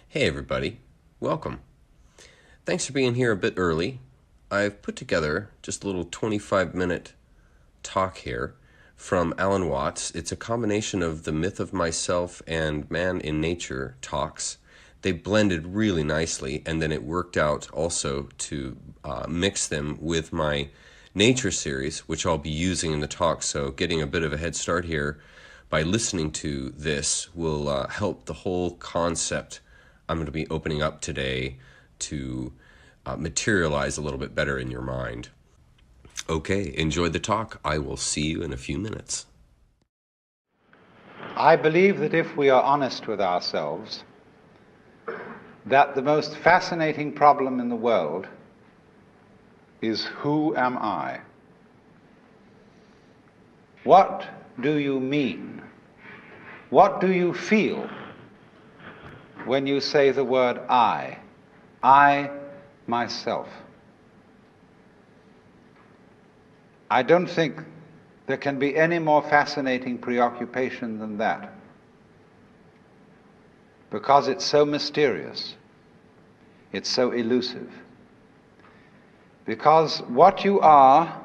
Hey everybody, welcome. Thanks for being here a bit early. I've put together just a little 25-minute talk here from Alan Watts. It's a combination of the Myth of Myself and Man in Nature talks. They blended really nicely, and then it worked out also to mix them with my nature series, which I'll be using in the talk. So getting a bit of a head start here by listening to this will help the whole concept I'm going to be opening up today to materialize a little bit better in your mind. Okay, enjoy the talk. I will see you in a few minutes. I believe that if we are honest with ourselves, that the most fascinating problem in the world is, who am I? What do you mean? What do you feel when you say the word I myself? I don't think there can be any more fascinating preoccupation than that, because it's so mysterious, it's so elusive. Because what you are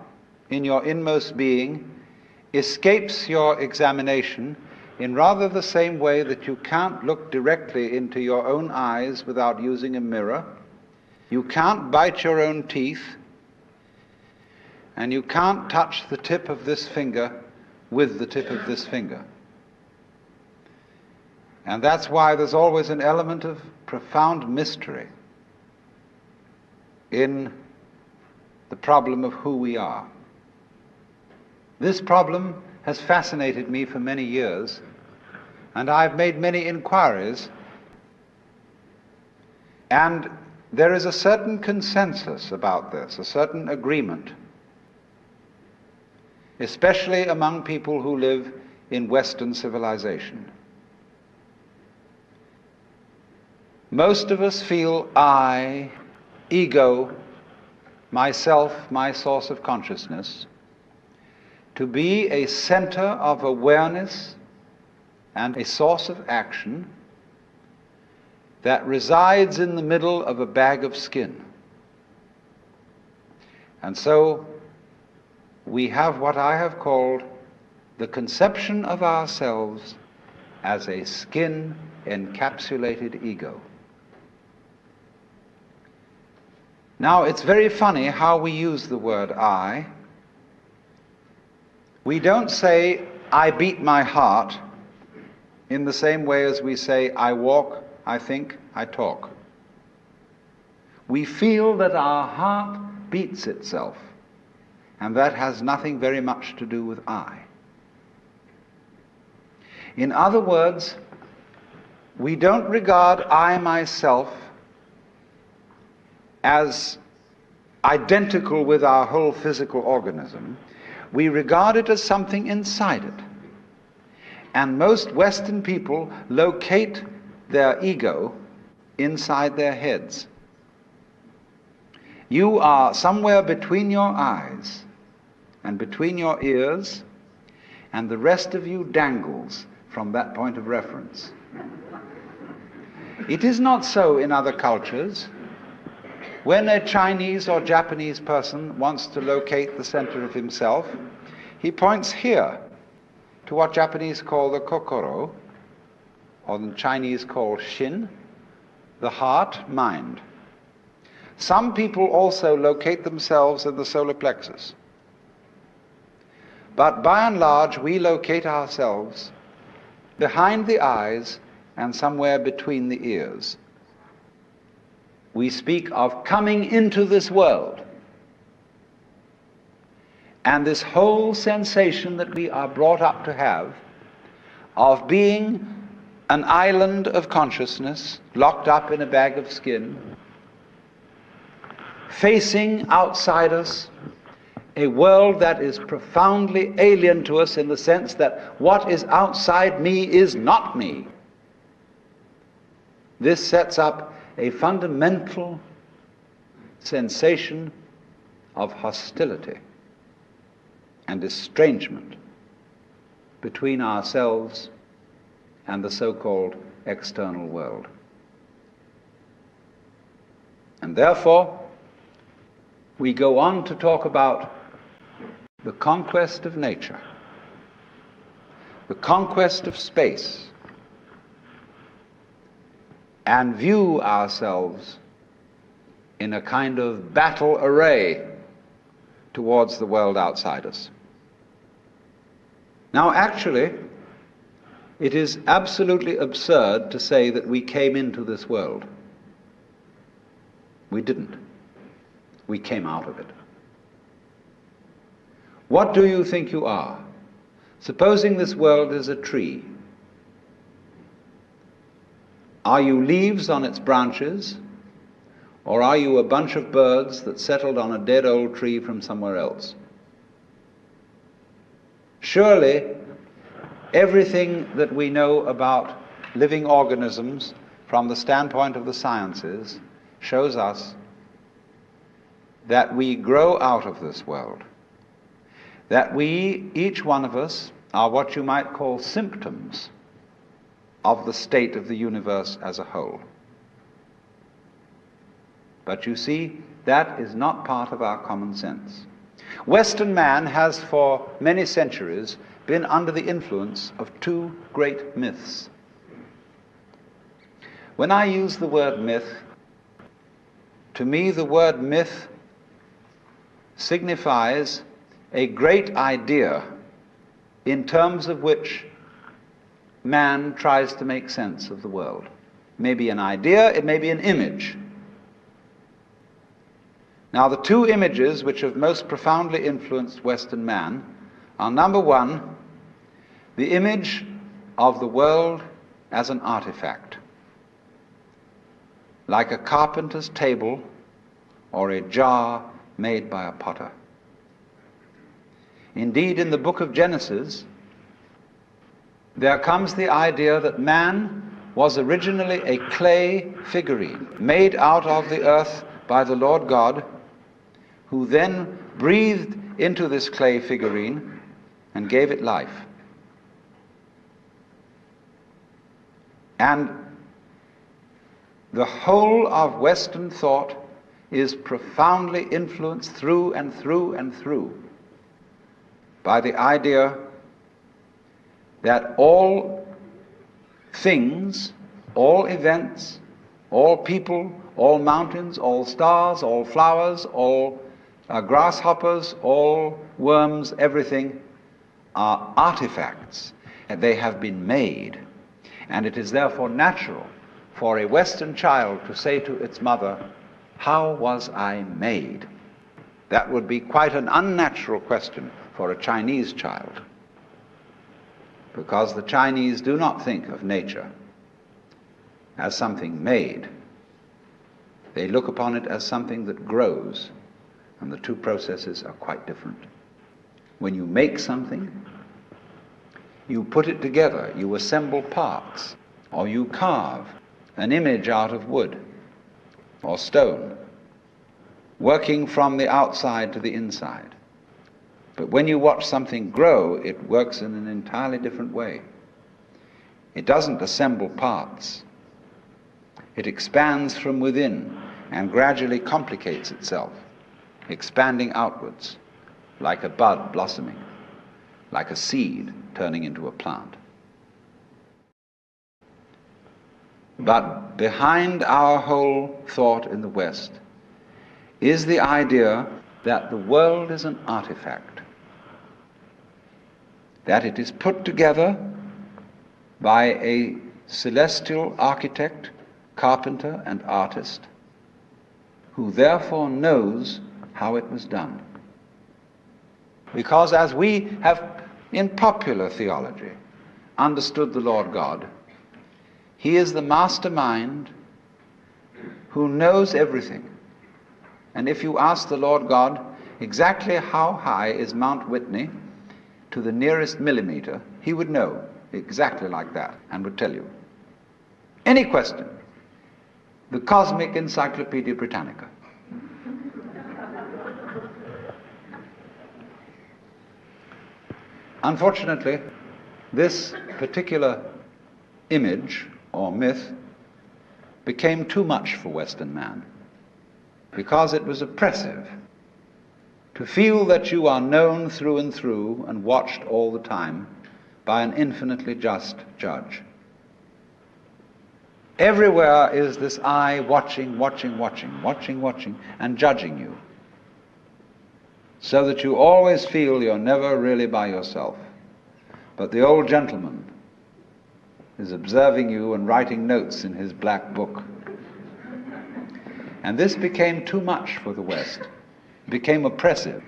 in your inmost being escapes your examination in rather the same way that you can't look directly into your own eyes without using a mirror, you can't bite your own teeth, and you can't touch the tip of this finger with the tip of this finger. And that's why there's always an element of profound mystery in the problem of who we are. This problem has fascinated me for many years, and I've made many inquiries, and there is a certain consensus about this, a certain agreement, especially among people who live in Western civilization. Most of us feel I, ego, myself, my source of consciousness, to be a center of awareness and a source of action that resides in the middle of a bag of skin. And so we have what I have called the conception of ourselves as a skin-encapsulated ego. Now, it's very funny how we use the word I. We don't say, I beat my heart, in the same way as we say, I walk, I think, I talk. We feel that our heart beats itself, and that has nothing very much to do with I. In other words, we don't regard I myself as identical with our whole physical organism. We regard it as something inside it. And most Western people locate their ego inside their heads. You are somewhere between your eyes and between your ears, and the rest of you dangles from that point of reference. It is not so in other cultures. When a Chinese or Japanese person wants to locate the center of himself, he points here to what Japanese call the kokoro, or the Chinese call shin, the heart, mind. Some people also locate themselves in the solar plexus. But by and large, we locate ourselves behind the eyes and somewhere between the ears. We speak of coming into this world. And this whole sensation that we are brought up to have of being an island of consciousness locked up in a bag of skin, facing outside us a world that is profoundly alien to us in the sense that what is outside me is not me. This sets up a fundamental sensation of hostility and estrangement between ourselves and the so-called external world. And therefore, we go on to talk about the conquest of nature, the conquest of space, and view ourselves in a kind of battle array towards the world outside us. Now, actually, it is absolutely absurd to say that we came into this world. We didn't. We came out of it. What do you think you are? Supposing this world is a tree. Are you leaves on its branches, or are you a bunch of birds that settled on a dead old tree from somewhere else? Surely, everything that we know about living organisms from the standpoint of the sciences shows us that we grow out of this world, that we, each one of us, are what you might call symptoms of the state of the universe as a whole. But you see, that is not part of our common sense. Western man has for many centuries been under the influence of two great myths. When I use the word myth, to me the word myth signifies a great idea in terms of which man tries to make sense of the world. It may be an idea, it may be an image. Now, the two images which have most profoundly influenced Western man are, number one, the image of the world as an artifact, like a carpenter's table or a jar made by a potter. Indeed, in the book of Genesis, there comes the idea that man was originally a clay figurine made out of the earth by the Lord God, who then breathed into this clay figurine and gave it life. And the whole of Western thought is profoundly influenced through and through and through by the idea that all things, all events, all people, all mountains, all stars, all flowers, all grasshoppers, all worms, everything are artifacts, and they have been made. And it is therefore natural for a Western child to say to its mother, "How was I made?" That would be quite an unnatural question for a Chinese child, because the Chinese do not think of nature as something made. They look upon it as something that grows, and the two processes are quite different. When you make something, you put it together, you assemble parts, or you carve an image out of wood or stone, working from the outside to the inside. But when you watch something grow, it works in an entirely different way. It doesn't assemble parts. It expands from within and gradually complicates itself, expanding outwards, like a bud blossoming, like a seed turning into a plant. But behind our whole thought in the West is the idea that the world is an artifact, that it is put together by a celestial architect, carpenter, and artist, who therefore knows how it was done. Because as we have in popular theology understood the Lord God, He is the mastermind who knows everything. And if you ask the Lord God exactly how high is Mount Whitney to the nearest millimeter, He would know exactly like that and would tell you. Any question, the Cosmic Encyclopedia Britannica. Unfortunately, this particular image or myth became too much for Western man. because it was oppressive to feel that you are known through and watched all the time by an infinitely just judge. Everywhere is this eye watching, and judging you, so that you always feel you're never really by yourself. But the old gentleman is observing you and writing notes in his black book. And this became too much for the West. It became oppressive.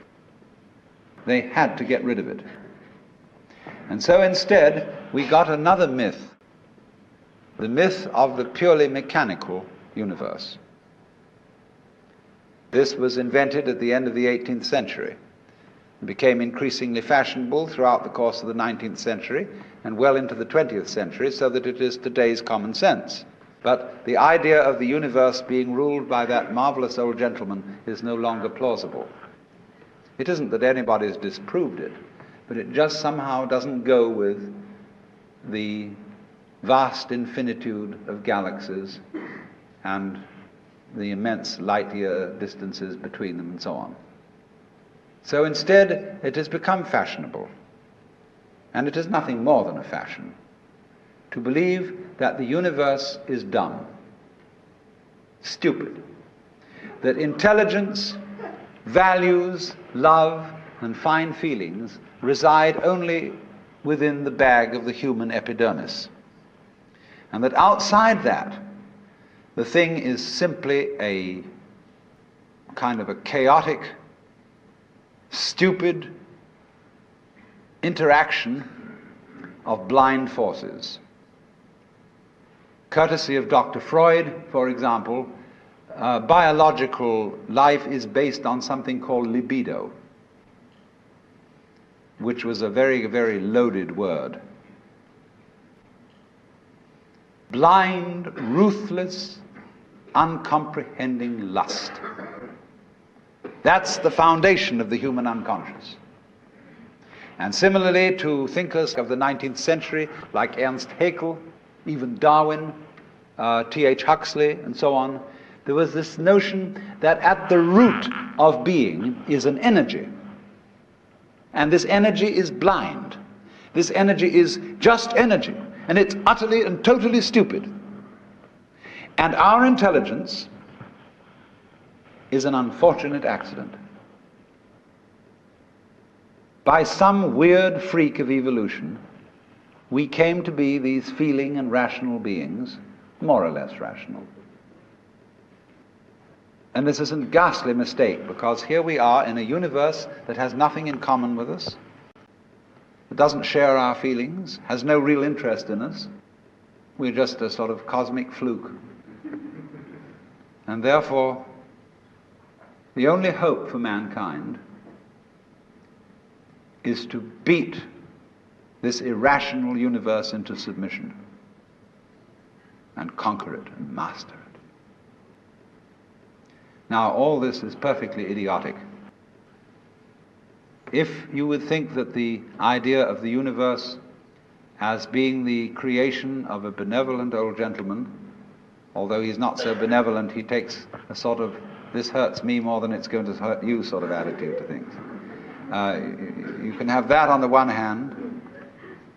They had to get rid of it. And so instead, we got another myth, the myth of the purely mechanical universe. This was invented at the end of the 18th century. It became increasingly fashionable throughout the course of the 19th century and well into the 20th century, so that it is today's common sense. But the idea of the universe being ruled by that marvelous old gentleman is no longer plausible. It isn't that anybody's disproved it, but it just somehow doesn't go with the vast infinitude of galaxies and the immense light-year distances between them and so on. So instead, it has become fashionable, and it is nothing more than a fashion, to believe that the universe is dumb, stupid, that intelligence, values, love, and fine feelings reside only within the bag of the human epidermis, and that outside that, the thing is simply a kind of a chaotic, stupid interaction of blind forces. Courtesy of Dr. Freud, for example, biological life is based on something called libido, which was a very, very loaded word. Blind, ruthless, uncomprehending lust. That's the foundation of the human unconscious. And similarly, to thinkers of the 19th century, like Ernst Haeckel, even Darwin, T.H. Huxley, and so on, there was this notion that at the root of being is an energy. And this energy is blind. This energy is just energy. And it's utterly and totally stupid. And our intelligence is an unfortunate accident. By some weird freak of evolution, we came to be these feeling and rational beings, more or less rational. And this is a ghastly mistake, because here we are in a universe that has nothing in common with us, that doesn't share our feelings, has no real interest in us. We're just a sort of cosmic fluke. And therefore, the only hope for mankind is to beat this irrational universe into submission and conquer it and master it. Now, all this is perfectly idiotic. If you would think that the idea of the universe as being the creation of a benevolent old gentleman, although he's not so benevolent, he takes a sort of, this hurts me more than it's going to hurt you sort of attitude to things. You can have that on the one hand,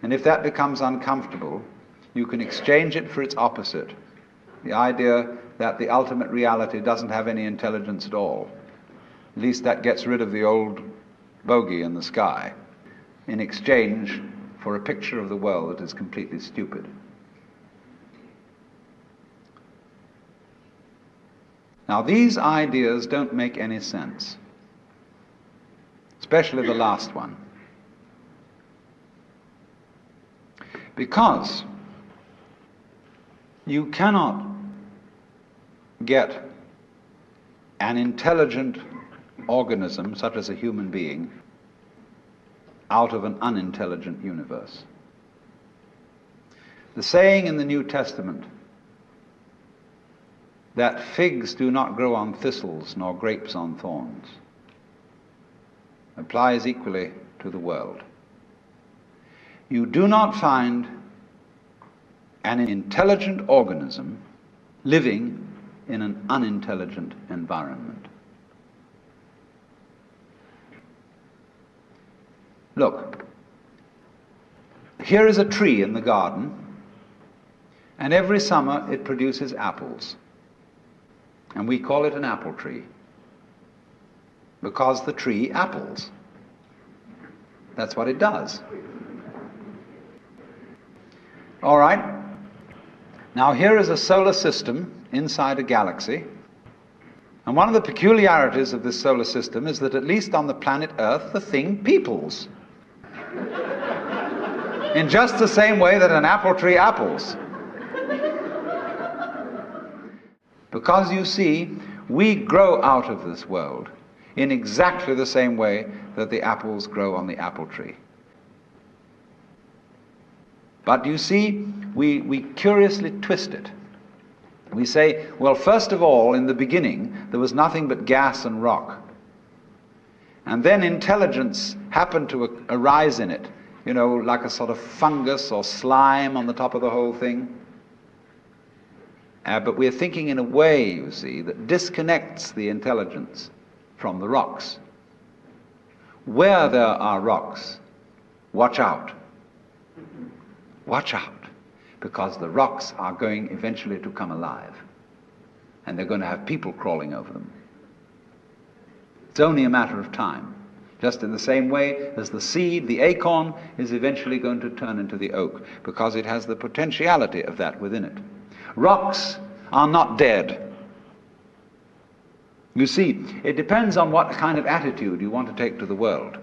and if that becomes uncomfortable, you can exchange it for its opposite, the idea that the ultimate reality doesn't have any intelligence at all. At least that gets rid of the old bogey in the sky, in exchange for a picture of the world that is completely stupid. Now, these ideas don't make any sense, especially the last one, because you cannot get an intelligent organism, such as a human being, out of an unintelligent universe. The saying in the New Testament that figs do not grow on thistles nor grapes on thorns applies equally to the world. You do not find an intelligent organism living in an unintelligent environment. Look, here is a tree in the garden, and every summer it produces apples. And we call it an apple tree, because the tree apples. That's what it does. All right. Now here is a solar system inside a galaxy. And one of the peculiarities of this solar system is that at least on the planet Earth, the thing peoples. In just the same way that an apple tree apples. Because you see, we grow out of this world in exactly the same way that the apples grow on the apple tree. But you see, we curiously twist it. We say, well, first of all, in the beginning, there was nothing but gas and rock. And then intelligence happened to arise in it, you know, like a sort of fungus or slime on the top of the whole thing. But we're thinking in a way, you see, that disconnects the intelligence from the rocks. Where there are rocks, watch out. Watch out, because the rocks are going eventually to come alive, and they're going to have people crawling over them. It's only a matter of time, just in the same way as the seed, the acorn, is eventually going to turn into the oak, because it has the potentiality of that within it. Rocks are not dead. You see, it depends on what kind of attitude you want to take to the world.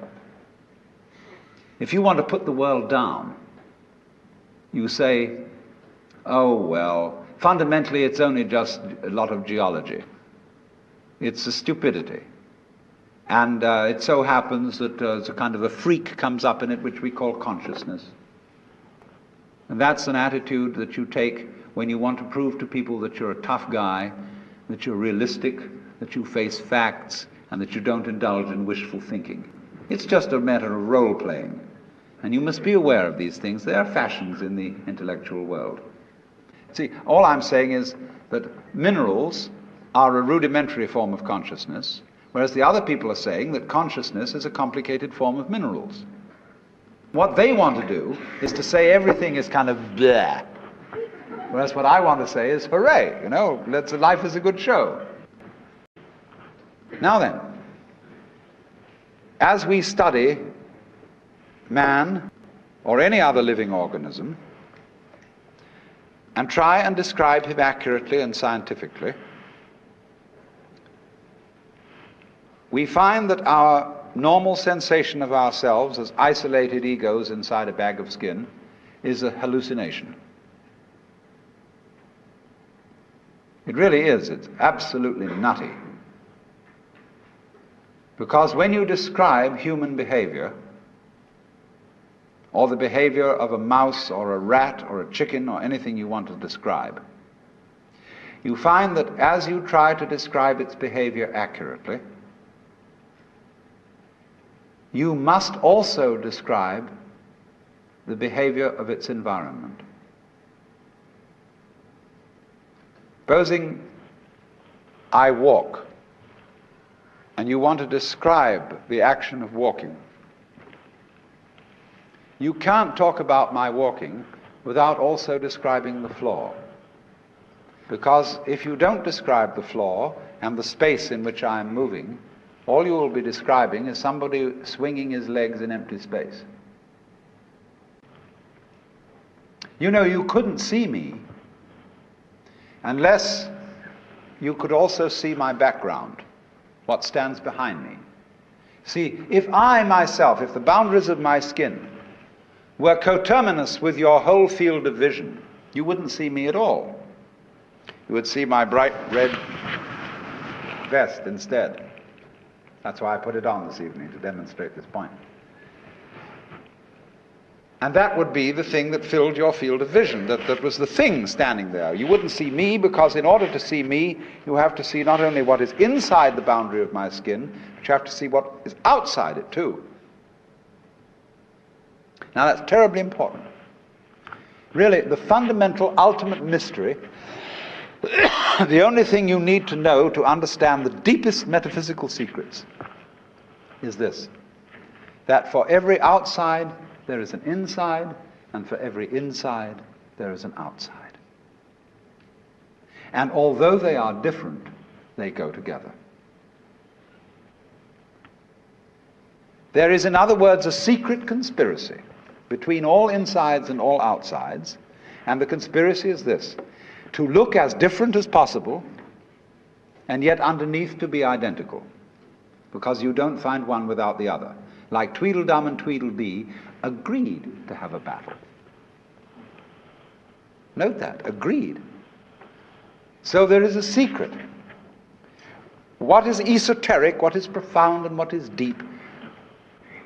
If you want to put the world down, you say, oh, well, fundamentally it's only just a lot of geology. It's a stupidity. And it so happens that a kind of a freak comes up in it which we call consciousness. And that's an attitude that you take when you want to prove to people that you're a tough guy, that you're realistic, that you face facts, and that you don't indulge in wishful thinking. It's just a matter of role-playing. And you must be aware of these things. They are fashions in the intellectual world. See, all I'm saying is that minerals are a rudimentary form of consciousness, whereas the other people are saying that consciousness is a complicated form of minerals. What they want to do is to say everything is kind of bleh, whereas what I want to say is hooray, you know, life is a good show. Now then, as we study man or any other living organism and try and describe him accurately and scientifically, we find that our normal sensation of ourselves as isolated egos inside a bag of skin is a hallucination. It really is. It's absolutely nutty. Because when you describe human behavior, or the behavior of a mouse or a rat or a chicken or anything you want to describe, you find that as you try to describe its behavior accurately, you must also describe the behavior of its environment. Supposing I walk, and you want to describe the action of walking. You can't talk about my walking without also describing the floor. Because if you don't describe the floor and the space in which I am moving, all you will be describing is somebody swinging his legs in empty space. You know, you couldn't see me unless you could also see my background, what stands behind me. See, if I myself, if the boundaries of my skin were coterminous with your whole field of vision, you wouldn't see me at all. You would see my bright red vest instead. That's why I put it on this evening, to demonstrate this point. And that would be the thing that filled your field of vision, that was the thing standing there. You wouldn't see me, because in order to see me, you have to see not only what is inside the boundary of my skin, but you have to see what is outside it too. Now that's terribly important. Really, the fundamental ultimate mystery The only thing you need to know to understand the deepest metaphysical secrets is this: that for every outside there is an inside, and for every inside there is an outside. And although they are different, they go together. There is, in other words, a secret conspiracy between all insides and all outsides, and the conspiracy is this: to look as different as possible, and yet underneath to be identical, because you don't find one without the other. Like Tweedledum and Tweedledee agreed to have a battle. Note that, agreed. So there is a secret. What is esoteric, what is profound, and what is deep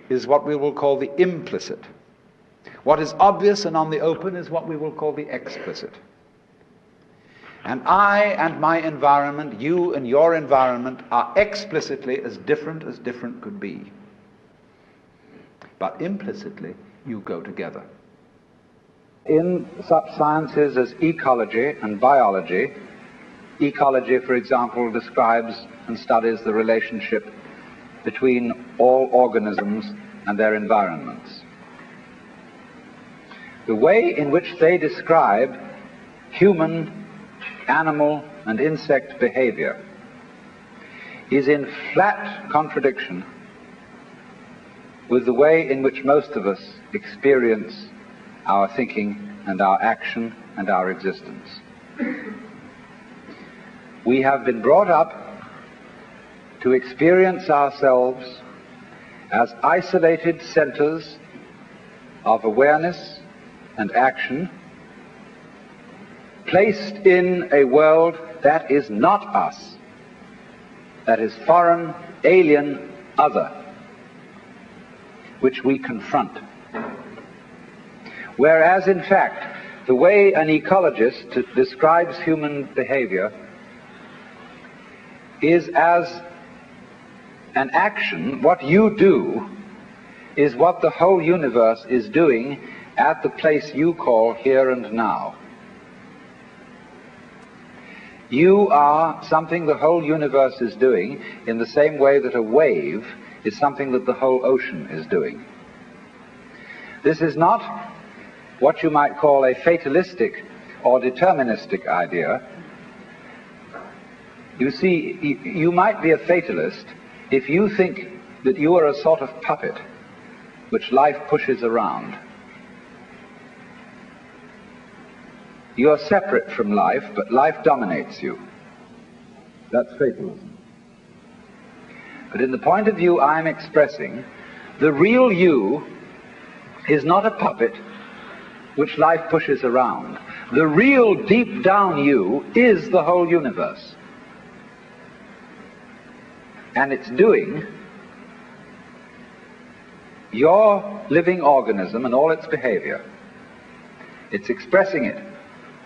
is what we will call the implicit. What is obvious and on the open is what we will call the explicit. And I and my environment, you and your environment, are explicitly as different could be. But implicitly, you go together. In such sciences as ecology and biology, ecology, for example, describes and studies the relationship between all organisms and their environments. The way in which they describe human, animal, and insect behavior is in flat contradiction with the way in which most of us experience our thinking and our action and our existence. We have been brought up to experience ourselves as isolated centers of awareness and action, placed in a world that is not us, that is foreign, alien, other, which we confront. Whereas, in fact, the way an ecologist describes human behavior is as an action. What you do is what the whole universe is doing at the place you call here and now. You are something the whole universe is doing in the same way that a wave is something that the whole ocean is doing. This is not what you might call a fatalistic or deterministic idea. You see, you might be a fatalist if you think that you are a sort of puppet which life pushes around. You are separate from life, but life dominates you. That's fatalism. But in the point of view I'm expressing, the real you is not a puppet which life pushes around. The real deep down you is the whole universe. And it's doing your living organism and all its behavior. It's expressing it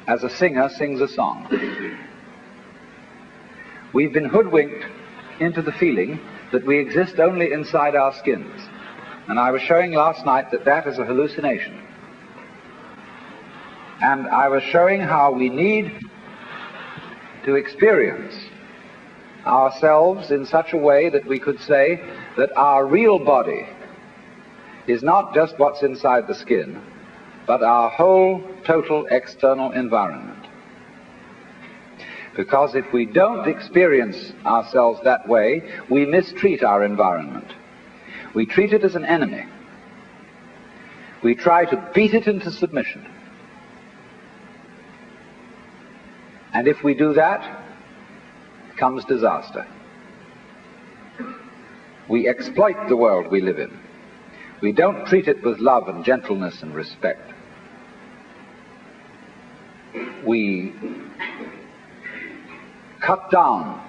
as a singer sings a song. We've been hoodwinked into the feeling that we exist only inside our skins. And I was showing last night that that is a hallucination. And I was showing how we need to experience ourselves in such a way that we could say that our real body is not just what's inside the skin, but our whole total external environment. Because if we don't experience ourselves that way, we mistreat our environment. We treat it as an enemy. We try to beat it into submission. And if we do that, comes disaster. We exploit the world we live in. We don't treat it with love and gentleness and respect. We cut down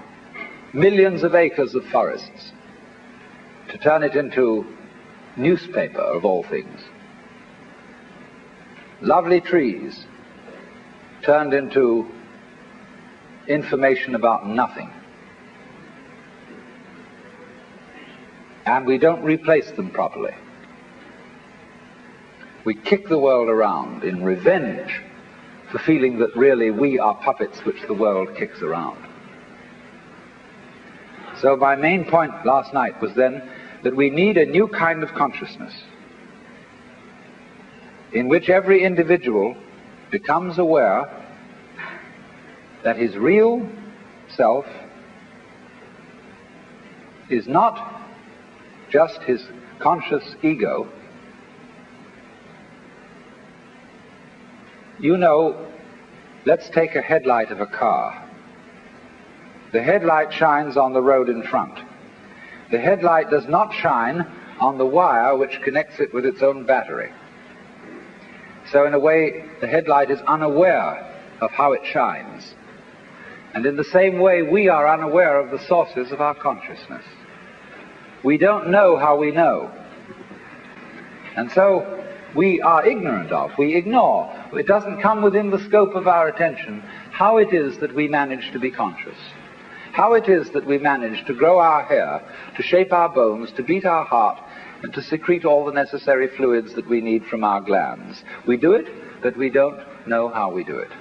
millions of acres of forests to turn it into newspaper, of all things. Lovely trees turned into information about nothing. And we don't replace them properly. We kick the world around in revenge the feeling that really we are puppets which the world kicks around. So my main point last night was then that we need a new kind of consciousness in which every individual becomes aware that his real self is not just his conscious ego. You know, let's take a headlight of a car. The headlight shines on the road in front. The headlight does not shine on the wire which connects it with its own battery. So in a way, the headlight is unaware of how it shines. And in the same way, we are unaware of the sources of our consciousness. We don't know how we know. And so we are ignorant of, we ignore. It doesn't come within the scope of our attention how it is that we manage to be conscious. How it is that we manage to grow our hair, to shape our bones, to beat our heart, and to secrete all the necessary fluids that we need from our glands. We do it, but we don't know how we do it.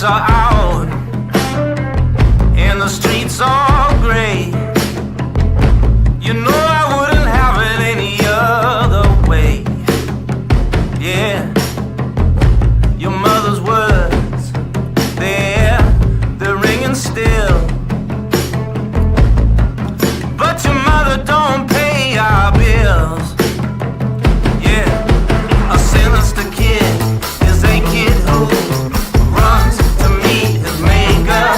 Are out and the streets are gray. You know I wouldn't have it any other way. Yeah, your mother's words, they're ringing still. But your mother don't pay our bills. Yeah, a sinister kid is a kid who runs to meet his maker.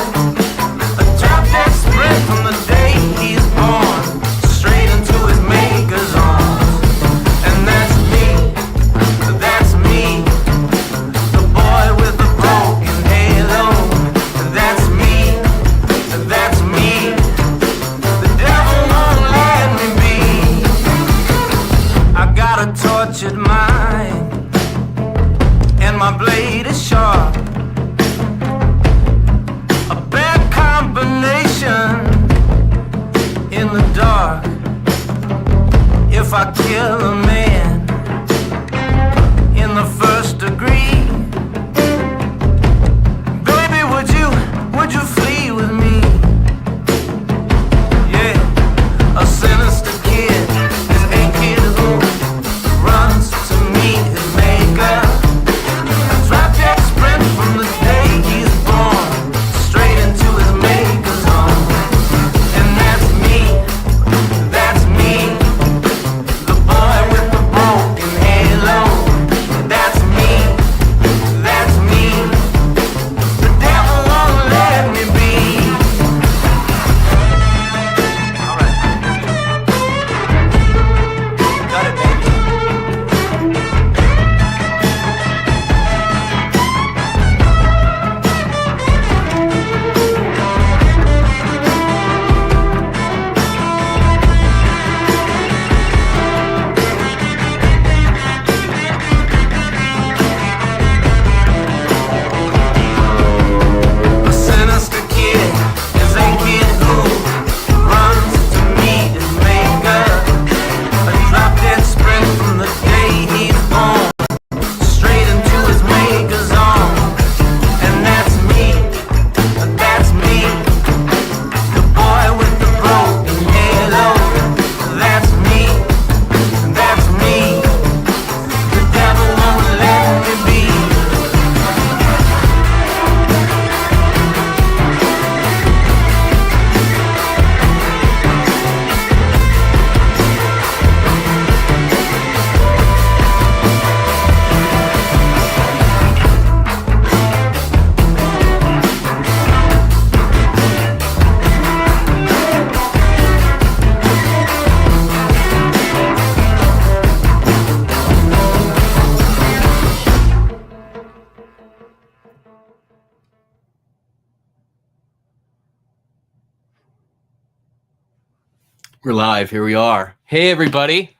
A drop dead spread from the day he's born, straight into his maker's arms. And that's me, the boy with the broken halo. That's me, the devil won't let me be. I got a tortured mind, and my blade is sharp. In the dark, if I kill a man in the first degree, baby, would you flee with me? Yeah, a sinister kid is a kid who runs to meet his maker. A drop dead sprint from the day he's born, straight into his maker's arms. And that's me, the boy with the broken We're live. Here we are. Hey, everybody.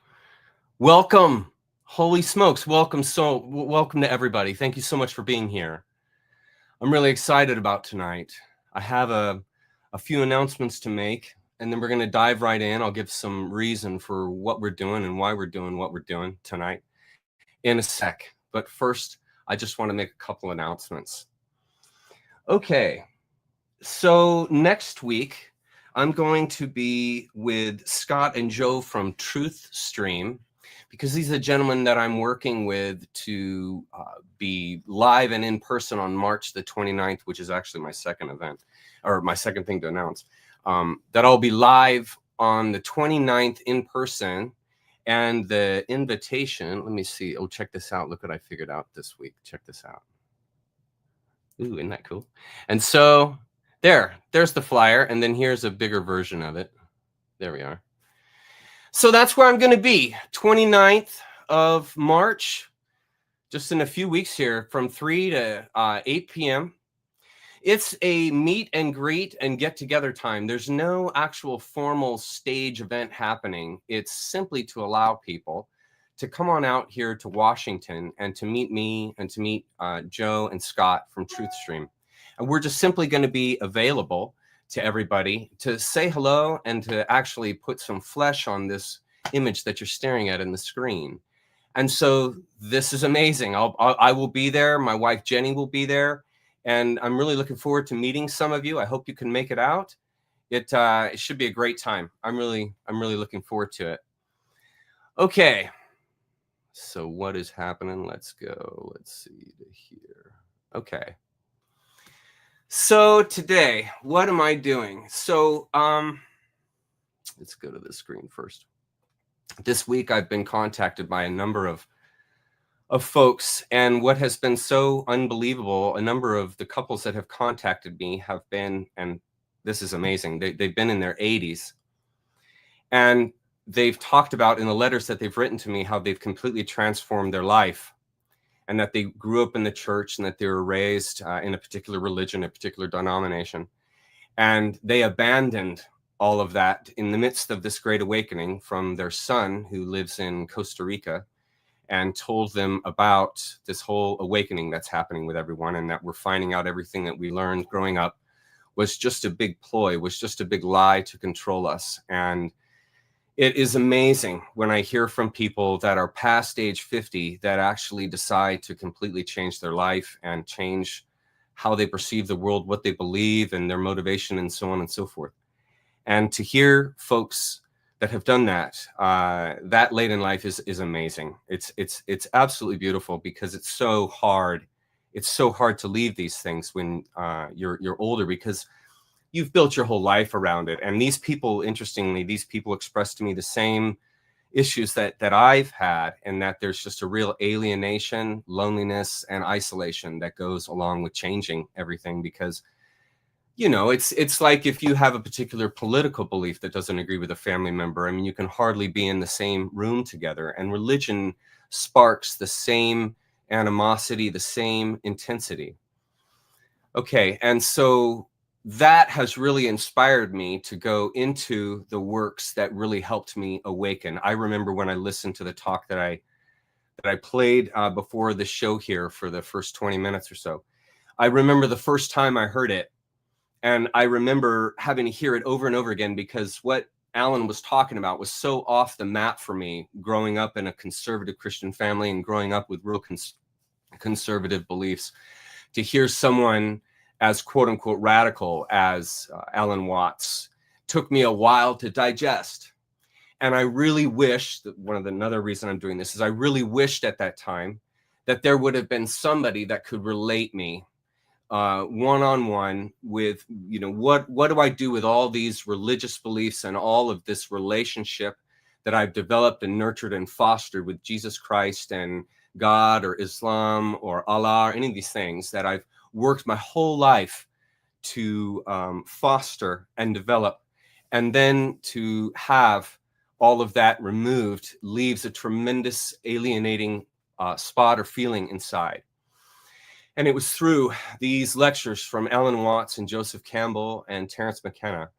Welcome. Holy smokes. Welcome to everybody. Thank you so much for being here. I'm really excited about tonight. I have a few announcements to make, and then we're going to dive right in. I'll give some reason for what we're doing and why we're doing what we're doing tonight in a sec. But first, I just want to make a couple announcements. Okay. So next week, I'm going to be with Scott and Joe from Truth Stream, because these are the gentlemen that I'm working with to be live and in person on March the 29th, which is actually my second event, or my second thing to announce, that I'll be live on the 29th in person. And the invitation, let me see. Oh, check this out. Look what I figured out this week. Check this out. Ooh, isn't that cool? And so there's the flyer, and then here's a bigger version of it. There we are. So that's where I'm going to be, 29th of March, just in a few weeks here, from 3 to 8 p.m. It's a meet and greet and get together time. There's no actual formal stage event happening. It's simply to allow people to come on out here to Washington and to meet me and to meet Joe and Scott from TruthStream. And we're just simply going to be available to everybody to say hello and to actually put some flesh on this image that you're staring at in the screen. And so this is amazing. I will be there. My wife, Jenny, will be there. And I'm really looking forward to meeting some of you. I hope you can make it out. It should be a great time. I'm really looking forward to it. Okay. So what is happening? Let's go. Let's see to here. Okay. So today, what am I doing? So let's go to the screen first. This week, I've been contacted by a number of folks, and what has been so unbelievable, a number of the couples that have contacted me have been, and this is amazing, they've been in their 80s, and they've talked about in the letters that they've written to me how they've completely transformed their life, and that they grew up in the church and that they were raised in a particular religion, a particular denomination. And they abandoned all of that in the midst of this great awakening from their son, who lives in Costa Rica, and told them about this whole awakening that's happening with everyone, and that we're finding out everything that we learned growing up was just a big ploy, was just a big lie to control us. And it is amazing when I hear from people that are past age 50 that actually decide to completely change their life and change how they perceive the world, what they believe, and their motivation, and so on and so forth. And to hear folks that have done that, that late in life is amazing. It's absolutely beautiful, because it's so hard. It's so hard to leave these things when you're older, because you've built your whole life around it. And these people, interestingly, these people express to me the same issues that I've had, and that there's just a real alienation, loneliness, and isolation that goes along with changing everything. Because, you know, it's like if you have a particular political belief that doesn't agree with a family member, I mean, you can hardly be in the same room together. And religion sparks the same animosity, the same intensity. Okay, and so that has really inspired me to go into the works that really helped me awaken. I remember when I listened to the talk that I played before the show here for the first 20 minutes or so. I remember the first time I heard it, and I remember having to hear it over and over again, because what Alan was talking about was so off the map for me, growing up in a conservative Christian family and growing up with real conservative beliefs. To hear someone as quote unquote radical as Alan Watts took me a while to digest. And I really wish that another reason I'm doing this is I really wished at that time that there would have been somebody that could relate me one-on-one with, you know, what do I do with all these religious beliefs and all of this relationship that I've developed and nurtured and fostered with Jesus Christ and God or Islam or Allah or any of these things that I've worked my whole life to foster and develop. And then to have all of that removed leaves a tremendous alienating spot or feeling inside. And it was through these lectures from Alan Watts and Joseph Campbell and Terence McKenna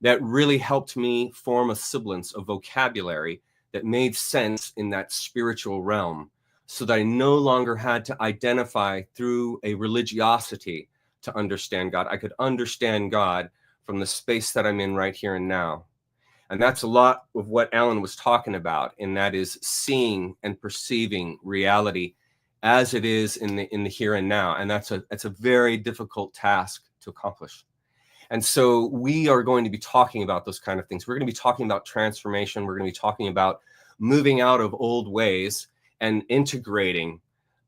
that really helped me form a semblance of vocabulary that made sense in that spiritual realm, so that I no longer had to identify through a religiosity to understand God. I could understand God from the space that I'm in right here and now. And that's a lot of what Alan was talking about, and that is seeing and perceiving reality as it is in the here and now. And that's a very difficult task to accomplish. And so we are going to be talking about those kind of things. We're going to be talking about transformation. We're going to be talking about moving out of old ways and integrating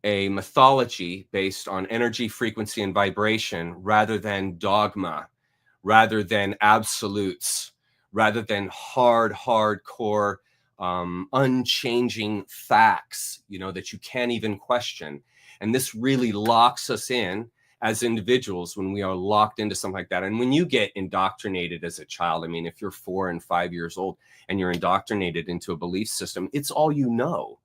a mythology based on energy, frequency, and vibration, rather than dogma, rather than absolutes, rather than hardcore, unchanging facts, that you can't even question. And this really locks us in as individuals when we are locked into something like that. And when you get indoctrinated as a child, I mean, if you're 4 and 5 years old and you're indoctrinated into a belief system, it's all you know.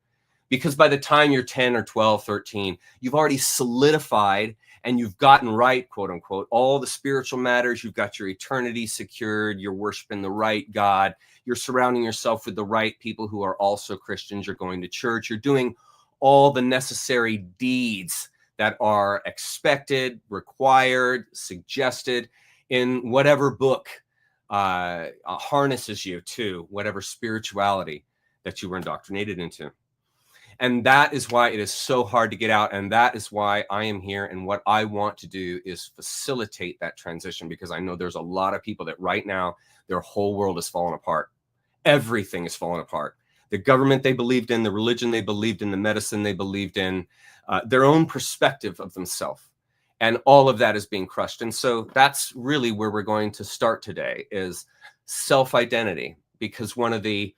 Because by the time you're 10 or 12, 13, you've already solidified and you've gotten right, quote unquote, all the spiritual matters. You've got your eternity secured. You're worshiping the right God. You're surrounding yourself with the right people who are also Christians. You're going to church. You're doing all the necessary deeds that are expected, required, suggested in whatever book harnesses you to whatever spirituality that you were indoctrinated into. And that is why it is so hard to get out. And that is why I am here. And what I want to do is facilitate that transition, because I know there's a lot of people that right now, their whole world is falling apart. Everything is falling apart. The government they believed in, the religion they believed in, the medicine they believed in, their own perspective of themselves. And all of that is being crushed. And so that's really where we're going to start today, is self-identity. Because one of the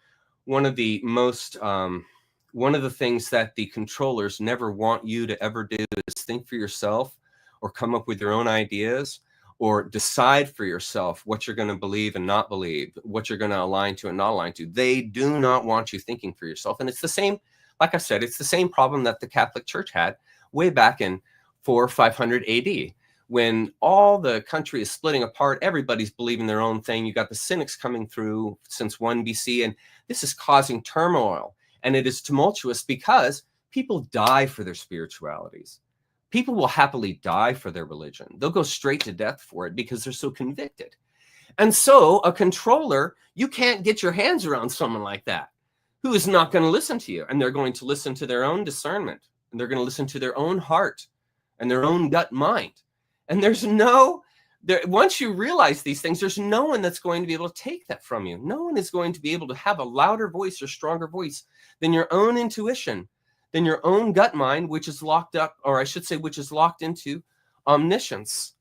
things that the controllers never want you to ever do is think for yourself, or come up with your own ideas, or decide for yourself what you're going to believe and not believe, what you're going to align to and not align to. They do not want you thinking for yourself. And it's the same, like I said, it's the same problem that the Catholic Church had way back in 400 or 500 AD. When all the country is splitting apart, everybody's believing their own thing. You got the cynics coming through since 1 BC, and this is causing turmoil. And it is tumultuous because people die for their spiritualities. People will happily die for their religion. They'll go straight to death for it because they're so convicted. And so a controller, you can't get your hands around someone like that who is not going to listen to you. And they're going to listen to their own discernment. And they're going to listen to their own heart and their own gut mind. And once you realize these things, there's no one that's going to be able to take that from you. No one is going to be able to have a louder voice or stronger voice than your own intuition, than your own gut mind, which is locked up, or I should say, which is locked into omniscience.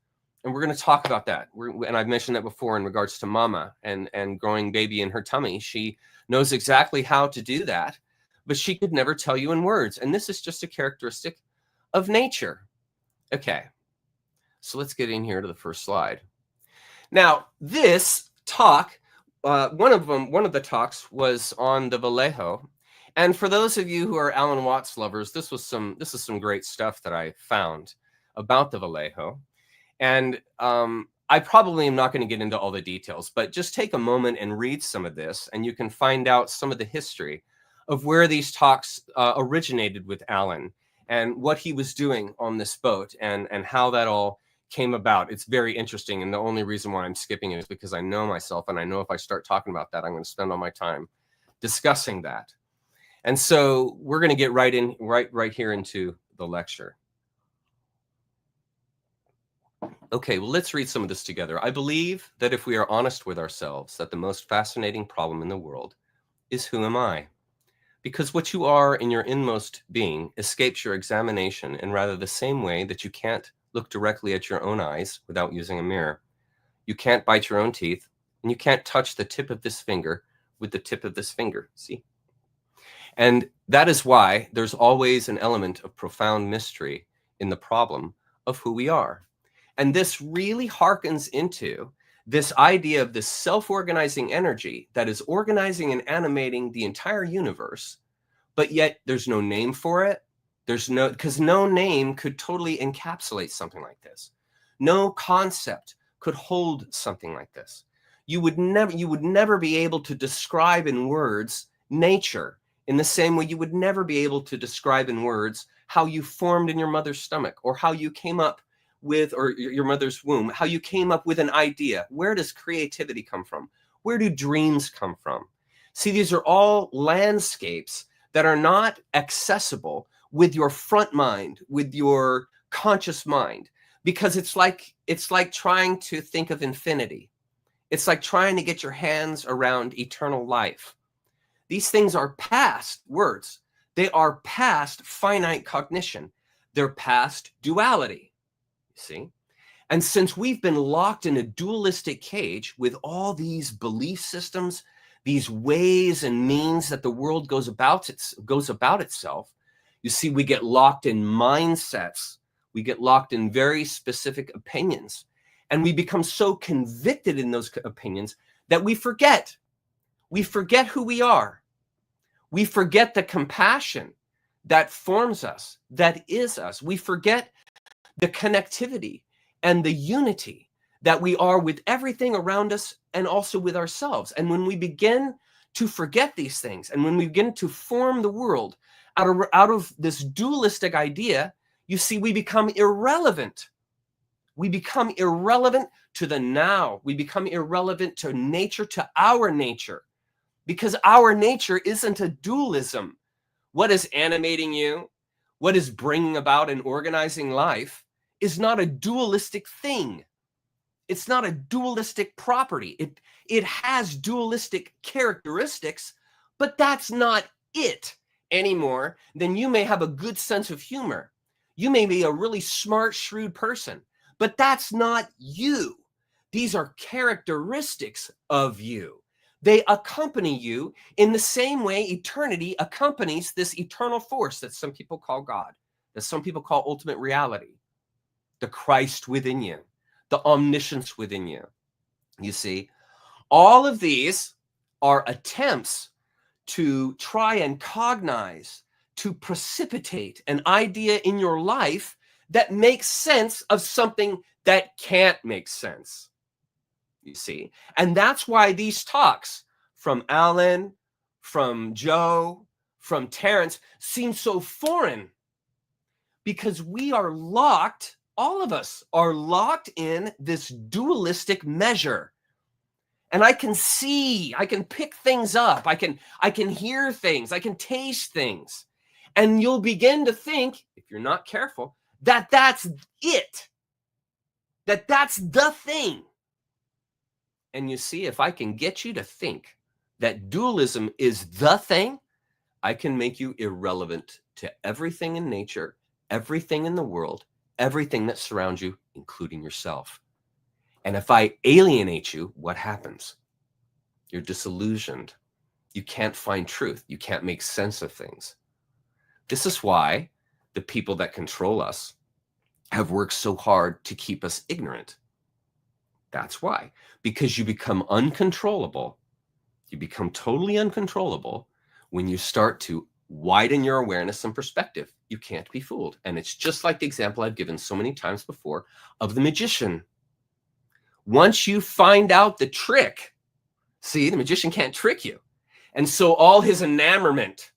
And we're going to talk about that. And I've mentioned that before in regards to mama and growing baby in her tummy. She knows exactly how to do that, but she could never tell you in words. And this is just a characteristic of nature. Okay. So let's get in here to the first slide. Now, this talk, one of the talks was on the Vallejo. And for those of you who are Alan Watts lovers, this is some great stuff that I found about the Vallejo. And I probably am not going to get into all the details, but just take a moment and read some of this, and you can find out some of the history of where these talks originated with Alan and what he was doing on this boat, and how that all came about. It's very interesting. And the only reason why I'm skipping it is because I know myself, and I know if I start talking about that, I'm going to spend all my time discussing that. And so we're going to get right here into the lecture. Okay, well, let's read some of this together. I believe that if we are honest with ourselves, that the most fascinating problem in the world is, who am I? Because what you are in your inmost being escapes your examination in rather the same way that you can't look directly at your own eyes without using a mirror. You can't bite your own teeth, and you can't touch the tip of this finger with the tip of this finger. See? And that is why there's always an element of profound mystery in the problem of who we are. And this really harkens into this idea of this self-organizing energy that is organizing and animating the entire universe, but yet there's no name for it. Because no name could totally encapsulate something like this. No concept could hold something like this. you would never be able to describe in words nature in the same way you would never be able to describe in words how you formed in your mother's stomach, or how you came up with, or your mother's womb, how you came up with an idea. Where does creativity come from? Where do dreams come from? See, these are all landscapes that are not accessible with your front mind, with your conscious mind, because it's like trying to think of infinity. It's like trying to get your hands around eternal life. These things are past words. They are past finite cognition. They're past duality, you see? And since we've been locked in a dualistic cage with all these belief systems, these ways and means that the world goes about itself, you see, we get locked in mindsets. We get locked in very specific opinions. And we become so convicted in those opinions that we forget. We forget who we are. We forget the compassion that forms us, that is us. We forget the connectivity and the unity that we are with everything around us and also with ourselves. And when we begin to forget these things, and when we begin to form the world out of this dualistic idea, you see, we become irrelevant. We become irrelevant to the now. We become irrelevant to nature, to our nature, because our nature isn't a dualism. What is animating you, what is bringing about and organizing life, is not a dualistic thing. It's not a dualistic property. It has dualistic characteristics, but that's not it anymore. Then you may have a good sense of humor. You may be a really smart, shrewd person, but that's not you. These are characteristics of you. They accompany you in the same way eternity accompanies this eternal force that some people call God, that some people call ultimate reality, the Christ within you, the omniscience within you. You see, all of these are attempts to try and cognize, to precipitate an idea in your life that makes sense of something that can't make sense. You see, and that's why these talks from Alan, from Joe, from Terrence seem so foreign, because we are locked, all of us are locked in this dualistic measure. And I can see, I can pick things up, I can hear things, I can taste things. And you'll begin to think, if you're not careful, that that's it, that that's the thing. And you see, if I can get you to think that dualism is the thing, I can make you irrelevant to everything in nature, everything in the world, everything that surrounds you, including yourself. And if I alienate you, what happens? You're disillusioned. You can't find truth. You can't make sense of things. This is why the people that control us have worked so hard to keep us ignorant. That's why. Because you become uncontrollable. You become totally uncontrollable when you start to widen your awareness and perspective. You can't be fooled. And it's just like the example I've given so many times before of the magician. Once you find out the trick, see, the magician can't trick you. And so all his enamorment,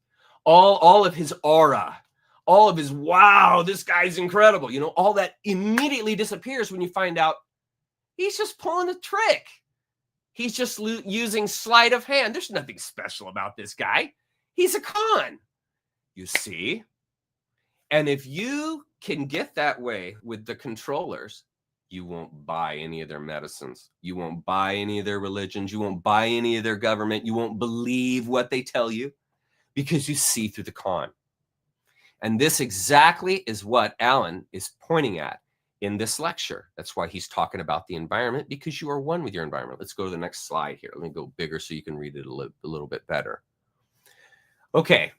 all of his aura, all of his, wow, this guy's incredible, you know, all that immediately disappears when you find out he's just pulling a trick. He's just using sleight of hand. There's nothing special about this guy. He's a con, you see. And if you can get that way with the controllers, you won't buy any of their medicines. You won't buy any of their religions. You won't buy any of their government. You won't believe what they tell you because you see through the con. And this exactly is what Alan is pointing at in this lecture. That's why he's talking about the environment, because you are one with your environment. Let's go to the next slide here. Let me go bigger so you can read it a little bit better. Okay.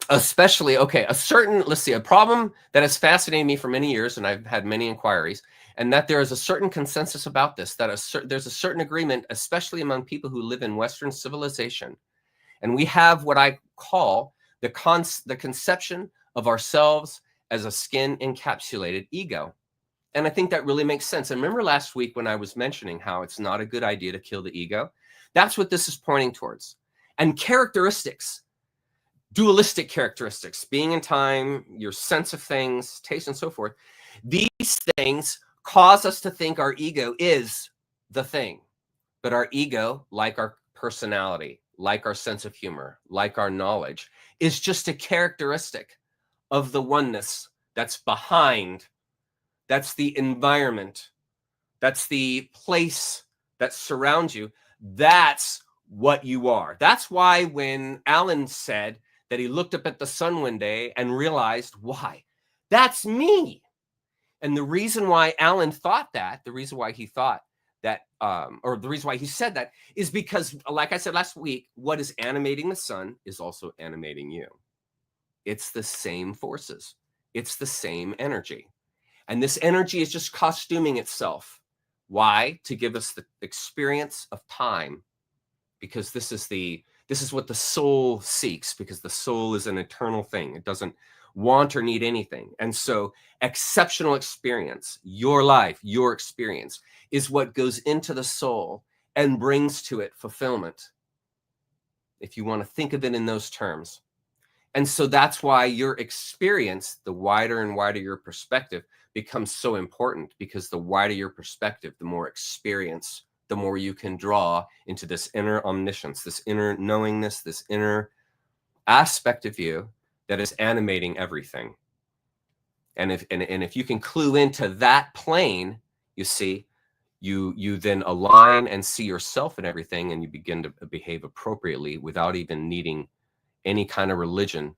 Especially, okay, a problem that has fascinated me for many years, and I've had many inquiries, and that there is a certain consensus about this, that there's a certain agreement, especially among people who live in Western civilization. And we have what I call the conception of ourselves as a skin-encapsulated ego. And I think that really makes sense. And remember last week when I was mentioning how it's not a good idea to kill the ego? That's what this is pointing towards. And characteristics, dualistic characteristics, being in time, your sense of things, taste, and so forth, these things cause us to think our ego is the thing. But our ego, like our personality, like our sense of humor, like our knowledge, is just a characteristic of the oneness that's behind. That's the environment. That's the place that surrounds you. That's what you are. That's why when Alan said that he looked up at the sun one day and realized, why? That's me. And the reason why Alan thought that, the reason why he thought that, or the reason why he said that is because, like I said last week, what is animating the sun is also animating you. It's the same forces. It's the same energy. And this energy is just costuming itself. Why? To give us the experience of time, because this is what the soul seeks, because the soul is an eternal thing. It doesn't want or need anything. And so exceptional experience, your life, your experience, is what goes into the soul and brings to it fulfillment, if you want to think of it in those terms. And so that's why your experience, the wider and wider your perspective, becomes so important, because the wider your perspective, the more experience, the more you can draw into this inner omniscience, this inner knowingness, this inner aspect of you that is animating everything. And if you can clue into that plane, you see, you then align and see yourself in everything, and you begin to behave appropriately without even needing any kind of religion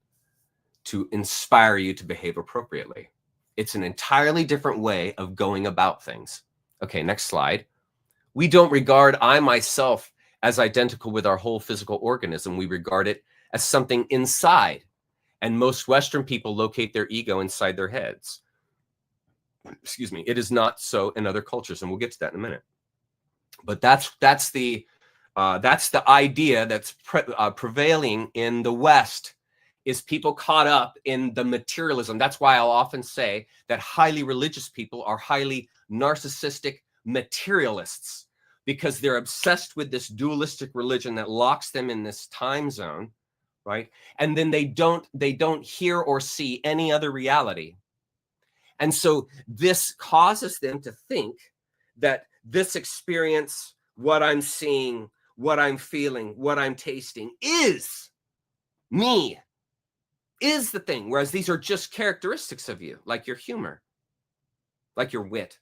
to inspire you to behave appropriately. It's an entirely different way of going about things. Okay, next slide. We don't regard I myself as identical with our whole physical organism. We regard it as something inside. And most Western people locate their ego inside their heads. Excuse me. It is not so in other cultures, and we'll get to that in a minute. But that's the idea that's prevailing in the West, is people caught up in the materialism. That's why I'll often say that highly religious people are highly narcissistic materialists, because they're obsessed with this dualistic religion that locks them in this time zone, right? And then they don't hear or see any other reality. And so this causes them to think that this experience, what I'm seeing, what I'm feeling, what I'm tasting, is me, is the thing. Whereas these are just characteristics of you, like your humor, like your wit,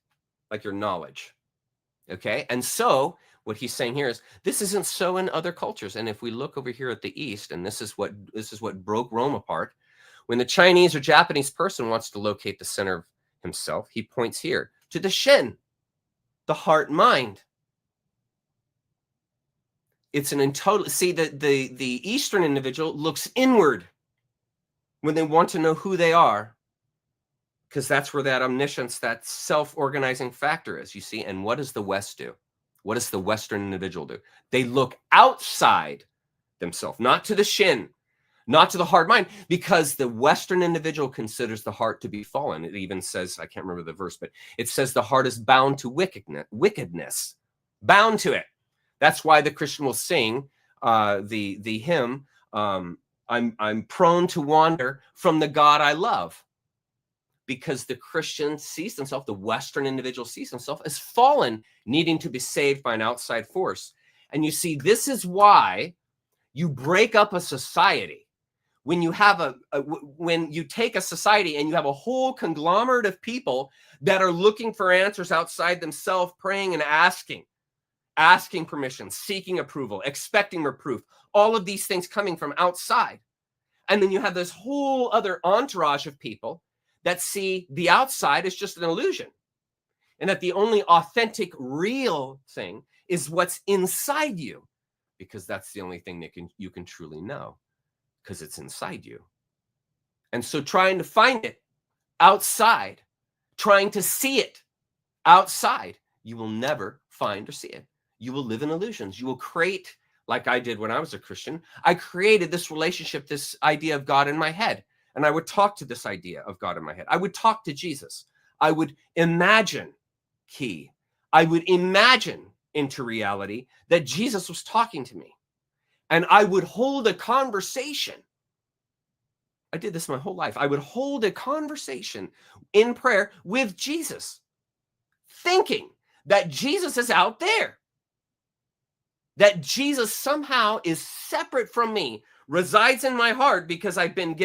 like your knowledge. Okay. And so what he's saying here is this isn't so in other cultures. And if we look over here at the East, and this is what broke Rome apart, when the Chinese or Japanese person wants to locate the center of himself, he points here to the shin, the heart mind. It's an total, see, the Eastern individual looks inward when they want to know who they are, because that's where that omniscience, that self-organizing factor is, you see. And what does the West do? What does the Western individual do? They look outside themselves, not to the shin, not to the heart mind, because the Western individual considers the heart to be fallen. It even says, I can't remember the verse, but it says the heart is bound to wickedness, bound to it. That's why the Christian will sing the hymn, I'm prone to wander from the God I love, because the Christian sees himself, the Western individual sees himself as fallen, needing to be saved by an outside force. And you see, this is why you break up a society. When you have when you take a society and you have a whole conglomerate of people that are looking for answers outside themselves, praying and asking permission, seeking approval, expecting reproof, all of these things coming from outside. And then you have this whole other entourage of people that see the outside as just an illusion, and that the only authentic, real thing is what's inside you, because that's the only thing that you can truly know, because it's inside you. And so trying to find it outside, trying to see it outside, you will never find or see it. You will live in illusions. You will create, like I did when I was a Christian. I created this relationship, this idea of God in my head. And I would talk to this idea of God in my head. I would talk to Jesus. I would imagine, key, I would imagine into reality that Jesus was talking to me. And I would hold a conversation. I did this my whole life. I would hold a conversation in prayer with Jesus, thinking that Jesus is out there, that Jesus somehow is separate from me, resides in my heart because I've been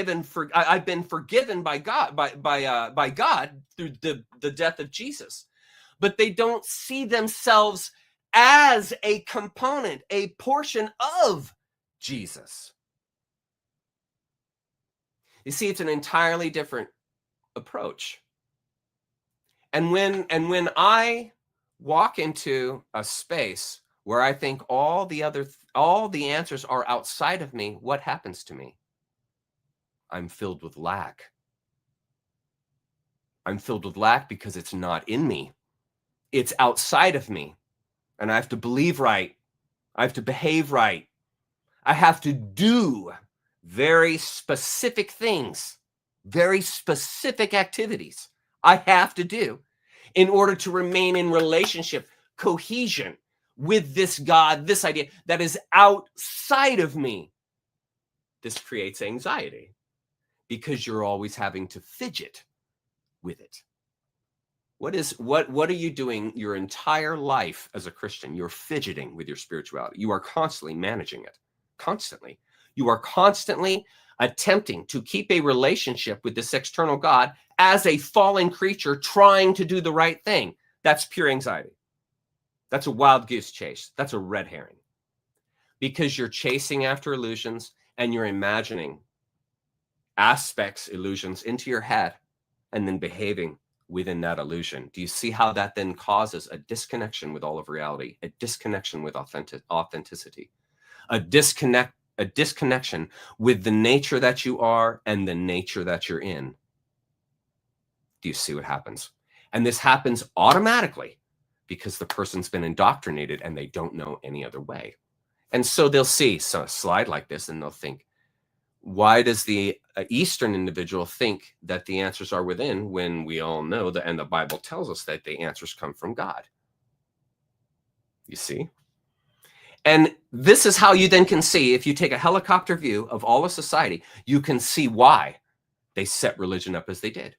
forgiven by God, by God through the death of Jesus. But they don't see themselves as a component, a portion of Jesus. You see, it's an entirely different approach. And when I walk into a space where I think all the answers are outside of me, what happens to me? I'm filled with lack. I'm filled with lack because it's not in me. It's outside of me. And I have to believe right. I have to behave right. I have to do very specific things, very specific activities I have to do in order to remain in relationship, cohesion with this God, this idea that is outside of me. This creates anxiety because you're always having to fidget with it. What are you doing your entire life as a Christian? You're fidgeting with your spirituality. You are constantly managing it. Constantly. You are constantly attempting to keep a relationship with this external God as a fallen creature trying to do the right thing. That's pure anxiety. That's a wild goose chase. That's a red herring. Because you're chasing after illusions and you're imagining aspects, illusions into your head and then behaving within that illusion. Do you see how that then causes a disconnection with all of reality, a disconnection with authenticity, a disconnection with the nature that you are and the nature that you're in? Do you see what happens? And this happens automatically because the person's been indoctrinated and they don't know any other way. And so they'll see a slide like this and they'll think, why does the Eastern individual think that the answers are within when we all know that, and the Bible tells us that the answers come from God? You see? And this is how you then can see, if you take a helicopter view of all of society, you can see why they set religion up as they did.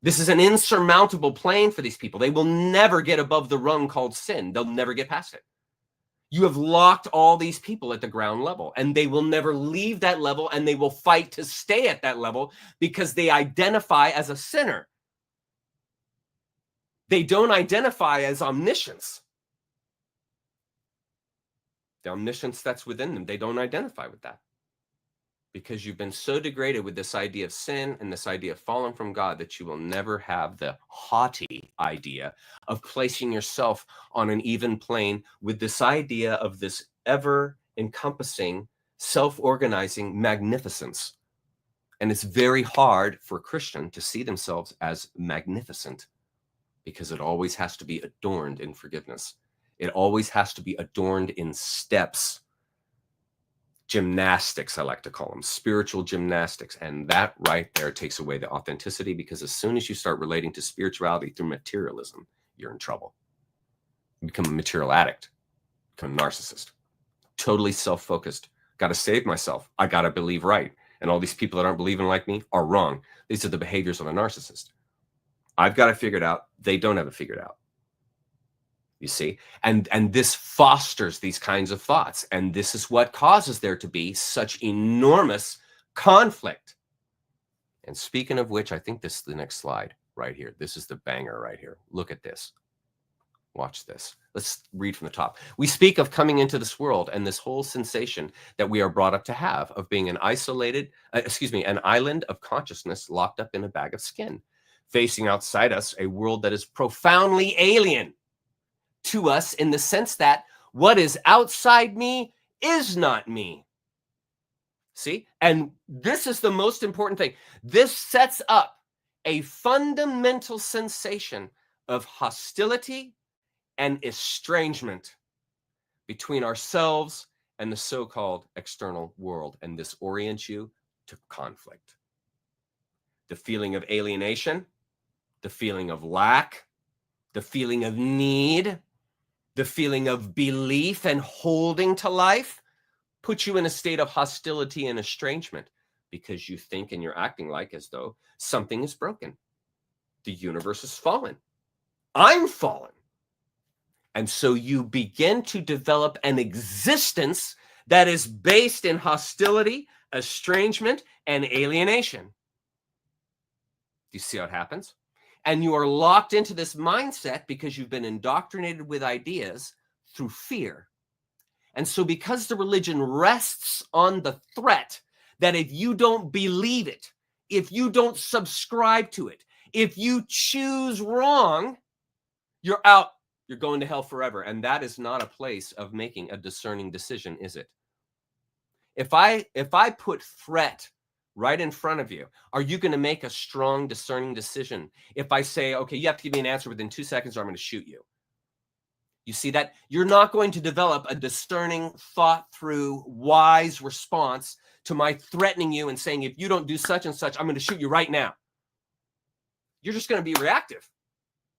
This is an insurmountable plane for these people. They will never get above the rung called sin. They'll never get past it. You have locked all these people at the ground level, and they will never leave that level, and they will fight to stay at that level because they identify as a sinner. They don't identify as omniscience. The omniscience that's within them, they don't identify with that. Because you've been so degraded with this idea of sin and this idea of falling from God that you will never have the haughty idea of placing yourself on an even plane with this idea of this ever-encompassing, self-organizing magnificence. And it's very hard for a Christian to see themselves as magnificent because it always has to be adorned in forgiveness. It always has to be adorned in steps. Gymnastics, I like to call them, spiritual gymnastics. And that right there takes away the authenticity, because as soon as you start relating to spirituality through materialism, you're in trouble. You become a material addict, become a narcissist, totally self-focused. Got to save myself. I got to believe right. And all these people that aren't believing like me are wrong. These are the behaviors of a narcissist. I've got it figured out. They don't have it figured out. You see, and this fosters these kinds of thoughts. And this is what causes there to be such enormous conflict. And speaking of which, I think this is the next slide right here. This is the banger right here. Look at this. Watch this. Let's read from the top. We speak of coming into this world and this whole sensation that we are brought up to have of being an an island of consciousness locked up in a bag of skin, facing outside us a world that is profoundly alien to us, in the sense that what is outside me is not me. See? And this is the most important thing. This sets up a fundamental sensation of hostility and estrangement between ourselves and the so-called external world. And this orients you to conflict. The feeling of alienation the feeling of lack, the feeling of need, the feeling of belief and holding to life puts you in a state of hostility and estrangement because you think and you're acting like as though something is broken. The universe is fallen. I'm fallen. And so you begin to develop an existence that is based in hostility, estrangement, and alienation. Do you see how it happens? And you are locked into this mindset because you've been indoctrinated with ideas through fear. And so because the religion rests on the threat that if you don't believe it, if you don't subscribe to it, if you choose wrong, you're out. You're going to hell forever. And that is not a place of making a discerning decision, is it? If I put threat right in front of you, are you going to make a strong discerning decision? If I say, okay, you have to give me an answer within 2 seconds or I'm going to shoot you. You see that? You're not going to develop a discerning, thought through, wise response to my threatening you and saying, if you don't do such and such, I'm going to shoot you right now. You're just going to be reactive.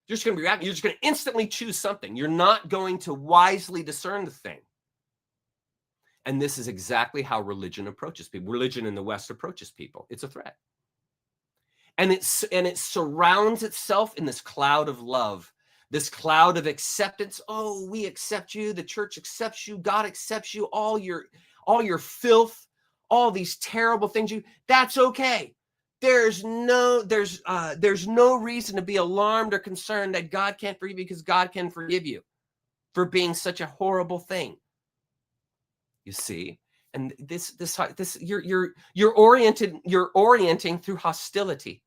You're just going to be reactive. You're just going to instantly choose something. You're not going to wisely discern the thing. And this is exactly how religion approaches people. Religion in the West approaches people. It's a threat. And it surrounds itself in this cloud of love, this cloud of acceptance. Oh, we accept you. The church accepts you. God accepts you. All your filth, all these terrible things. That's okay. There's no reason to be alarmed or concerned that God can't forgive you because God can forgive you for being such a horrible thing. You see, and this you're orienting through hostility.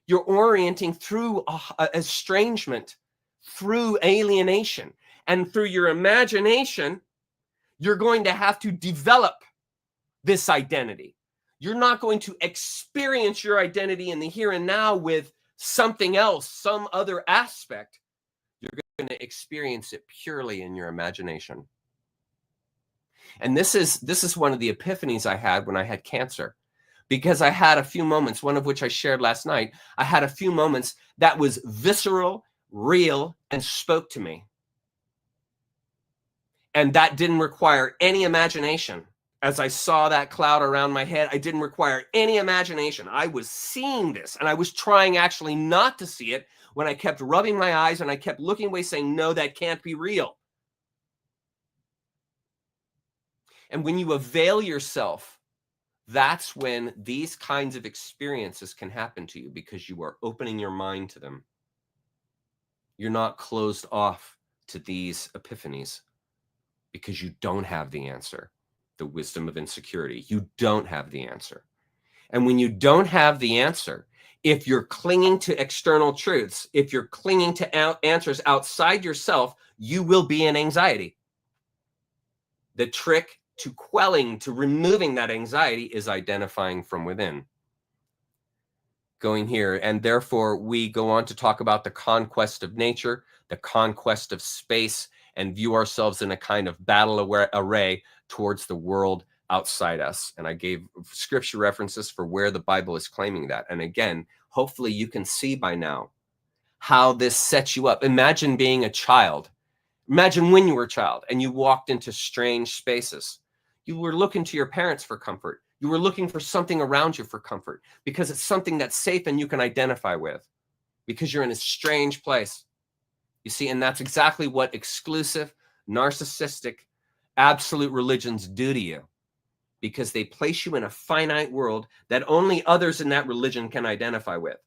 You're orienting through estrangement, through alienation, and through your imagination. You're going to have to develop this identity. You're not going to experience your identity in the here and now with something else, some other aspect. You're going to experience it purely in your imagination. And this is one of the epiphanies I had when I had cancer, because I had a few moments, one of which I shared last night. I had a few moments that was visceral, real, and spoke to me. And that didn't require any imagination. As I saw that cloud around my head, I didn't require any imagination. I was seeing this, and I was trying actually not to see it when I kept rubbing my eyes and I kept looking away saying, no, that can't be real. And when you avail yourself, that's when these kinds of experiences can happen to you, because you are opening your mind to them. You're not closed off to these epiphanies because you don't have the answer. The wisdom of insecurity. You don't have the answer. And when you don't have the answer, if you're clinging to external truths, if you're clinging to answers outside yourself, you will be in anxiety. The trick to quelling, to removing that anxiety, is identifying from within. Going here, and therefore we go on to talk about the conquest of nature, the conquest of space, and view ourselves in a kind of battle array towards the world outside us. And I gave scripture references for where the Bible is claiming that. And again, hopefully you can see by now how this sets you up. Imagine being a child. Imagine when you were a child and you walked into strange spaces. You were looking to your parents for comfort. You were looking for something around you for comfort because it's something that's safe and you can identify with, because you're in a strange place. You see, and that's exactly what exclusive, narcissistic, absolute religions do to you, because they place you in a finite world that only others in that religion can identify with.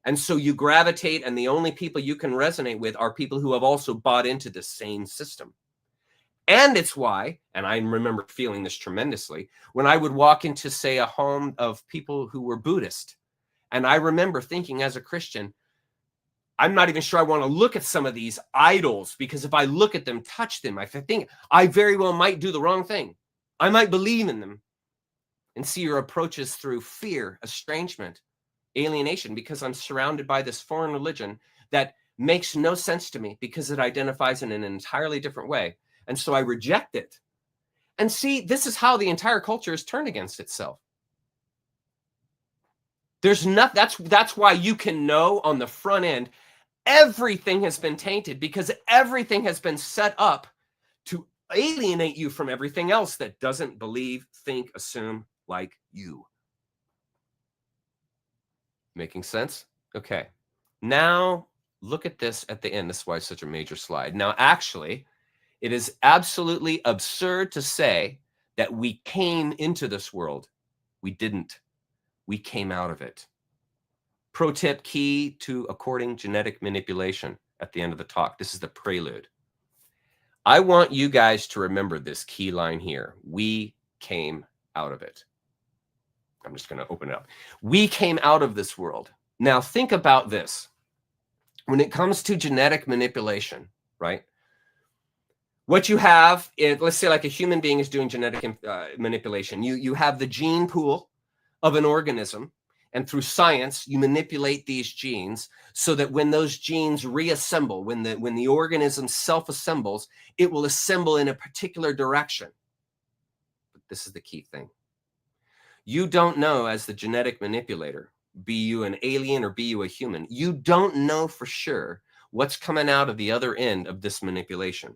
And so you gravitate, and the only people you can resonate with are people who have also bought into the same system. And it's why, and I remember feeling this tremendously, when I would walk into, say, a home of people who were Buddhist, and I remember thinking as a Christian, I'm not even sure I want to look at some of these idols, because if I look at them, touch them, I think I very well might do the wrong thing. I might believe in them. And see your approaches through fear, estrangement, alienation, because I'm surrounded by this foreign religion that makes no sense to me because it identifies in an entirely different way. And so I reject it. And see, this is how the entire culture is turned against itself. There's not, that's why you can know on the front end, everything has been tainted, because everything has been set up to alienate you from everything else that doesn't believe, think, assume like you. Making sense? Okay. Now look at this at the end. This is why it's such a major slide. Now, actually, it is absolutely absurd to say that we came into this world. We didn't. We came out of it. Pro tip, key to according genetic manipulation at the end of the talk. This is the prelude. I want you guys to remember this key line here. We came out of it. I'm just going to open it up. We came out of this world. Now think about this. When it comes to genetic manipulation, right? What you have, let's say like a human being is doing genetic manipulation. You have the gene pool of an organism, and through science, you manipulate these genes so that when those genes reassemble, when the organism self-assembles, it will assemble in a particular direction. But this is the key thing. You don't know, as the genetic manipulator, be you an alien or be you a human, you don't know for sure what's coming out of the other end of this manipulation.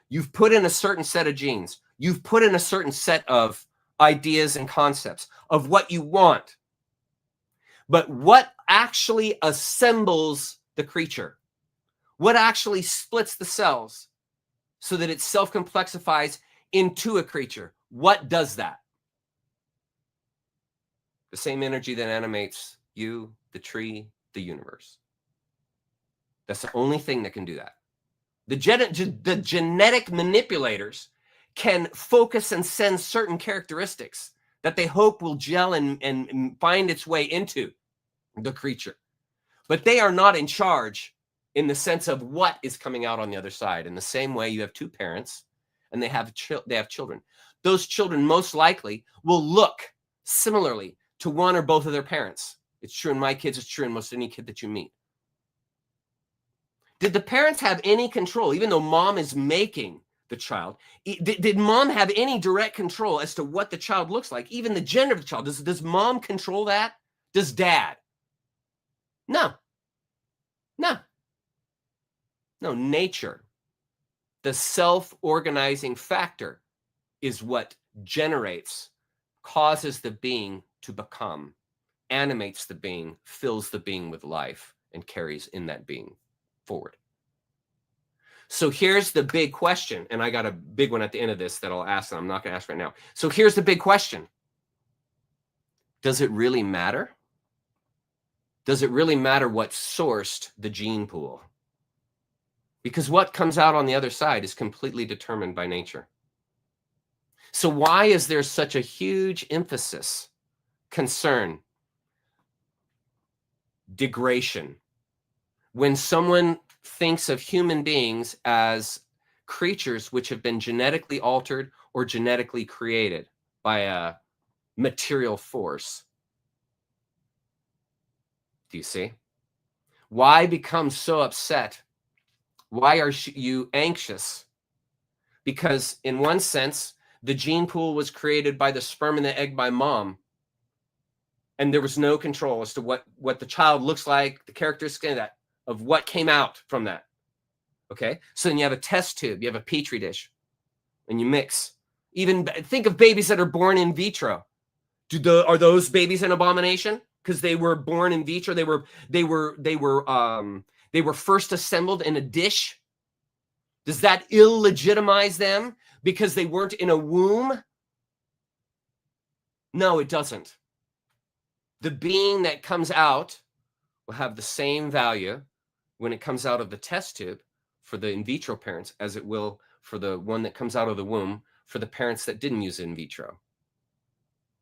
You've put in a certain set of genes. You've put in a certain set of ideas and concepts of what you want. But what actually assembles the creature? What actually splits the cells so that it self-complexifies into a creature? What does that? The same energy that animates you, the tree, the universe. That's the only thing that can do that. The genetic manipulators can focus and send certain characteristics that they hope will gel and find its way into the creature. But they are not in charge in the sense of what is coming out on the other side. In the same way, you have two parents and they have children. Those children most likely will look similarly to one or both of their parents. It's true in my kids. It's true in most any kid that you meet. Did the parents have any control, even though mom is making the child? Did mom have any direct control as to what the child looks like, even the gender of the child? Does mom control that? Does dad? No. No. No, nature. The self-organizing factor is what generates, causes the being to become, animates the being, fills the being with life, and carries in that being forward. So here's the big question, and I got a big one at the end of this that I'll ask, and I'm not going to ask right now. So here's the big question. Does it really matter? Does it really matter what sourced the gene pool? Because what comes out on the other side is completely determined by nature. So why is there such a huge emphasis, concern, degradation, when someone thinks of human beings as creatures which have been genetically altered or genetically created by a material force? Do you see? Why become so upset? Why are you anxious? Because in one sense, the gene pool was created by the sperm and the egg by mom. And there was no control as to what the child looks like, the characteristics of what came out from that. Okay? So then you have a test tube, you have a petri dish, and you mix. Even think of babies that are born in vitro. Are those babies an abomination? Because they were born in vitro, they were first assembled in a dish. Does that illegitimize them because they weren't in a womb? No, it doesn't. The being that comes out will have the same value when it comes out of the test tube for the in vitro parents as it will for the one that comes out of the womb for the parents that didn't use it in vitro.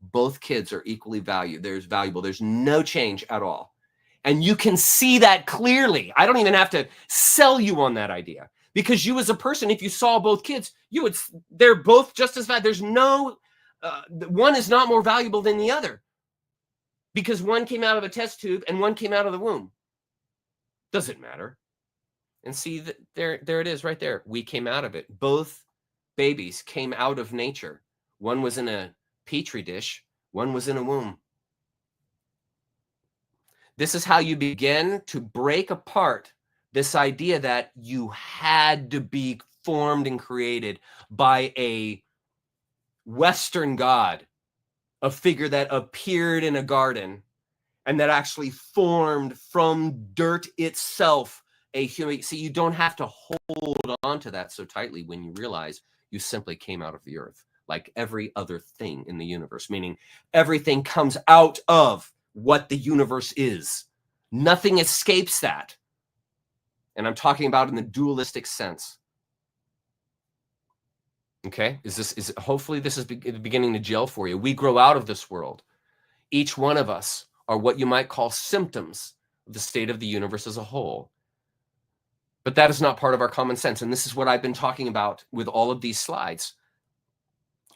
Both kids are equally valuable. There's no change at all. And you can see that clearly. I don't even have to sell you on that idea, because you as a person, if you saw both kids, they're both just as valuable. There's no, one is not more valuable than the other because one came out of a test tube and one came out of the womb. Doesn't matter. And see, there it is right there. We came out of it. Both babies came out of nature. One was in a petri dish, one was in a womb. This is how you begin to break apart this idea that you had to be formed and created by a Western God, a figure that appeared in a garden and that actually formed from dirt itself a human. See, you don't have to hold on to that so tightly when you realize you simply came out of the earth, like every other thing in the universe, meaning everything comes out of what the universe is. Nothing escapes that. And I'm talking about in the dualistic sense. Okay, hopefully this is beginning to gel for you. We grow out of this world. Each one of us are what you might call symptoms of the state of the universe as a whole. But that is not part of our common sense. And this is what I've been talking about with all of these slides.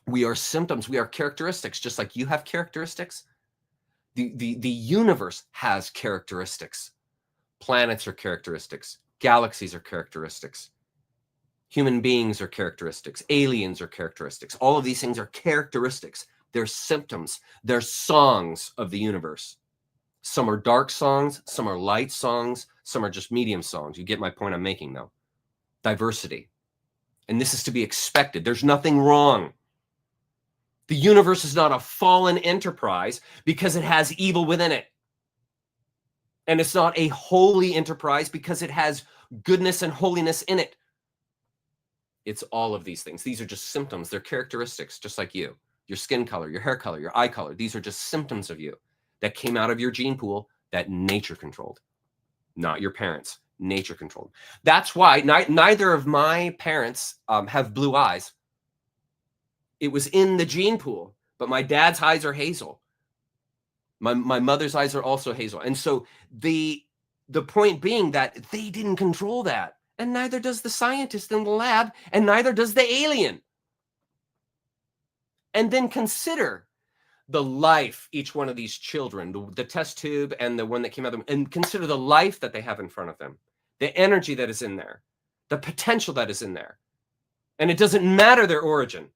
We are symptoms. We are characteristics, just like you have characteristics. The universe has characteristics. Planets are characteristics. Galaxies are characteristics. Human beings are characteristics. Aliens are characteristics. All of these things are characteristics. They're symptoms. They're songs of the universe. Some are dark songs. Some are light songs. Some are just medium songs. You get my point I'm making, though. Diversity. And this is to be expected. There's nothing wrong. The universe is not a fallen enterprise because it has evil within it. And it's not a holy enterprise because it has goodness and holiness in it. It's all of these things. These are just symptoms. They're characteristics, just like you. Your skin color, your hair color, your eye color. These are just symptoms of you that came out of your gene pool that nature controlled. Not your parents. Nature controlled. That's why neither of my parents have blue eyes. It was in the gene pool, but my dad's eyes are hazel. My mother's eyes are also hazel. And so the point being that they didn't control that. And neither does the scientist in the lab, and neither does the alien. And then consider the life, each one of these children, the test tube and the one that came out of them, and consider the life that they have in front of them, the energy that is in there, the potential that is in there. And it doesn't matter their origin.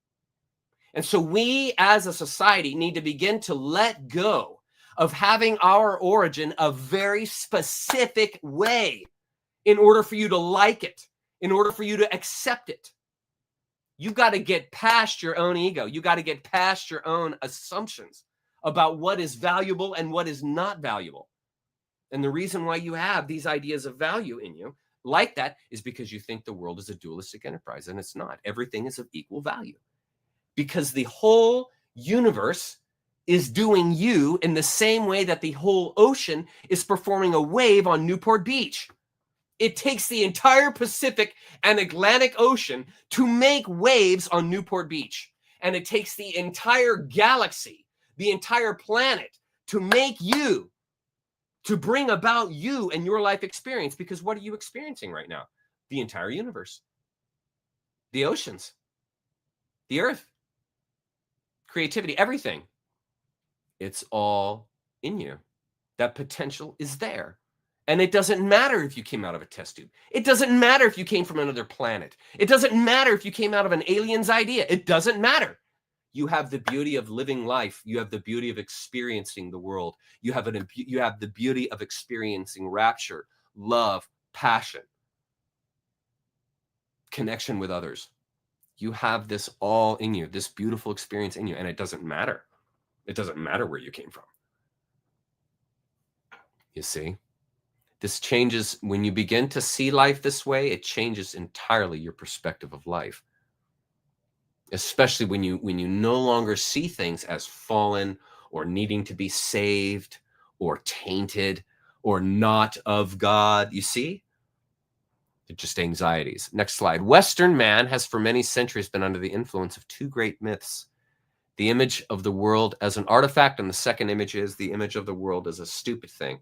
And so we as a society need to begin to let go of having our origin a very specific way in order for you to like it, in order for you to accept it. You got to get past your own ego. You got to get past your own assumptions about what is valuable and what is not valuable. And the reason why you have these ideas of value in you like that is because you think the world is a dualistic enterprise, and it's not. Everything is of equal value because the whole universe is doing you in the same way that the whole ocean is performing a wave on Newport Beach. It takes the entire Pacific and Atlantic Ocean to make waves on Newport Beach. And it takes the entire galaxy, the entire planet, to make you, to bring about you and your life experience. Because what are you experiencing right now? The entire universe, the oceans, the earth, creativity, everything. It's all in you. That potential is there. And it doesn't matter if you came out of a test tube. It doesn't matter if you came from another planet. It doesn't matter if you came out of an alien's idea. It doesn't matter. You have the beauty of living life. You have the beauty of experiencing the world. You have the beauty of experiencing rapture, love, passion, connection with others. You have this all in you, this beautiful experience in you, and it doesn't matter. It doesn't matter where you came from. You see? This changes when you begin to see life this way. It changes entirely your perspective of life, especially when you no longer see things as fallen or needing to be saved or tainted or not of God. You see, it's just anxieties. Next slide. Western man has for many centuries been under the influence of two great myths: the image of the world as an artifact, and the second image is the image of the world as a stupid thing.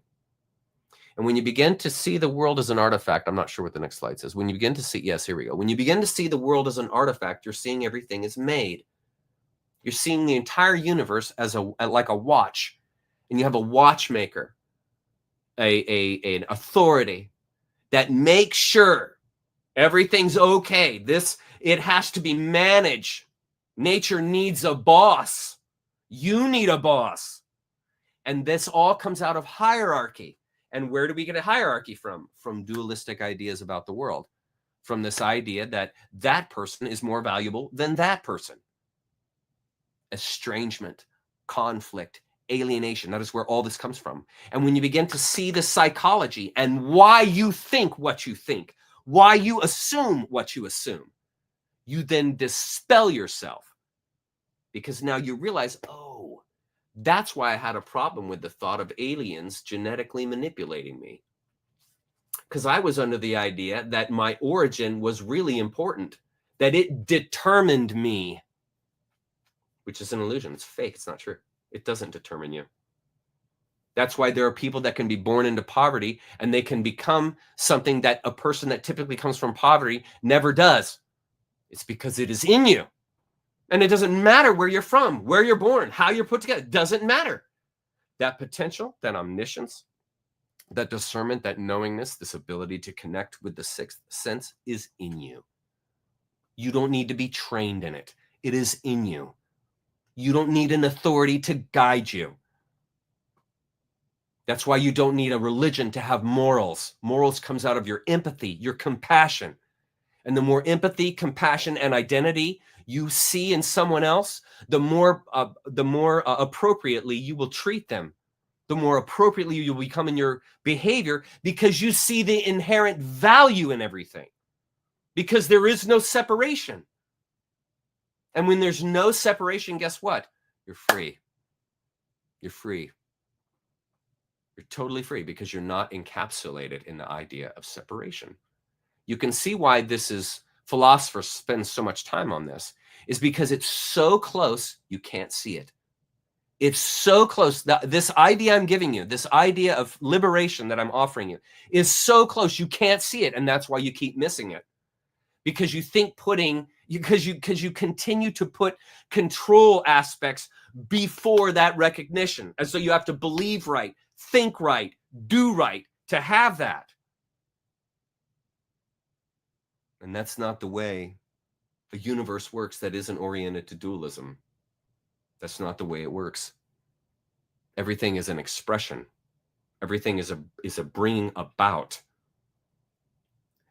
And when you begin to see the world as an artifact, I'm not sure what the next slide says. When you begin to see, yes, here we go. When you begin to see the world as an artifact, you're seeing everything as made. You're seeing the entire universe as like a watch. And you have a watchmaker, an authority that makes sure everything's okay. It has to be managed. Nature needs a boss. You need a boss. And this all comes out of hierarchy. And where do we get a hierarchy from? From dualistic ideas about the world. From this idea that that person is more valuable than that person. Estrangement, conflict, alienation. That is where all this comes from. And when you begin to see the psychology and why you think what you think, why you assume what you assume, you then dispel yourself. Because now you realize, oh, that's why I had a problem with the thought of aliens genetically manipulating me. Because I was under the idea that my origin was really important, that it determined me, which is an illusion. It's fake. It's not true. It doesn't determine you. That's why there are people that can be born into poverty and they can become something that a person that typically comes from poverty never does. It's because it is in you. And it doesn't matter where you're from, where you're born, how you're put together. It doesn't matter. That potential, that omniscience, that discernment, that knowingness, this ability to connect with the sixth sense is in you. You don't need to be trained in it. It is in you. You don't need an authority to guide you. That's why you don't need a religion to have morals. Morals comes out of your empathy, your compassion. And the more empathy, compassion, and identity you see in someone else, the more appropriately you will treat them. The more appropriately you'll become in your behavior because you see the inherent value in everything. Because there is no separation. And when there's no separation, guess what? You're free. You're free. You're totally free because you're not encapsulated in the idea of separation. You can see why this is, philosophers spend so much time on this, is because it's so close, you can't see it. It's so close. This idea I'm giving you, this idea of liberation that I'm offering you, is so close, you can't see it. And that's why you keep missing it. Because you think because you continue to put control aspects before that recognition. And so you have to believe right, think right, do right to have that. And that's not the way a universe works that isn't oriented to dualism. That's not the way it works. Everything is an expression. Everything is a bringing about.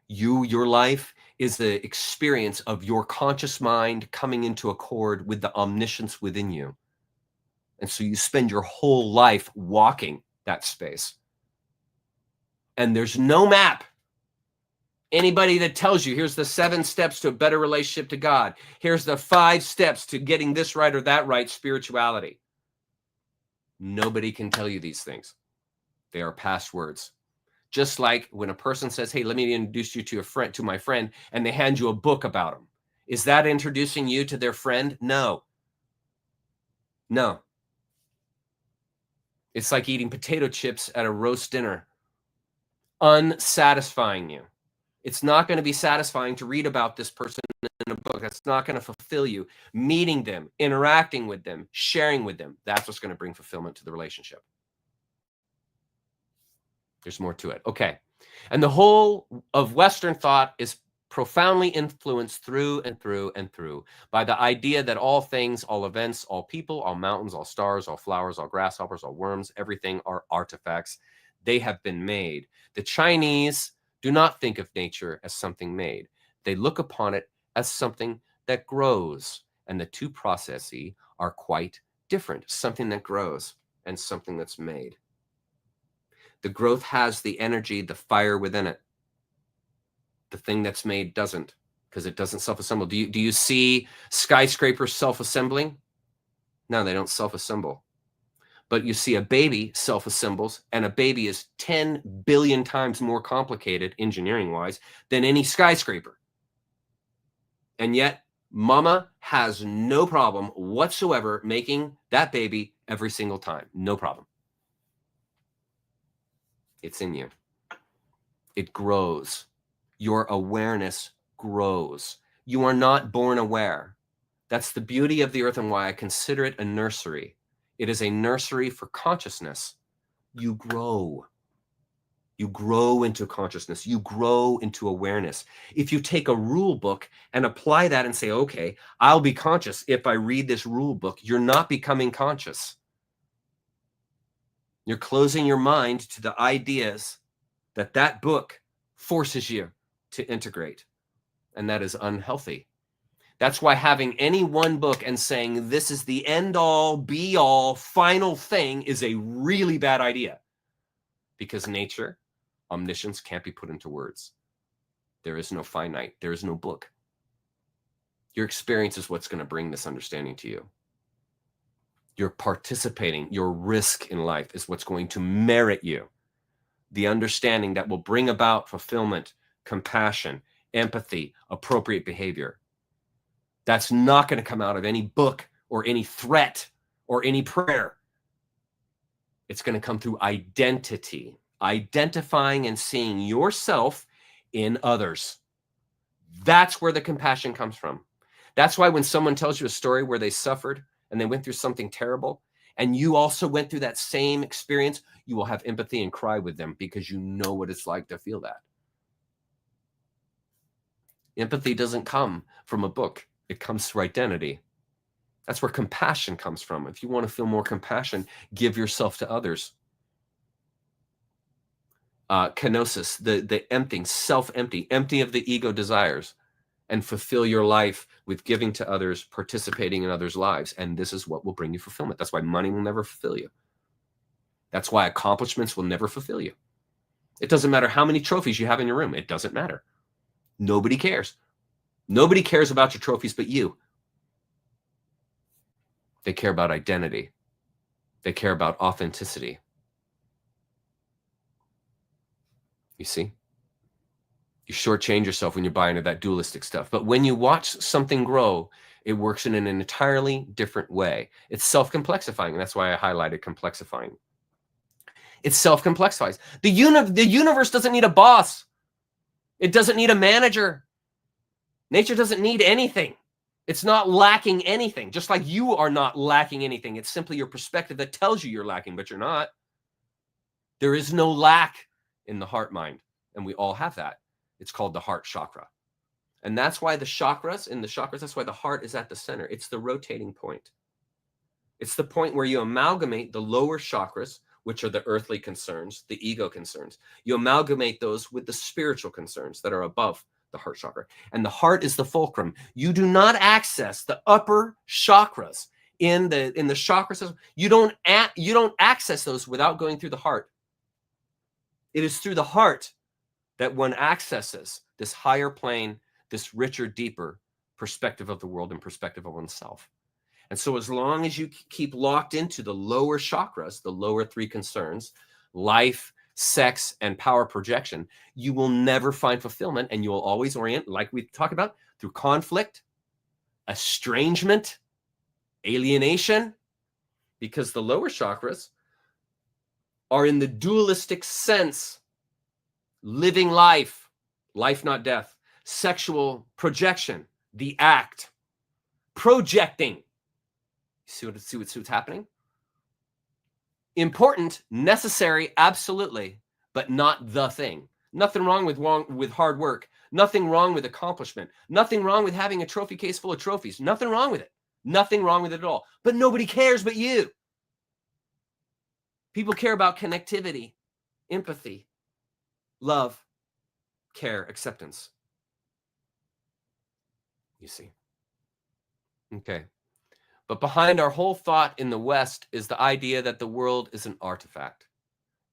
Your life is the experience of your conscious mind coming into accord with the omniscience within you. And so you spend your whole life walking that space. And there's no map. Anybody that tells you, here's the 7 steps to a better relationship to God. Here's the 5 steps to getting this right or that right, spirituality. Nobody can tell you these things. They are past words. Just like when a person says, hey, let me introduce you to my friend, and they hand you a book about him. Is that introducing you to their friend? No. No. It's like eating potato chips at a roast dinner. Unsatisfying you. It's not going to be satisfying to read about this person in a book. That's not going to fulfill you. Meeting them, interacting with them, sharing with them, that's what's going to bring fulfillment to the relationship. There's more to it. Okay. And the whole of Western thought is profoundly influenced through and through and through by the idea that all things, all events, all people, all mountains, all stars, all flowers, all grasshoppers, all worms, everything are artifacts. They have been made. The Chinese do not think of nature as something made. They look upon it as something that grows. And the two processes are quite different. Something that grows and something that's made. The growth has the energy, the fire within it. The thing that's made doesn't, because it doesn't self-assemble. Do you see skyscrapers self-assembling? No, they don't self-assemble. But you see a baby self-assembles, and a baby is 10 billion times more complicated, engineering-wise, than any skyscraper. And yet, mama has no problem whatsoever making that baby every single time. No problem. It's in you. It grows. Your awareness grows. You are not born aware. That's the beauty of the earth and why I consider it a nursery. It is a nursery for consciousness. You grow. You grow into consciousness. You grow into awareness. If you take a rule book and apply that and say, okay, I'll be conscious if I read this rule book, you're not becoming conscious. You're closing your mind to the ideas that that book forces you to integrate. And that is unhealthy. That's why having any one book and saying this is the end all, be all, final thing is a really bad idea. Because nature, omniscience can't be put into words. There is no finite. There is no book. Your experience is what's going to bring this understanding to you. Your participating, your risk in life is what's going to merit you the understanding that will bring about fulfillment, compassion, empathy, appropriate behavior. That's not going to come out of any book or any threat or any prayer. It's going to come through identity, identifying and seeing yourself in others. That's where the compassion comes from. That's why when someone tells you a story where they suffered and they went through something terrible, and you also went through that same experience, you will have empathy and cry with them because you know what it's like to feel that. Empathy doesn't come from a book. It comes through identity. That's where compassion comes from. If you want to feel more compassion, give yourself to others. Kenosis, the emptying, self-empty, empty of the ego desires, and fulfill your life with giving to others, participating in others' lives. And this is what will bring you fulfillment. That's why money will never fulfill you. That's why accomplishments will never fulfill you. It doesn't matter how many trophies you have in your room. It doesn't matter. Nobody cares. Nobody cares about your trophies but you. They care about identity. They care about authenticity. You see? You shortchange yourself when you buy into that dualistic stuff. But when you watch something grow, it works in an entirely different way. It's self-complexifying. And that's why I highlighted complexifying. It self-complexifies. The universe doesn't need a boss. It doesn't need a manager. Nature doesn't need anything. It's not lacking anything, just like you are not lacking anything. It's simply your perspective that tells you you're lacking, but you're not. There is no lack in the heart mind, and we all have that. It's called the heart chakra. And that's why that's why the heart is at the center. It's the rotating point. It's the point where you amalgamate the lower chakras, which are the earthly concerns, the ego concerns. You amalgamate those with the spiritual concerns that are above the heart chakra. And the heart is the fulcrum. You do not access the upper chakras in the chakra system. You don't access those without going through the heart. It is through the heart that one accesses this higher plane, this richer, deeper perspective of the world and perspective of oneself. And so as long as you keep locked into the lower chakras, the lower three concerns, life, sex, and power projection, you will never find fulfillment, and you will always orient, like we talked about, through conflict, estrangement, alienation, because the lower chakras are in the dualistic sense, living life, life not death, sexual projection, the act, projecting. See what's happening? Important, necessary, absolutely, but not the thing. Nothing wrong with hard work. Nothing wrong with accomplishment. Nothing wrong with having a trophy case full of trophies. Nothing wrong with it. Nothing wrong with it at all. But nobody cares but you. People care about connectivity, empathy, love, care, acceptance. You see? Okay. But behind our whole thought in the West is the idea that the world is an artifact,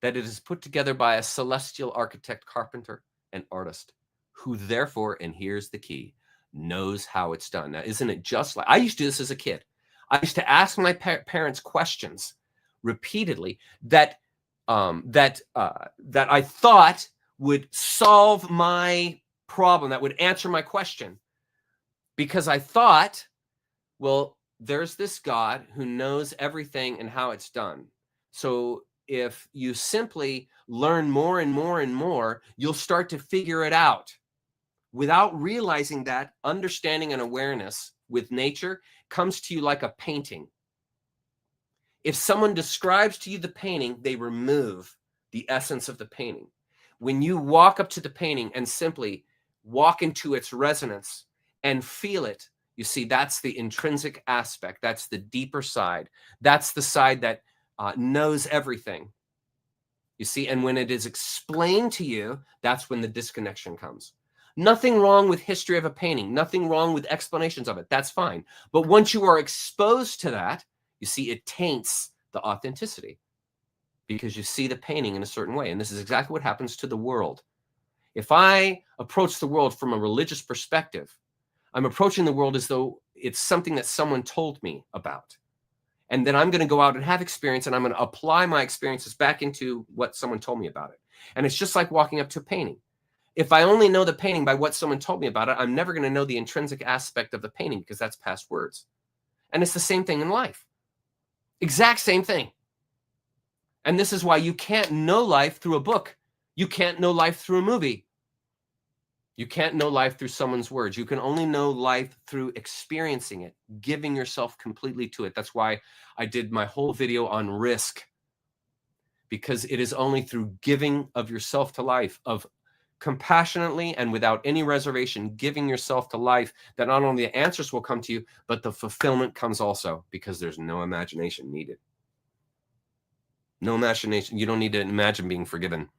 that it is put together by a celestial architect, carpenter, and artist, who therefore, and here's the key, knows how it's done. Now, isn't it just like, I used to do this as a kid. I used to ask my parents questions repeatedly that I thought would solve my problem, that would answer my question, because I thought, well, there's this God who knows everything and how it's done. So if you simply learn more and more and more, you'll start to figure it out. Without realizing that, understanding and awareness with nature comes to you like a painting. If someone describes to you the painting, they remove the essence of the painting. When you walk up to the painting and simply walk into its resonance and feel it, you see, that's the intrinsic aspect. That's the deeper side. That's the side that knows everything. You see, and when it is explained to you, that's when the disconnection comes. Nothing wrong with history of a painting, nothing wrong with explanations of it. That's fine. But once you are exposed to that, you see, it taints the authenticity because you see the painting in a certain way. And this is exactly what happens to the world. If I approach the world from a religious perspective, I'm approaching the world as though it's something that someone told me about. And then I'm going to go out and have experience, and I'm going to apply my experiences back into what someone told me about it. And it's just like walking up to a painting. If I only know the painting by what someone told me about it, I'm never going to know the intrinsic aspect of the painting because that's past words. And it's the same thing in life. Exact same thing. And this is why you can't know life through a book. You can't know life through a movie. You can't know life through someone's words. You can only know life through experiencing it, giving yourself completely to it. That's why I did my whole video on risk, because it is only through giving of yourself to life, of compassionately and without any reservation, giving yourself to life, that not only the answers will come to you, but the fulfillment comes also, because there's no imagination needed. No imagination. You don't need to imagine being forgiven.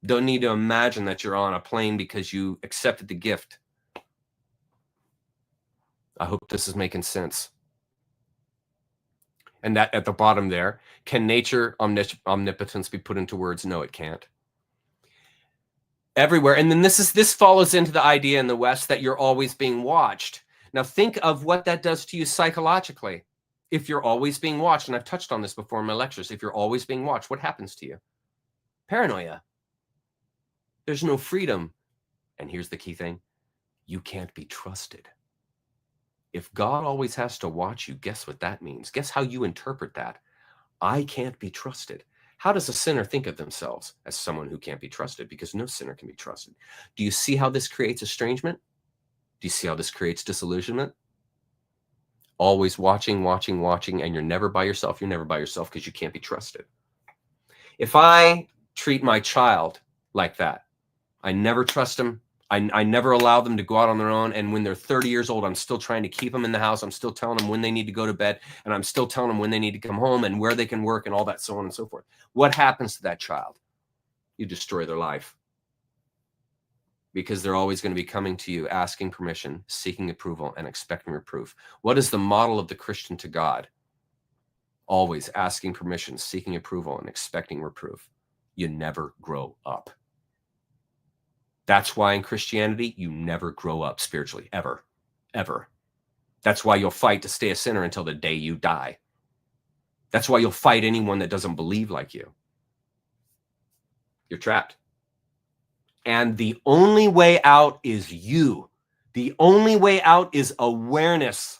Don't need to imagine that you're on a plane because you accepted the gift. I hope this is making sense. And that at the bottom there, can nature omnipotence be put into words? No, it can't. Everywhere. And then this follows into the idea in the West that you're always being watched. Now think of what that does to you psychologically. If you're always being watched, and I've touched on this before in my lectures, if you're always being watched, what happens to you? Paranoia. There's no freedom. And here's the key thing. You can't be trusted. If God always has to watch you, guess what that means? Guess how you interpret that? I can't be trusted. How does a sinner think of themselves? As someone who can't be trusted, because no sinner can be trusted. Do you see how this creates estrangement? Do you see how this creates disillusionment? Always watching, and you're never by yourself. You're never by yourself because you can't be trusted. If I treat my child like that, I never trust them. I never allow them to go out on their own. And when they're 30 years old, I'm still trying to keep them in the house. I'm still telling them when they need to go to bed. And I'm still telling them when they need to come home and where they can work and all that, so on and so forth. What happens to that child? You destroy their life. Because they're always going to be coming to you, asking permission, seeking approval, and expecting reproof. What is the model of the Christian to God? Always asking permission, seeking approval, and expecting reproof. You never grow up. That's why in Christianity, you never grow up spiritually, ever, ever. That's why you'll fight to stay a sinner until the day you die. That's why you'll fight anyone that doesn't believe like you. You're trapped. And the only way out is you. The only way out is awareness.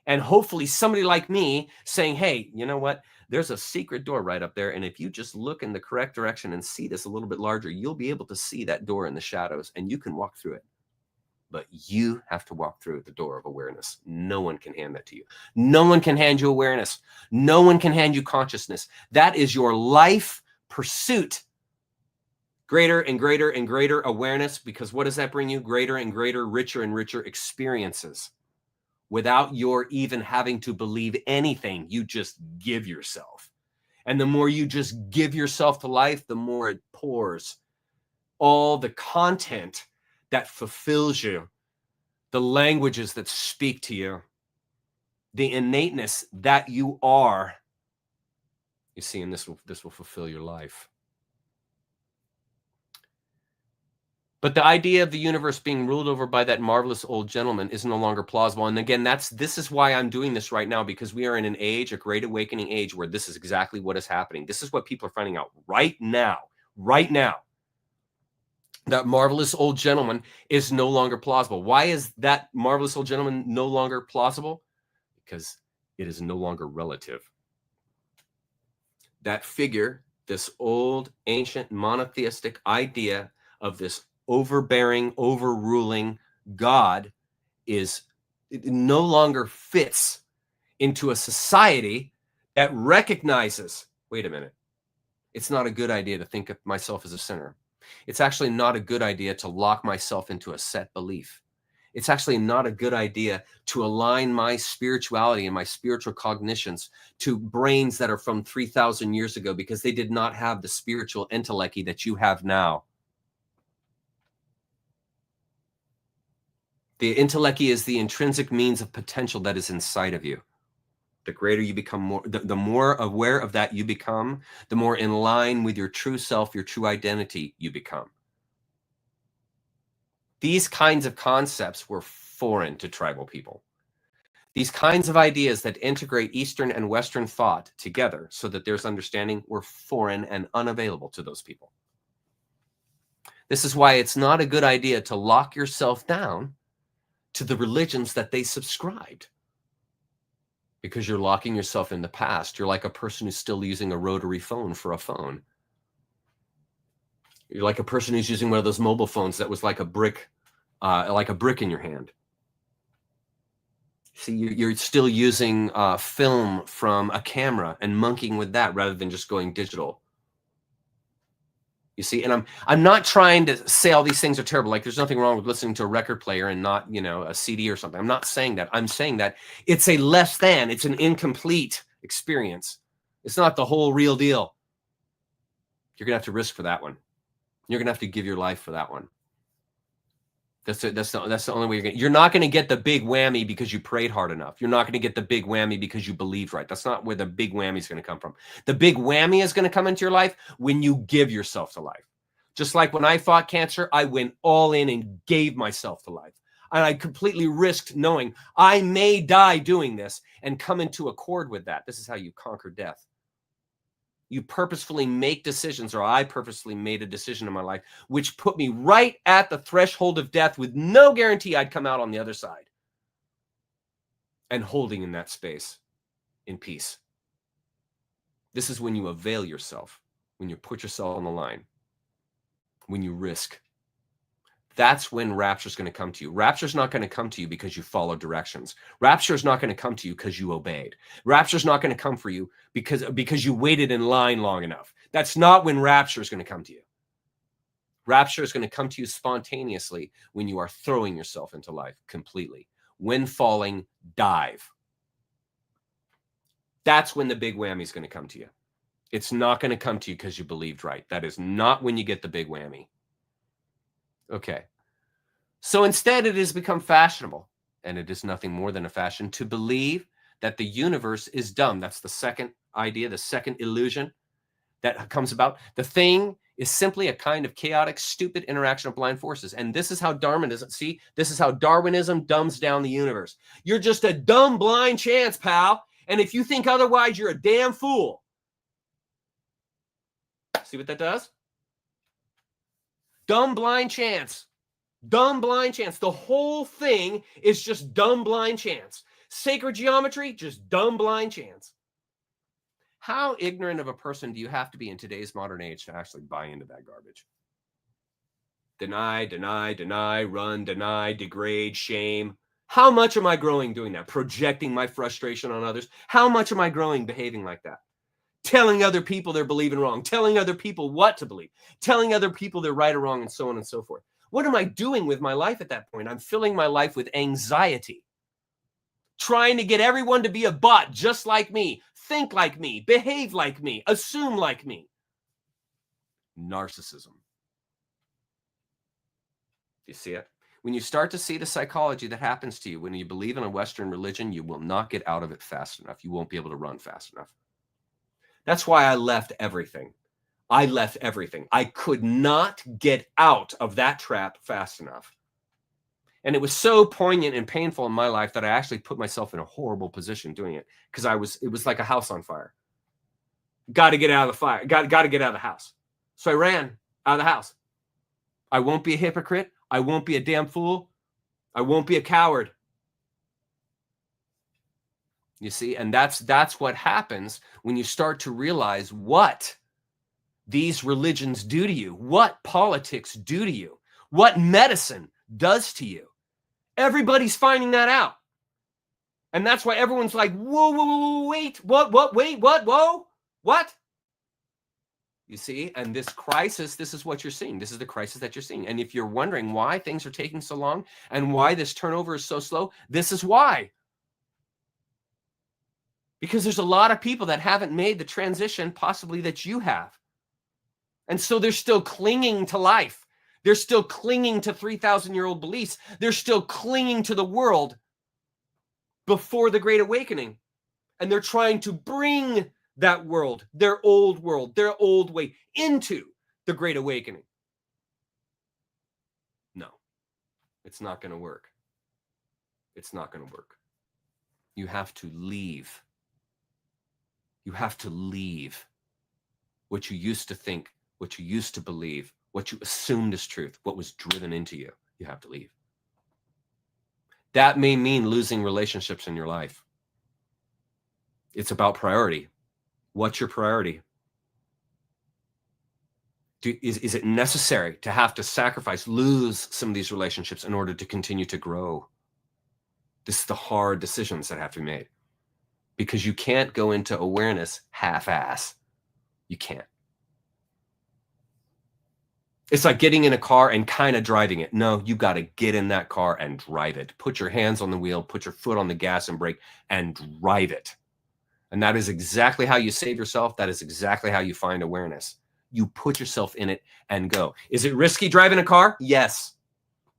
And hopefully somebody like me saying, hey, you know what? There's a secret door right up there. And if you just look in the correct direction and see this a little bit larger, you'll be able to see that door in the shadows and you can walk through it. But you have to walk through the door of awareness. No one can hand that to you. No one can hand you awareness. No one can hand you consciousness. That is your life pursuit. Greater and greater and greater awareness, because what does that bring you? Greater and greater, richer and richer experiences. Without your even having to believe anything, you just give yourself. And the more you just give yourself to life, the more it pours all the content that fulfills you, the languages that speak to you, the innateness that you are. You see, and this will fulfill your life. But the idea of the universe being ruled over by that marvelous old gentleman is no longer plausible. And again, this is why I'm doing this right now, because we are in an age, a great awakening age, where this is exactly what is happening. This is what people are finding out right now. That marvelous old gentleman is no longer plausible. Why is that marvelous old gentleman no longer plausible? Because it is no longer relative. That figure, this old, ancient, monotheistic idea of this overbearing, overruling God, it no longer fits into a society that recognizes, wait a minute, it's not a good idea to think of myself as a sinner. It's actually not a good idea to lock myself into a set belief. It's actually not a good idea to align my spirituality and my spiritual cognitions to brains that are from 3,000 years ago, because they did not have the spiritual intellect that you have now. The intellect is the intrinsic means of potential that is inside of you. The greater you become, the more aware of that you become, the more in line with your true self, your true identity you become. These kinds of concepts were foreign to tribal people. These kinds of ideas that integrate Eastern and Western thought together so that there's understanding were foreign and unavailable to those people. This is why it's not a good idea to lock yourself down to the religions that they subscribed, because you're locking yourself in the past. You're like a person who's still using a rotary phone for a phone. You're like a person who's using one of those mobile phones that was like a brick in your hand. See, you're still using film from a camera and monkeying with that rather than just going digital. You see, and I'm not trying to say all these things are terrible. Like, there's nothing wrong with listening to a record player and not, a CD or something. I'm not saying that. I'm saying that it's a less than, it's an incomplete experience. It's not the whole real deal. You're gonna have to risk for that one. You're gonna have to give your life for that one. That's the only way you're not going to get the big whammy because you prayed hard enough. You're not going to get the big whammy because you believed right. That's not where the big whammy is going to come from. The big whammy is going to come into your life when you give yourself to life. Just like when I fought cancer, I went all in and gave myself to life. And I completely risked knowing I may die doing this and come into accord with that. This is how you conquer death. You purposefully make decisions, or I purposefully made a decision in my life, which put me right at the threshold of death with no guarantee I'd come out on the other side. And holding in that space in peace. This is when you avail yourself, when you put yourself on the line, when you risk. That's when rapture is going to come to you. Rapture is not going to come to you because you followed directions. Rapture is not going to come to you because you obeyed. Rapture is not going to come for you because you waited in line long enough. That's not when rapture is going to come to you. Rapture is going to come to you spontaneously when you are throwing yourself into life completely. When falling, dive. That's when the big whammy is going to come to you. It's not going to come to you because you believed right. That is not when you get the big whammy. Okay. So instead, it has become fashionable, and it is nothing more than a fashion, to believe that the universe is dumb. That's the second idea, the second illusion that comes about. The thing is simply a kind of chaotic, stupid interaction of blind forces. And this is how Darwinism, this is how Darwinism dumbs down the universe. You're just a dumb, blind chance, pal. And if you think otherwise, you're a damn fool. See what that does? Dumb, blind chance. Dumb, blind chance. The whole thing is just dumb, blind chance. Sacred geometry, just dumb, blind chance. How ignorant of a person do you have to be in today's modern age to actually buy into that garbage? Deny, deny, deny, run, deny, degrade, shame. How much am I growing doing that? Projecting my frustration on others? How much am I growing behaving like that? Telling other people they're believing wrong, telling other people what to believe, telling other people they're right or wrong, and so on and so forth. What am I doing with my life at that point? I'm filling my life with anxiety, trying to get everyone to be a bot just like me, think like me, behave like me, assume like me. Narcissism. You see it? When you start to see the psychology that happens to you when you believe in a Western religion, you will not get out of it fast enough. You won't be able to run fast enough. That's why I left everything. I left everything. I could not get out of that trap fast enough. And it was so poignant and painful in my life that I actually put myself in a horrible position doing it, because it was like a house on fire. Got to get out of the fire. Got to get out of the house. So I ran out of the house. I won't be a hypocrite. I won't be a damn fool. I won't be a coward. You see, and that's what happens when you start to realize what these religions do to you, what politics do to you, what medicine does to you. Everybody's finding that out. And that's why everyone's like, whoa, wait, what, wait, what, whoa, what? You see, and this crisis, this is what you're seeing. This is the crisis that you're seeing. And if you're wondering why things are taking so long and why this turnover is so slow, this is why. Because there's a lot of people that haven't made the transition possibly that you have. And so they're still clinging to life. They're still clinging to 3,000-year-old beliefs. They're still clinging to the world before the Great Awakening. And they're trying to bring that world, their old way, into the Great Awakening. No, it's not going to work. It's not going to work. You have to leave. You have to leave what you used to think, what you used to believe, what you assumed is truth, what was driven into you. You have to leave. That may mean losing relationships in your life. It's about priority. What's your priority? Is it necessary to have to sacrifice, lose some of these relationships in order to continue to grow? This is the hard decisions that have to be made, because you can't go into awareness half-ass. You can't. It's like getting in a car and kind of driving it. No, you got to get in that car and drive it. Put your hands on the wheel, put your foot on the gas and brake, and drive it. And that is exactly how you save yourself. That is exactly how you find awareness. You put yourself in it and go. Is it risky driving a car? Yes.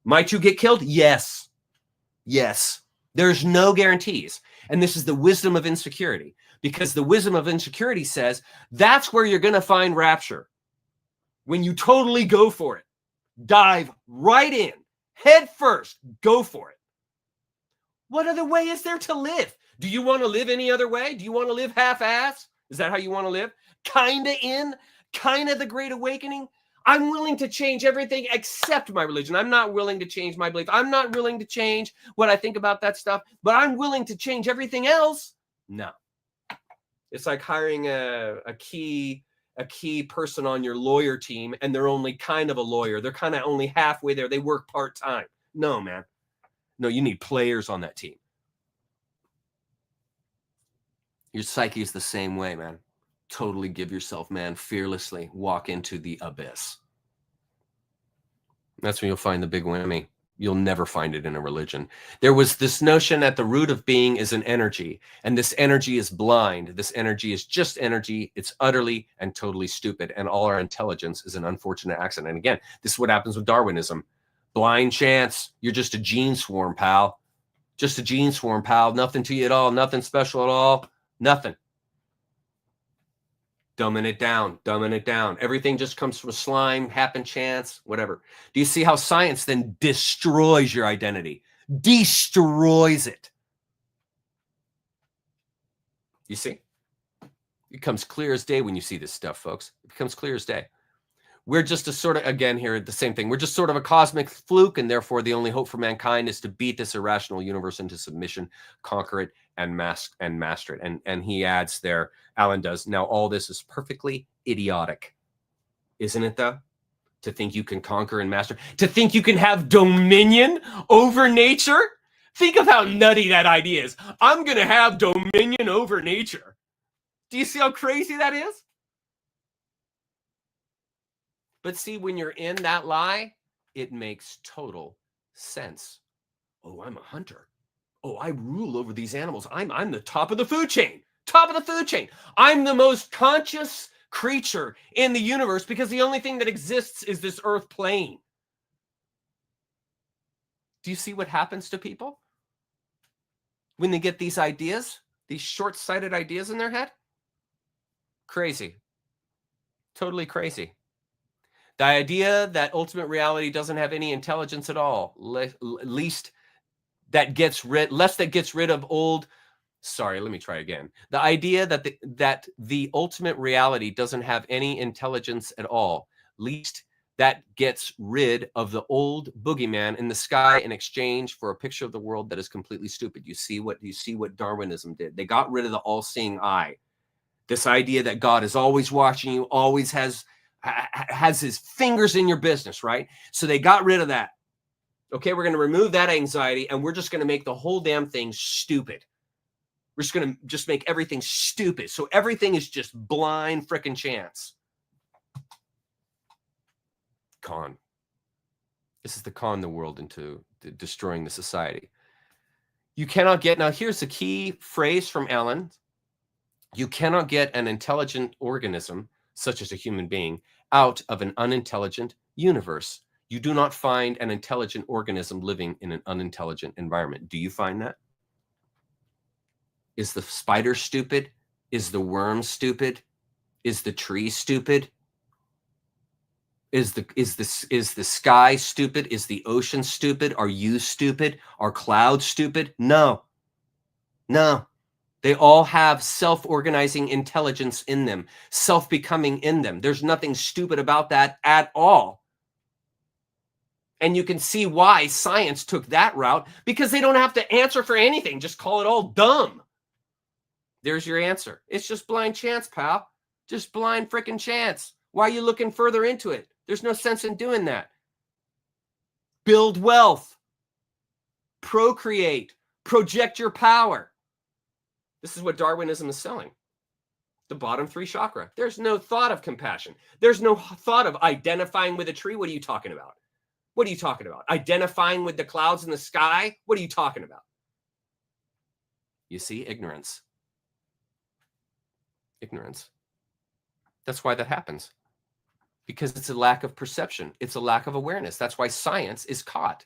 Might you get killed? Yes. Yes. There's no guarantees. And this is the wisdom of insecurity, because the wisdom of insecurity says that's where you're going to find rapture. When you totally go for it, dive right in, head first, go for it. What other way is there to live? Do you want to live any other way? Do you want to live half-ass? Is that how you want to live? Kind of the Great Awakening? I'm willing to change everything except my religion. I'm not willing to change my belief. I'm not willing to change what I think about that stuff, but I'm willing to change everything else. No. It's like hiring a key person on your lawyer team, and they're only kind of a lawyer. They're kind of only halfway there. They work part-time. No, man. No, you need players on that team. Your psyche is the same way, man. Totally give yourself, man, fearlessly walk into the abyss. That's when you'll find the big whammy. You'll never find it in a religion. There was this notion that the root of being is an energy, and this energy is blind. This energy is just energy. It's utterly and totally stupid, and all our intelligence is an unfortunate accident. And again, this is what happens with Darwinism. Blind chance. You're just a gene swarm, pal. Just a gene swarm, pal. Nothing to you at all. Nothing special at all. Nothing. Dumbing it down, dumbing it down. Everything just comes from slime, happen chance, whatever. Do you see how science then destroys your identity? Destroys it. You see? It becomes clear as day when you see this stuff, folks. It becomes clear as day. We're just a sort of, again, here, the same thing. We're just sort of a cosmic fluke, and therefore the only hope for mankind is to beat this irrational universe into submission, conquer it, and master it. And he adds there, Alan does, now all this is perfectly idiotic. Isn't it, though? To think you can conquer and master, to think you can have dominion over nature? Think of how nutty that idea is. I'm going to have dominion over nature. Do you see how crazy that is? But see, when you're in that lie, it makes total sense. Oh, I'm a hunter. Oh, I rule over these animals. I'm the top of the food chain. Top of the food chain. I'm the most conscious creature in the universe because the only thing that exists is this earth plane. Do you see what happens to people when they get these ideas, these short-sighted ideas in their head? Crazy. Totally crazy. The idea that ultimate reality doesn't have any intelligence at all, lest that gets rid of old. Sorry, let me try again. The idea that the ultimate reality doesn't have any intelligence at all, least that gets rid of the old boogeyman in the sky in exchange for a picture of the world that is completely stupid. You see what Darwinism did. They got rid of the all-seeing eye. This idea that God is always watching you, always has his fingers in your business, right? So they got rid of that. Okay, we're going to remove that anxiety, and we're just going to make the whole damn thing stupid. We're just going to make everything stupid. So everything is just blind frickin' chance. con. This is the con the world into destroying the society. You cannot get, now here's the key phrase from Alan. You cannot get an intelligent organism, such as a human being, out of an unintelligent universe. You do not find an intelligent organism living in an unintelligent environment. Do you find that? Is the spider stupid? Is the worm stupid? Is the tree stupid? Is the sky stupid? Is the ocean stupid? Are you stupid? Are clouds stupid? No. No. They all have self-organizing intelligence in them, self-becoming in them. There's nothing stupid about that at all. And you can see why science took that route, because they don't have to answer for anything. Just call it all dumb. There's your answer. It's just blind chance, pal. Just blind freaking chance. Why are you looking further into it? There's no sense in doing that. Build wealth. Procreate. Project your power. This is what Darwinism is selling. The bottom three chakra. There's no thought of compassion. There's no thought of identifying with a tree. What are you talking about? What are you talking about? Identifying with the clouds in the sky? What are you talking about? You see, ignorance. Ignorance. That's why that happens. Because it's a lack of perception. It's a lack of awareness. That's why science is caught.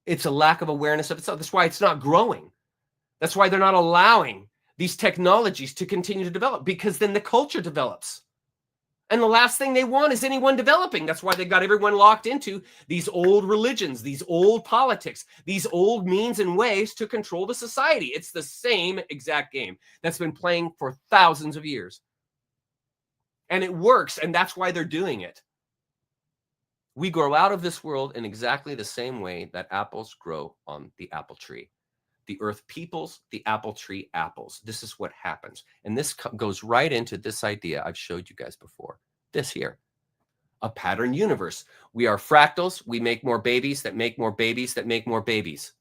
It's a lack of awareness of itself. That's why it's not growing. That's why they're not allowing these technologies to continue to develop, because then the culture develops. And the last thing they want is anyone developing. That's why they got everyone locked into these old religions, these old politics, these old means and ways to control the society. It's the same exact game that's been playing for thousands of years. And it works, and that's why they're doing it. We grow out of this world in exactly the same way that apples grow on the apple tree. The earth peoples, the apple tree apples. This is what happens. And this goes right into this idea I've showed you guys before. This here, a pattern universe. We are fractals. We make more babies that make more babies that make more babies.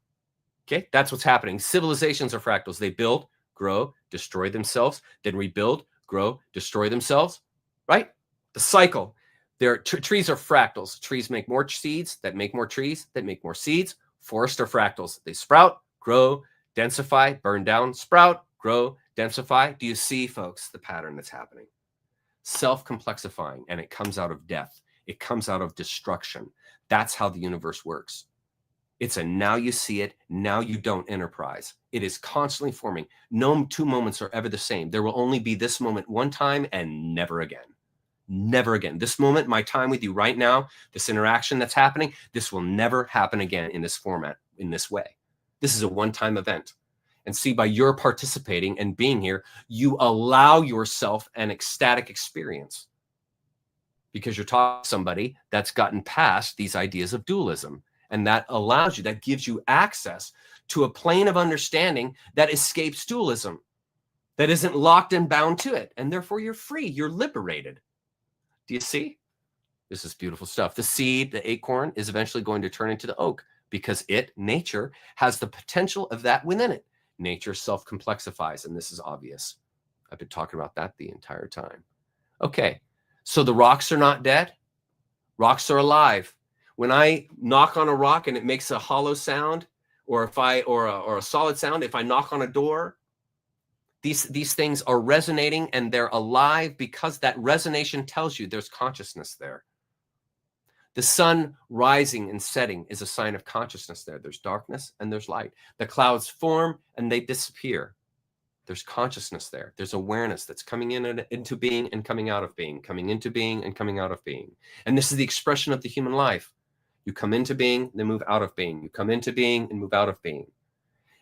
Okay, that's what's happening. Civilizations are fractals. They build, grow, destroy themselves, then rebuild, grow, destroy themselves, right? The cycle. Trees are fractals. Trees make more seeds that make more trees that make more seeds. Forests are fractals. They sprout, grow, densify, burn down, sprout, grow, densify. Do you see, folks, the pattern that's happening? Self-complexifying, and it comes out of death. It comes out of destruction. That's how the universe works. It's a now you see it, now you don't enterprise. It is constantly forming. No two moments are ever the same. There will only be this moment one time and never again. Never again. This moment, my time with you right now, this interaction that's happening, this will never happen again in this format, in this way. This is a one-time event. And see, by your participating and being here, you allow yourself an ecstatic experience, because you're talking to somebody that's gotten past these ideas of dualism. And that allows you, that gives you access to a plane of understanding that escapes dualism, that isn't locked and bound to it. And therefore you're free, you're liberated. Do you see? This is beautiful stuff. The seed, the acorn, is eventually going to turn into the oak, because it, nature, has the potential of that within it. Nature self-complexifies, and this is obvious. I've been talking about that the entire time. Okay, so the rocks are not dead. Rocks are alive. When I knock on a rock and it makes a hollow sound, or a solid sound, if I knock on a door, these things are resonating and they're alive, because that resonation tells you there's consciousness there. The sun rising and setting is a sign of consciousness there. There's darkness and there's light. The clouds form and they disappear. There's consciousness there. There's awareness that's coming into being and coming out of being, coming into being and coming out of being. And this is the expression of the human life. You come into being, then move out of being. You come into being and move out of being.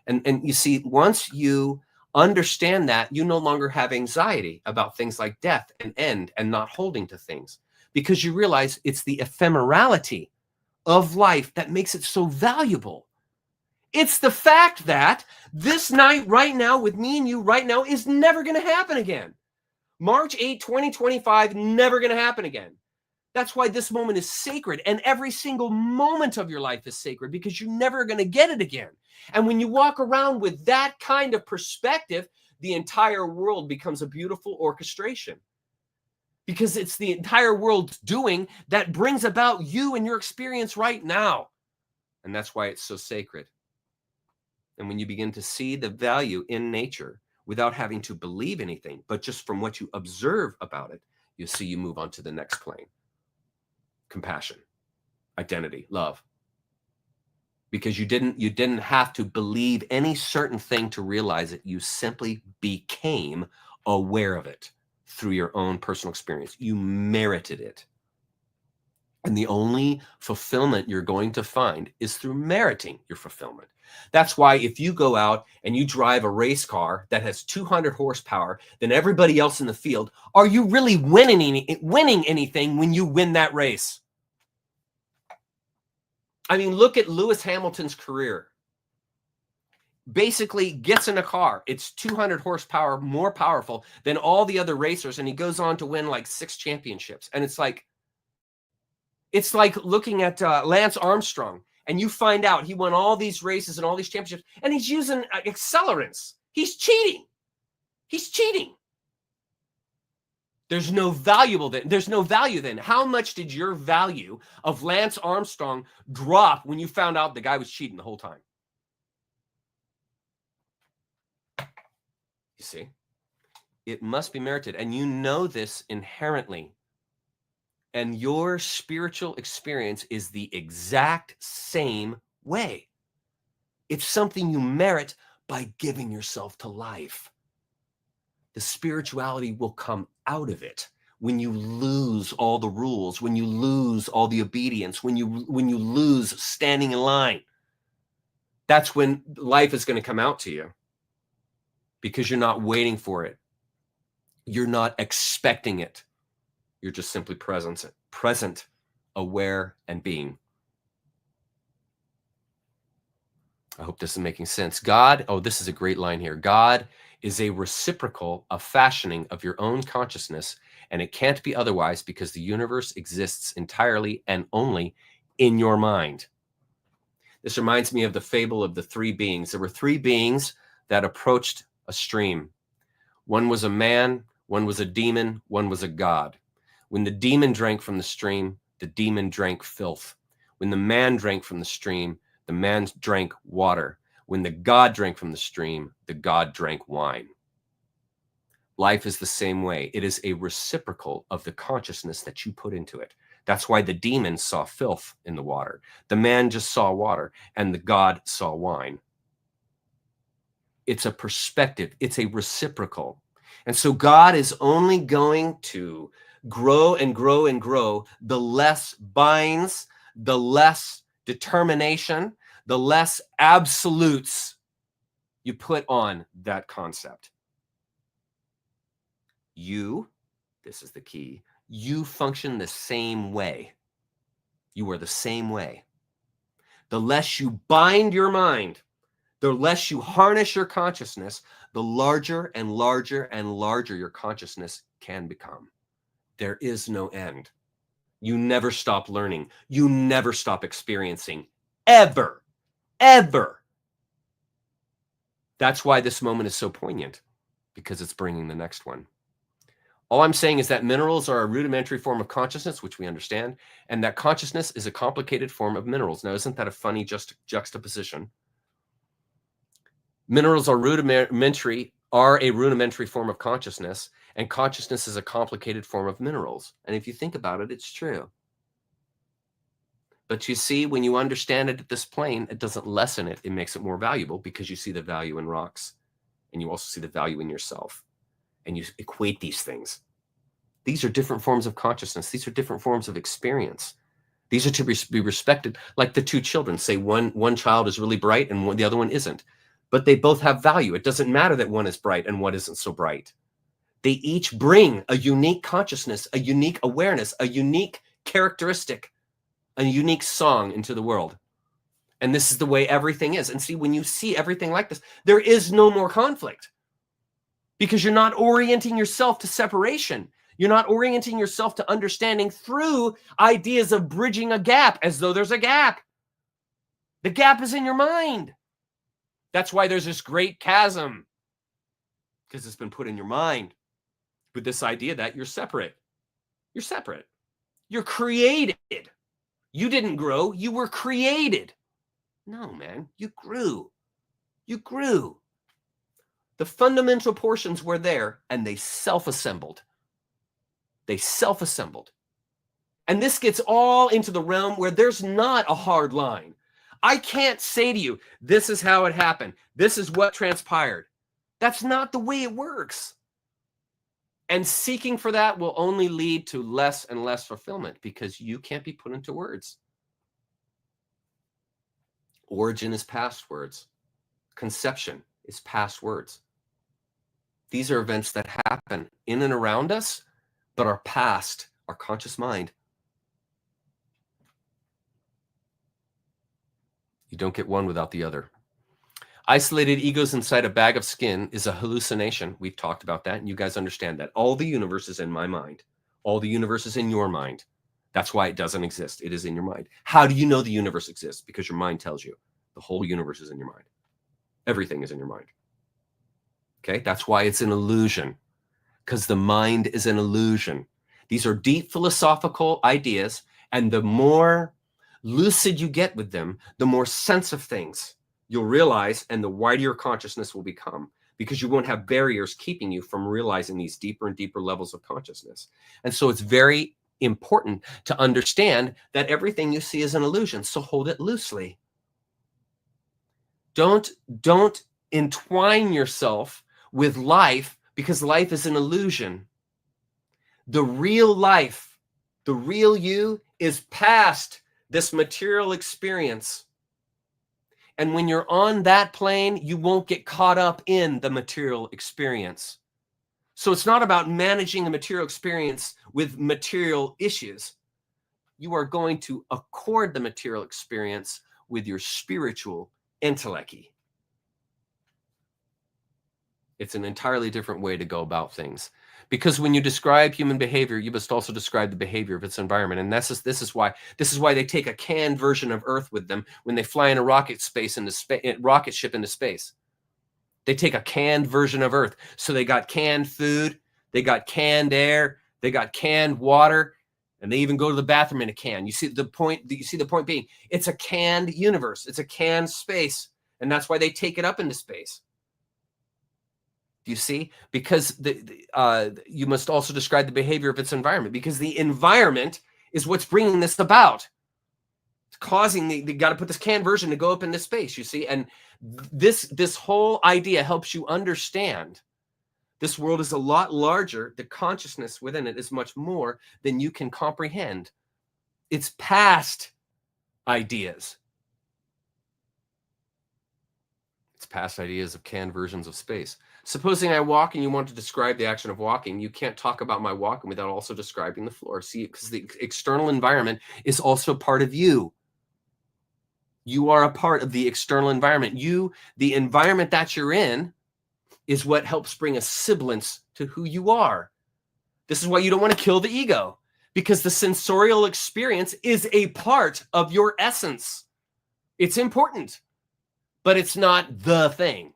And you see, once you understand that, you no longer have anxiety about things like death and end and not holding to things, because you realize it's the ephemerality of life that makes it so valuable. It's the fact that this night right now with me and you right now is never going to happen again. March 8, 2025, never going to happen again. That's why this moment is sacred, and every single moment of your life is sacred, because you're never going to get it again. And when you walk around with that kind of perspective, the entire world becomes a beautiful orchestration. because it's the entire world's doing that brings about you and your experience right now. And that's why it's so sacred. And when you begin to see the value in nature without having to believe anything, but just from what you observe about it, you see you move on to the next plane. Compassion, identity, love. Because you didn't have to believe any certain thing to realize it. You simply became aware of it through your own personal experience. You merited it. And the only fulfillment you're going to find is through meriting your fulfillment. That's why if you go out and you drive a race car that has 200 horsepower than everybody else in the field, are you really winning anything when you win that race? I mean, look at Lewis Hamilton's career. Basically gets in a car. It's 200 horsepower more powerful than all the other racers. And he goes on to win like 6 championships. And it's like looking at Lance Armstrong, and you find out he won all these races and all these championships, and he's using accelerants. He's cheating. He's cheating. There's no value then. How much did your value of Lance Armstrong drop when you found out the guy was cheating the whole time? You see, it must be merited. And you know this inherently. And your spiritual experience is the exact same way. It's something you merit by giving yourself to life. The spirituality will come out of it when you lose all the rules, when you lose all the obedience, when you lose standing in line. That's when life is going to come out to you, because you're not waiting for it. You're not expecting it. You're just simply present, aware, and being. I hope this is making sense. God, this is a great line here. God is a reciprocal, a fashioning of your own consciousness, and it can't be otherwise because the universe exists entirely and only in your mind. This reminds me of the fable of the 3 beings. There were 3 beings that approached a stream. One was a man, one was a demon, one was a god. When the demon drank from the stream, the demon drank filth. When the man drank from the stream, the man drank water. When the god drank from the stream, the god drank wine. Life is the same way. It is a reciprocal of the consciousness that you put into it. That's why the demon saw filth in the water. The man just saw water, and the god saw wine. It's a perspective. It's a reciprocal. And so God is only going to grow and grow and grow the less binds, the less determination, the less absolutes you put on that concept. This is the key, you function the same way. You are the same way. The less you bind your mind, the less you harness your consciousness, the larger and larger and larger your consciousness can become. There is no end. You never stop learning. You never stop experiencing. Ever. Ever. That's why this moment is so poignant, because it's bringing the next one. All I'm saying is that minerals are a rudimentary form of consciousness, which we understand, and that consciousness is a complicated form of minerals. Now, isn't that a funny juxtaposition? Minerals are a rudimentary form of consciousness, and consciousness is a complicated form of minerals. And if you think about it, it's true. But you see, when you understand it at this plane, it doesn't lessen it. It makes it more valuable, because you see the value in rocks, and you also see the value in yourself, and you equate these things. These are different forms of consciousness. These are different forms of experience. These are to be respected, like the 2 children. Say one child is really bright and the other one isn't. But they both have value. It doesn't matter that one is bright and one isn't so bright. They each bring a unique consciousness, a unique awareness, a unique characteristic, a unique song into the world. And this is the way everything is. And see, when you see everything like this, there is no more conflict, because you're not orienting yourself to separation. You're not orienting yourself to understanding through ideas of bridging a gap as though there's a gap. The gap is in your mind. That's why there's this great chasm, because it's been put in your mind with this idea that you're separate. You're separate. You're created. You didn't grow. You were created. No, man, you grew. You grew. The fundamental portions were there, and they self-assembled. They self-assembled. And this gets all into the realm where there's not a hard line. I can't say to you, this is how it happened. This is what transpired. That's not the way it works. And seeking for that will only lead to less and less fulfillment because you can't be put into words. Origin is past words. Conception is past words. These are events that happen in and around us, but are past our conscious mind. You don't get one without the other. Isolated egos inside a bag of skin is a hallucination. We've talked about that, and you guys understand that. All the universe is in my mind. All the universe is in your mind. That's why it doesn't exist. It is in your mind. How do you know the universe exists? Because your mind tells you. The whole universe is in your mind. Everything is in your mind. Okay, that's why it's an illusion. Because the mind is an illusion. These are deep philosophical ideas, and the more lucid you get with them, the more sense of things you'll realize, and the wider your consciousness will become, because you won't have barriers keeping you from realizing these deeper and deeper levels of consciousness. And so it's very important to understand that everything you see is an illusion, so hold it loosely. Don't entwine yourself with life, because life is an illusion. The real life, the real you, is past this material experience. And when you're on that plane, you won't get caught up in the material experience. So it's not about managing the material experience with material issues. You are going to accord the material experience with your spiritual intellect. It's an entirely different way to go about things. Because when you describe human behavior, you must also describe the behavior of its environment. And this is why they take a canned version of Earth with them when they fly in a rocket ship into space. They take a canned version of Earth. So they got canned food, they got canned air, they got canned water, and they even go to the bathroom in a can. You see the point being, it's a canned universe, it's a canned space, and that's why they take it up into space. Do you see? Because you must also describe the behavior of its environment, because the environment is what's bringing this about. It's causing they got to put this canned version to go up into space, you see? And this whole idea helps you understand this world is a lot larger. The consciousness within it is much more than you can comprehend. It's past ideas. It's past ideas of canned versions of space. Supposing I walk and you want to describe the action of walking, you can't talk about my walking without also describing the floor. See, because the external environment is also part of you. You are a part of the external environment. The environment that you're in is what helps bring a semblance to who you are. This is why you don't want to kill the ego, because the sensorial experience is a part of your essence. It's important, but it's not the thing.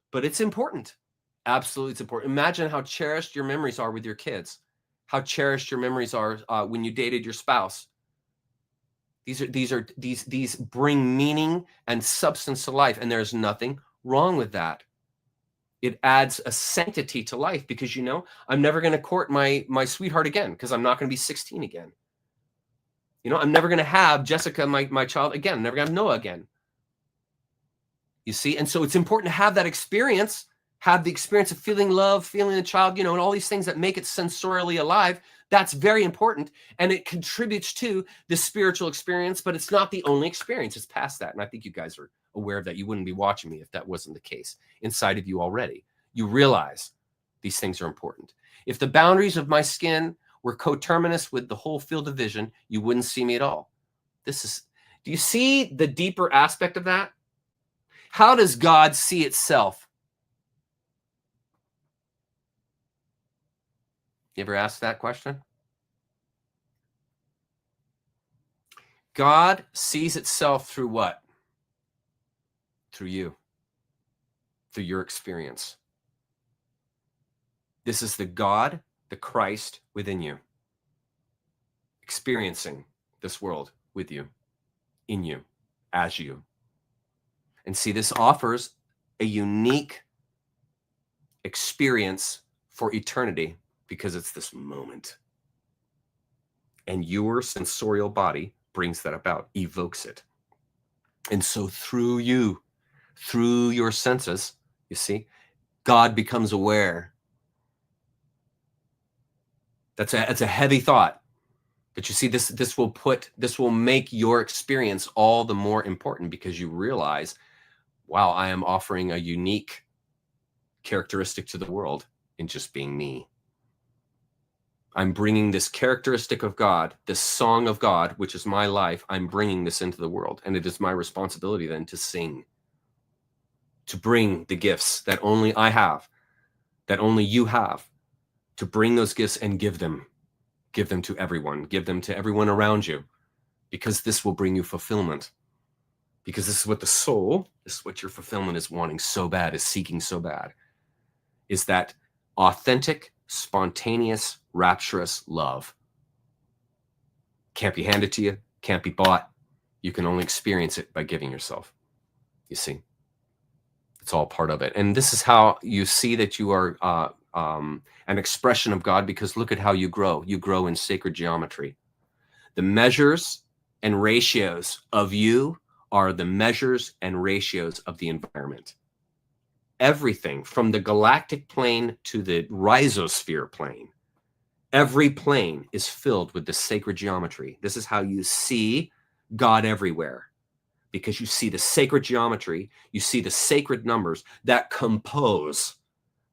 But it's important. Absolutely, it's important. Imagine how cherished your memories are with your kids, how cherished your memories are when you dated your spouse. These bring meaning and substance to life, and there's nothing wrong with that. It adds a sanctity to life, because I'm never going to court my sweetheart again, because I'm not going to be 16 again. I'm never going to have Jessica, my child, again. I'm never going to have Noah again. You see? And so it's important to have that experience, have the experience of feeling love, feeling the child, and all these things that make it sensorially alive. That's very important. And it contributes to the spiritual experience, but it's not the only experience. It's past that. And I think you guys are aware of that. You wouldn't be watching me if that wasn't the case inside of you already. You realize these things are important. If the boundaries of my skin were coterminous with the whole field of vision, you wouldn't see me at all. Do you see the deeper aspect of that? How does God see itself? You ever asked that question? God sees itself through what? Through you, through your experience. This is the God the Christ within you, experiencing this world with you, in you, as you. And see, this offers a unique experience for eternity because it's this moment. And your sensorial body brings that about, evokes it. And so through you, through your senses, you see, God becomes aware. That's a heavy thought. But you see, this will make your experience all the more important because you realize, wow, I am offering a unique characteristic to the world in just being me. I'm bringing this characteristic of God, this song of God, which is my life. I'm bringing this into the world. And it is my responsibility then to sing, to bring the gifts that only I have, that only you have, to bring those gifts and give them to everyone, give them to everyone around you, because this will bring you fulfillment. Because this is what the soul, this is what your fulfillment is wanting so bad, is seeking so bad, is that authentic, spontaneous, rapturous love. Can't be handed to you, can't be bought. You can only experience it by giving yourself. You see, it's all part of it. And this is how you see that you are an expression of God, because look at how you grow. You grow in sacred geometry. The measures and ratios of you are the measures and ratios of the environment. Everything from the galactic plane to the rhizosphere plane, every plane is filled with the sacred geometry. This is how you see God everywhere, because you see the sacred geometry, you see the sacred numbers that compose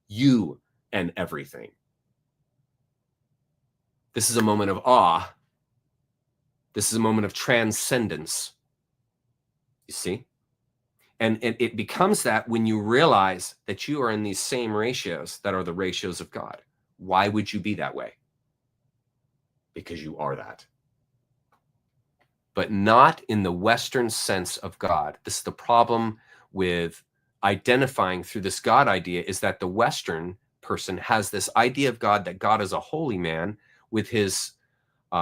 you and everything. This is a moment of awe. This is a moment of transcendence. You see? And it becomes that when you realize that you are in these same ratios that are the ratios of God. Why would you be that way? Because you are that. But not in the Western sense of God. This is the problem with identifying through this God idea, is that the Western person has this idea of God, that God is a holy man with his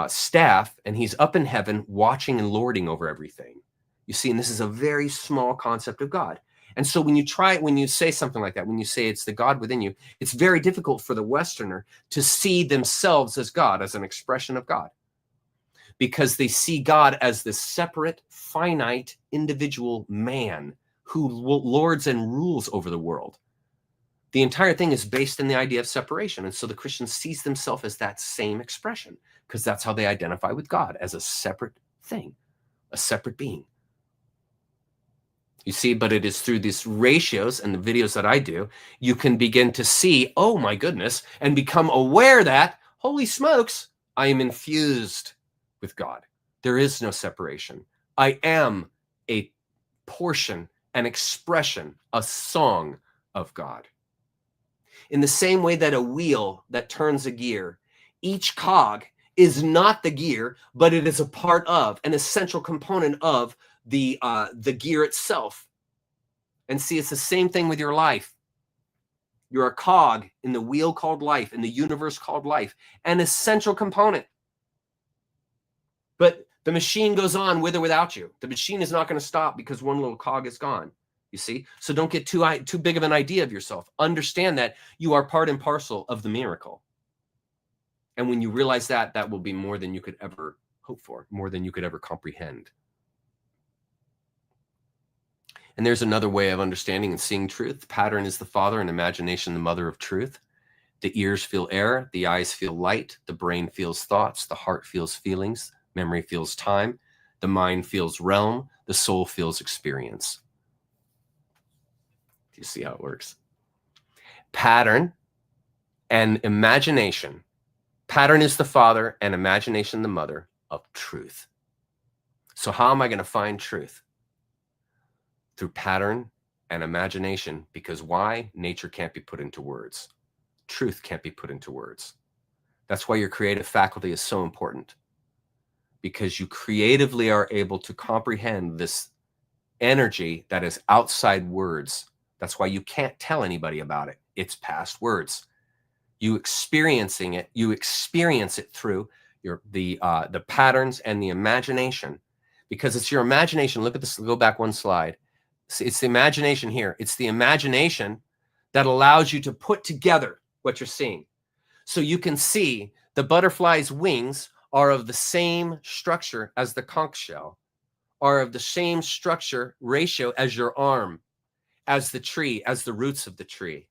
staff, and he's up in heaven watching and lording over everything. You see, and this is a very small concept of God. And so when you say something like that, when you say it's the God within you, it's very difficult for the Westerner to see themselves as God, as an expression of God, because they see God as this separate, finite, individual man who lords and rules over the world. The entire thing is based in the idea of separation. And so the Christian sees themselves as that same expression, because that's how they identify with God, as a separate thing, a separate being. You see, but it is through these ratios and the videos that I do, you can begin to see, oh my goodness, and become aware that, holy smokes, I am infused with God. There is no separation. I am a portion, an expression, a song of God. In the same way that a wheel that turns a gear, each cog is not the gear, but it is a part of, an essential component of the gear itself. And see, it's the same thing with your life. You're a cog in the wheel called life, in the universe called life, an essential component. But the machine goes on with or without you. The machine is not going to stop because one little cog is gone. You see? So don't get too big of an idea of yourself. Understand that you are part and parcel of the miracle. And when you realize that, that will be more than you could ever hope for, more than you could ever comprehend. And there's another way of understanding and seeing truth. Pattern is the father, and imagination the mother of truth. The ears feel air, the eyes feel light, the brain feels thoughts, the heart feels feelings, memory feels time, the mind feels realm, the soul feels experience. Do you see how it works? Pattern and imagination. Pattern is the father and imagination the mother of truth. So how am I going to find truth? Through pattern and imagination. Because why? Nature can't be put into words. Truth can't be put into words. That's why your creative faculty is so important. Because you creatively are able to comprehend this energy that is outside words. That's why you can't tell anybody about it. It's past words. You experience it through the patterns and the imagination, because it's your imagination. Look at this. Go back one slide. It's the imagination here. It's the imagination that allows you to put together what you're seeing. So you can see the butterfly's wings are of the same structure as the conch shell, are of the same structure ratio as your arm, as the tree, as the roots of the tree.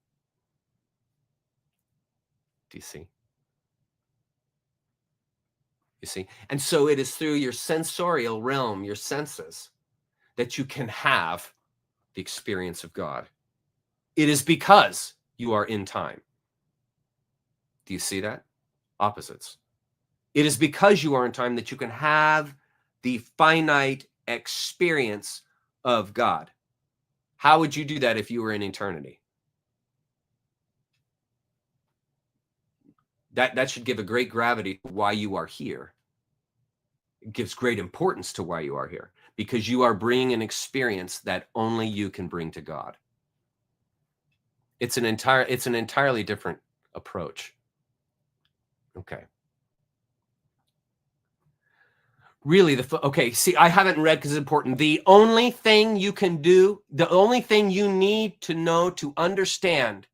Do you see? You see? And so it is through your sensorial realm, your senses, that you can have the experience of God. It is because you are in time. Do you see that? Opposites. It is because you are in time that you can have the finite experience of God. How would you do that if you were in eternity? That should give a great gravity to why you are here. It gives great importance to why you are here, because you are bringing an experience that only you can bring to God. It's an entirely different approach. Okay. Really, okay, see, I haven't read because it's important. The only thing you can do, the only thing you need to know to understand,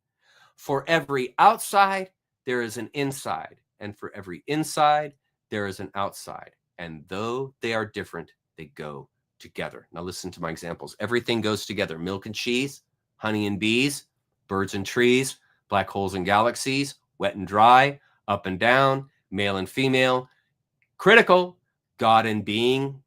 for every outside, there is an inside. And for every inside, there is an outside. And though they are different, they go together. Now listen to my examples. Everything goes together. Milk and cheese, honey and bees, birds and trees, black holes and galaxies, wet and dry, up and down, male and female, critical, God and being,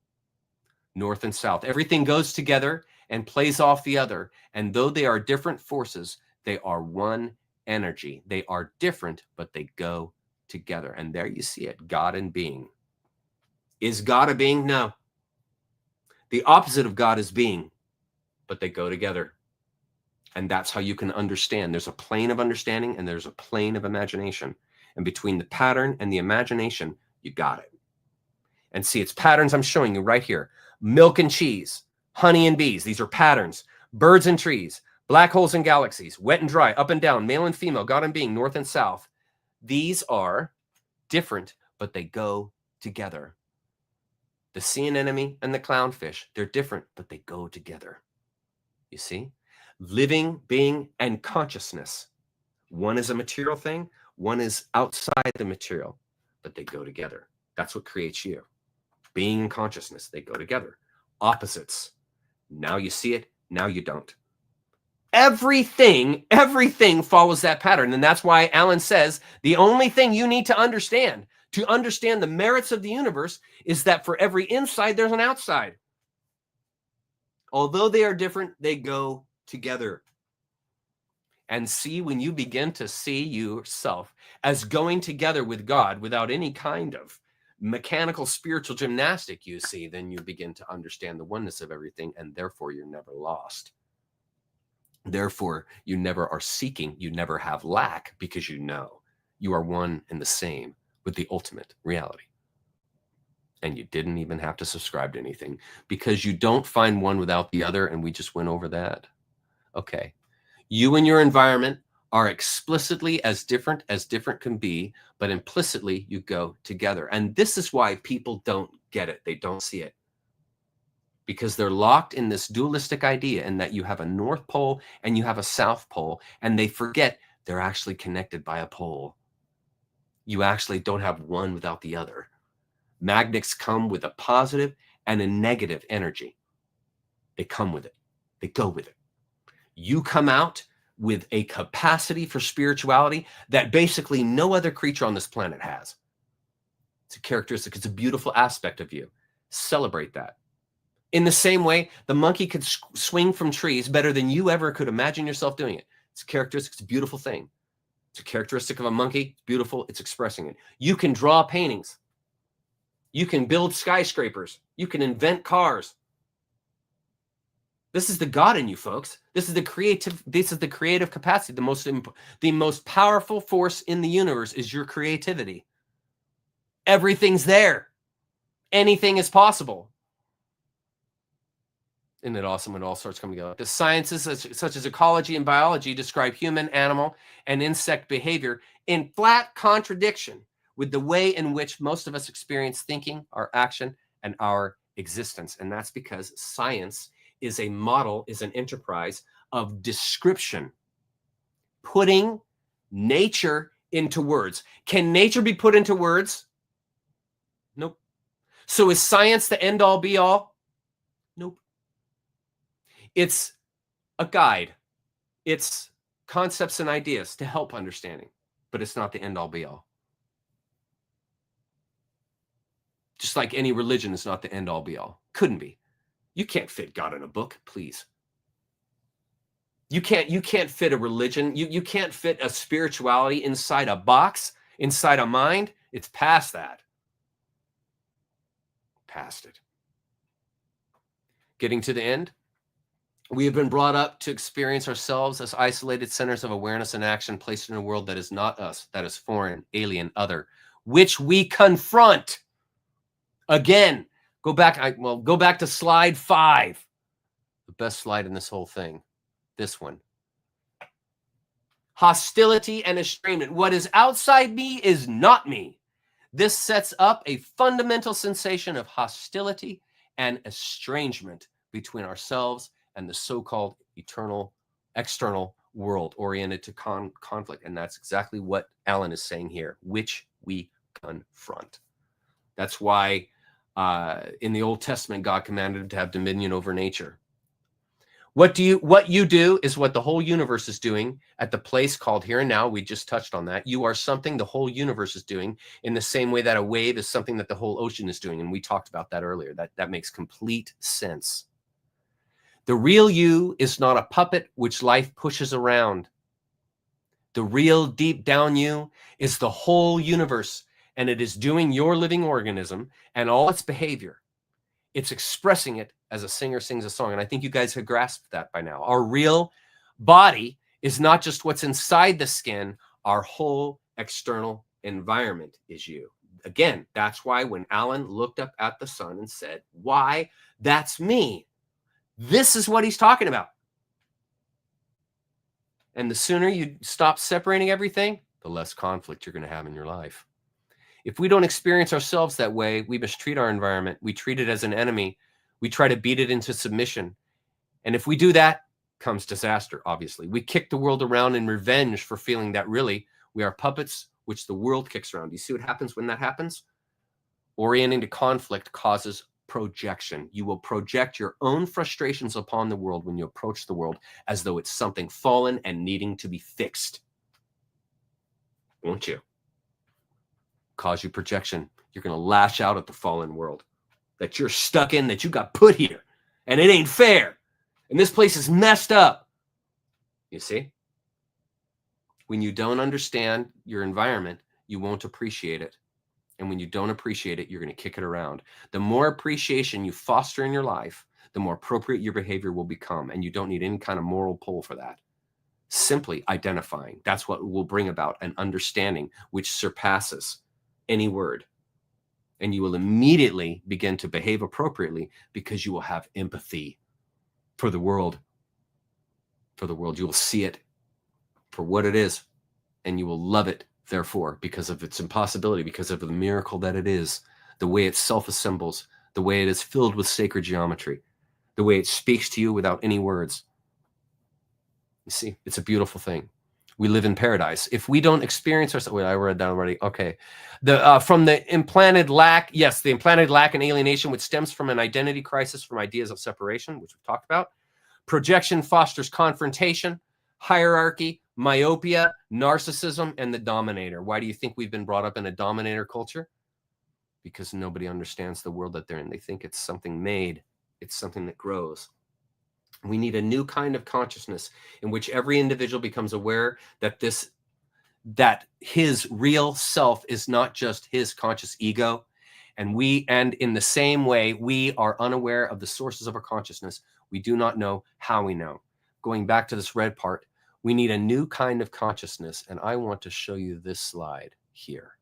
north and south. Everything goes together and plays off the other. And though they are different forces, they are one energy. They are different, but they go together. And there you see it, God and being. Is God a being? No. The opposite of God is being, but they go together. And that's how you can understand. There's a plane of understanding and there's a plane of imagination. And between the pattern and the imagination, you got it. And see, it's patterns I'm showing you right here. Milk and cheese, honey and bees. These are patterns. Birds and trees, black holes and galaxies, wet and dry, up and down, male and female, God and being, north and south. These are different, but they go together. The sea anemone and the clownfish, they're different, but they go together. You see? Living, being, and consciousness. One is a material thing, one is outside the material, but they go together. That's what creates you. Being and consciousness, they go together. Opposites. Now you see it, now you don't. Everything follows that pattern. And that's why Alan says the only thing you need to understand the merits of the universe is that for every inside, there's an outside. Although they are different, they go together. And see, when you begin to see yourself as going together with God without any kind of mechanical spiritual gymnastic, you see, then you begin to understand the oneness of everything, and therefore you're never lost. Therefore, you never are seeking, you never have lack, because you know you are one and the same with the ultimate reality. And you didn't even have to subscribe to anything, because you don't find one without the other, and we just went over that. Okay. You and your environment are explicitly as different can be, but implicitly you go together. And this is why people don't get it. They don't see it. Because they're locked in this dualistic idea, and that you have a North Pole and you have a South Pole, and they forget they're actually connected by a pole. You actually don't have one without the other. Magnets come with a positive and a negative energy. They come with it. They go with it. You come out with a capacity for spirituality that basically no other creature on this planet has. It's a characteristic. It's a beautiful aspect of you. Celebrate that. In the same way, the monkey could swing from trees better than you ever could imagine yourself doing it. It's a characteristic. It's a beautiful thing. It's a characteristic of a monkey. It's beautiful. It's expressing it. You can draw paintings. You can build skyscrapers. You can invent cars. This is the God in you, folks. This is the creative capacity. The most powerful force in the universe is your creativity. Everything's there. Anything is possible. Isn't it awesome when it all starts coming together? The sciences such as ecology and biology describe human, animal, and insect behavior in flat contradiction with the way in which most of us experience thinking, our action, and our existence. And that's because science is a model, is an enterprise of description, putting nature into words. Can nature be put into words? Nope. So is science the end all be all? Nope. It's a guide. It's concepts and ideas to help understanding, but it's not the end all be all. Just like any religion is not the end all be all. Couldn't be. You can't fit God in a book, please. You can't fit a religion. You can't fit a spirituality inside a box, inside a mind. It's past that. Past it. Getting to the end. We have been brought up to experience ourselves as isolated centers of awareness and action placed in a world that is not us, that is foreign, alien, other, which we confront. Again, go back to slide 5. The best slide in this whole thing. This one. Hostility and estrangement. What is outside me is not me. This sets up a fundamental sensation of hostility and estrangement between ourselves and the so-called eternal, external world oriented to conflict. And that's exactly what Alan is saying here, which we confront. That's why in the Old Testament, God commanded him to have dominion over nature. What you do is what the whole universe is doing at the place called here and now. We just touched on that. You are something the whole universe is doing in the same way that a wave is something that the whole ocean is doing. And we talked about that earlier. That makes complete sense. The real you is not a puppet which life pushes around. The real deep down you is the whole universe, and it is doing your living organism and all its behavior. It's expressing it as a singer sings a song. And I think you guys have grasped that by now. Our real body is not just what's inside the skin. Our whole external environment is you. Again, that's why when Alan looked up at the sun and said, why, that's me. This is what he's talking about. And the sooner you stop separating everything, the less conflict you're going to have in your life. If we don't experience ourselves that way, we mistreat our environment. We treat it as an enemy. We try to beat it into submission. And if we do that, comes disaster, obviously. We kick the world around in revenge for feeling that really we are puppets, which the world kicks around. You see what happens when that happens? Orienting to conflict causes projection. You will project your own frustrations upon the world when you approach the world as though it's something fallen and needing to be fixed. Won't you? Cause you projection. You're going to lash out at the fallen world that you're stuck in, that you got put here, and it ain't fair. And this place is messed up. You see? When you don't understand your environment, you won't appreciate it. And when you don't appreciate it, you're going to kick it around. The more appreciation you foster in your life, the more appropriate your behavior will become. And you don't need any kind of moral pull for that. Simply identifying. That's what will bring about an understanding which surpasses any word. And you will immediately begin to behave appropriately because you will have empathy for the world. For the world. You will see it for what it is. And you will love it, therefore, because of its impossibility, because of the miracle that it is, the way it self-assembles, the way it is filled with sacred geometry, the way it speaks to you without any words. You see, it's a beautiful thing. We live in paradise. If we don't experience ourselves, wait, I read that already. Okay. From the implanted lack, yes, the implanted lack and alienation, which stems from an identity crisis from ideas of separation, which we've talked about. Projection fosters confrontation, hierarchy, myopia, narcissism, and the dominator. Why do you think we've been brought up in a dominator culture? Because nobody understands the world that they're in. They think it's something made. It's something that grows. We need a new kind of consciousness in which every individual becomes aware that his real self is not just his conscious ego. And in the same way, we are unaware of the sources of our consciousness. We do not know how we know. Going back to this red part, we need a new kind of consciousness. And I want to show you this slide here.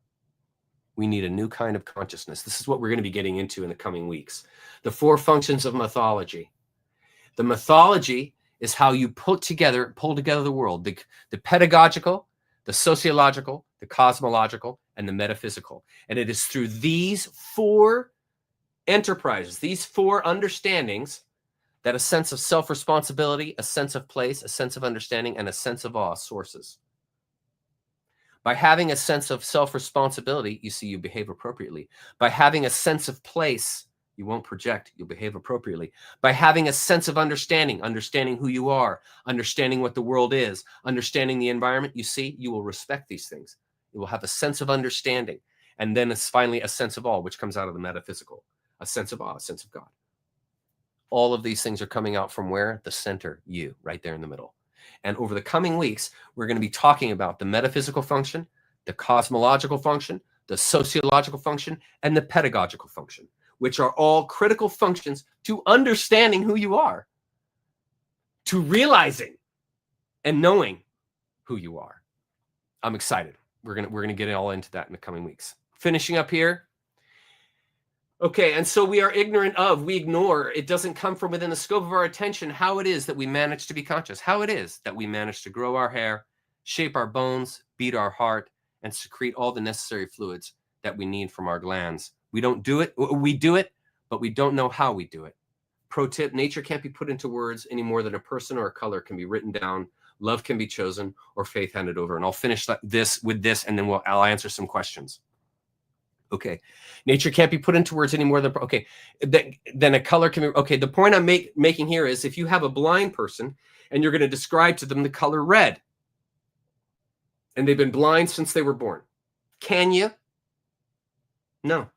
We need a new kind of consciousness. This is what we're going to be getting into in the coming weeks. The 4 functions of mythology. The mythology is how you pull together the world, the pedagogical, the sociological, the cosmological, and the metaphysical. And it is through these four enterprises, these four understandings, that a sense of self-responsibility, a sense of place, a sense of understanding, and a sense of awe sources. By having a sense of self-responsibility, you see, you behave appropriately. By having a sense of place, you won't project, you'll behave appropriately. By having a sense of understanding who you are, understanding what the world is, understanding the environment, you see, you will respect these things. You will have a sense of understanding. And then it's finally a sense of awe, which comes out of the metaphysical, a sense of awe, a sense of God. All of these things are coming out from where? The center, you, right there in the middle. And over the coming weeks, we're going to be talking about the metaphysical function, the cosmological function, the sociological function, and the pedagogical function, which are all critical functions to understanding who you are, to realizing and knowing who you are. I'm excited. We're gonna get all into that in the coming weeks. Finishing up here. Okay, and so we are ignorant of, we ignore, it doesn't come from within the scope of our attention how it is that we manage to be conscious, how it is that we manage to grow our hair, shape our bones, beat our heart, and secrete all the necessary fluids that we need from our glands. We don't do it, we do it, but we don't know how we do it. Pro tip, nature can't be put into words any more than a person or a color can be written down, love can be chosen, or faith handed over. And I'll finish this with this, and then I'll answer some questions. Okay, nature can't be put into words any more than, okay, then a color can be, okay, the point I'm making here is if you have a blind person and you're going to describe to them the color red, and they've been blind since they were born, can you? No,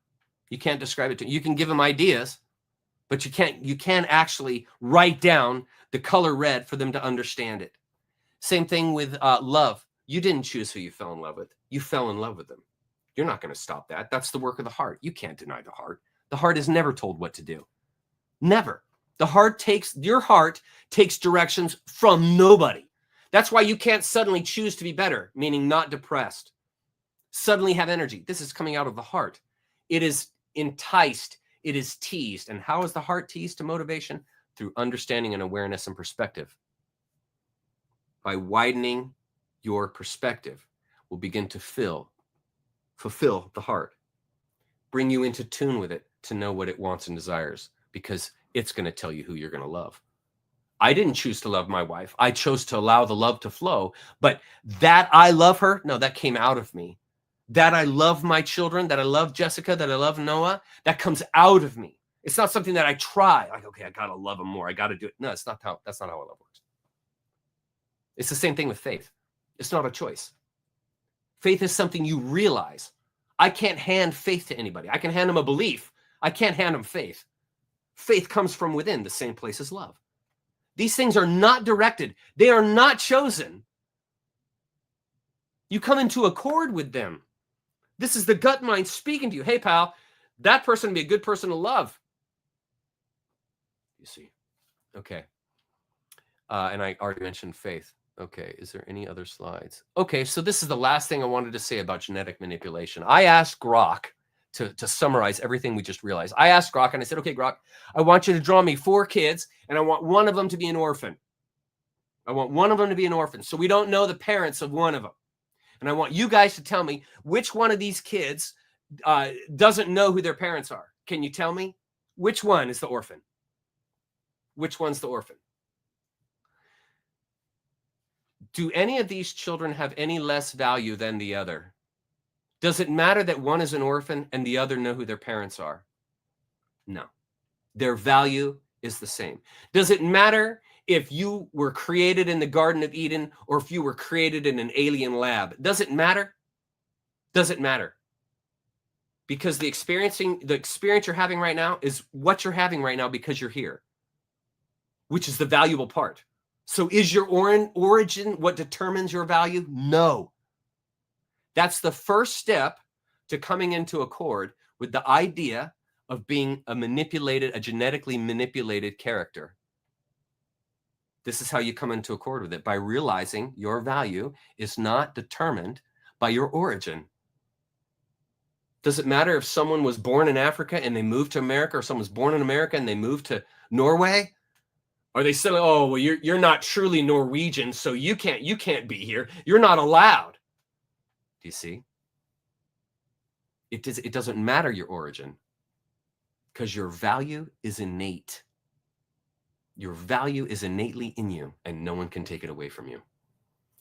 you can't describe it to them. You can give them ideas, but you can't actually write down the color red for them to understand it. Same thing with love. You didn't choose who you fell in love with. You fell in love with them. You're not going to stop that. That's the work of the heart. You can't deny the heart. The heart is never told what to do. Never. Your heart takes directions from nobody. That's why you can't suddenly choose to be better, meaning not depressed. Suddenly have energy. This is coming out of the heart. It is enticed. It is teased. And how is the heart teased to motivation? Through understanding and awareness and perspective. By widening your perspective, will begin to fulfill the heart, bring you into tune with it to know what it wants and desires, because it's going to tell you who you're going to love. I didn't choose to love my wife. I chose to allow the love to flow, but that I love her, no, that came out of me. That I love my children, that I love Jessica, that I love Noah, that comes out of me. It's not something that I try, like, okay, I got to love them more. I got to do it. No, that's not how love works. It's the same thing with faith. It's not a choice. Faith is something you realize. I can't hand faith to anybody. I can hand them a belief. I can't hand them faith. Faith comes from within, the same place as love. These things are not directed. They are not chosen. You come into accord with them. This is the gut mind speaking to you. Hey, pal, that person would be a good person to love. You see. Okay. And I already mentioned faith. Okay, is there any other slides? Okay, so this is the last thing I wanted to say about genetic manipulation. I asked Grok to summarize everything we just realized. I asked Grok and I said, okay, Grok, I want you to draw me 4 kids and I want one of them to be an orphan. I want one of them to be an orphan. So we don't know the parents of one of them. And I want you guys to tell me which one of these kids doesn't know who their parents are. Can you tell me? Which one is the orphan? Which one's the orphan? Do any of these children have any less value than the other? Does it matter that one is an orphan and the other know who their parents are? No. Their value is the same. Does it matter if you were created in the Garden of Eden or if you were created in an alien lab? Does it matter? Does it matter? Because the experience you're having right now is what you're having right now because you're here, which is the valuable part. So is your origin what determines your value? No. That's the first step to coming into accord with the idea of being a genetically manipulated character. This is how you come into accord with it, by realizing your value is not determined by your origin. Does it matter if someone was born in Africa and they moved to America, or someone was born in America and they moved to Norway? Are they saying, oh, well, you're not truly Norwegian, so you can't be here. You're not allowed. Do you see? It doesn't matter your origin, because your value is innate. Your value is innately in you, and no one can take it away from you.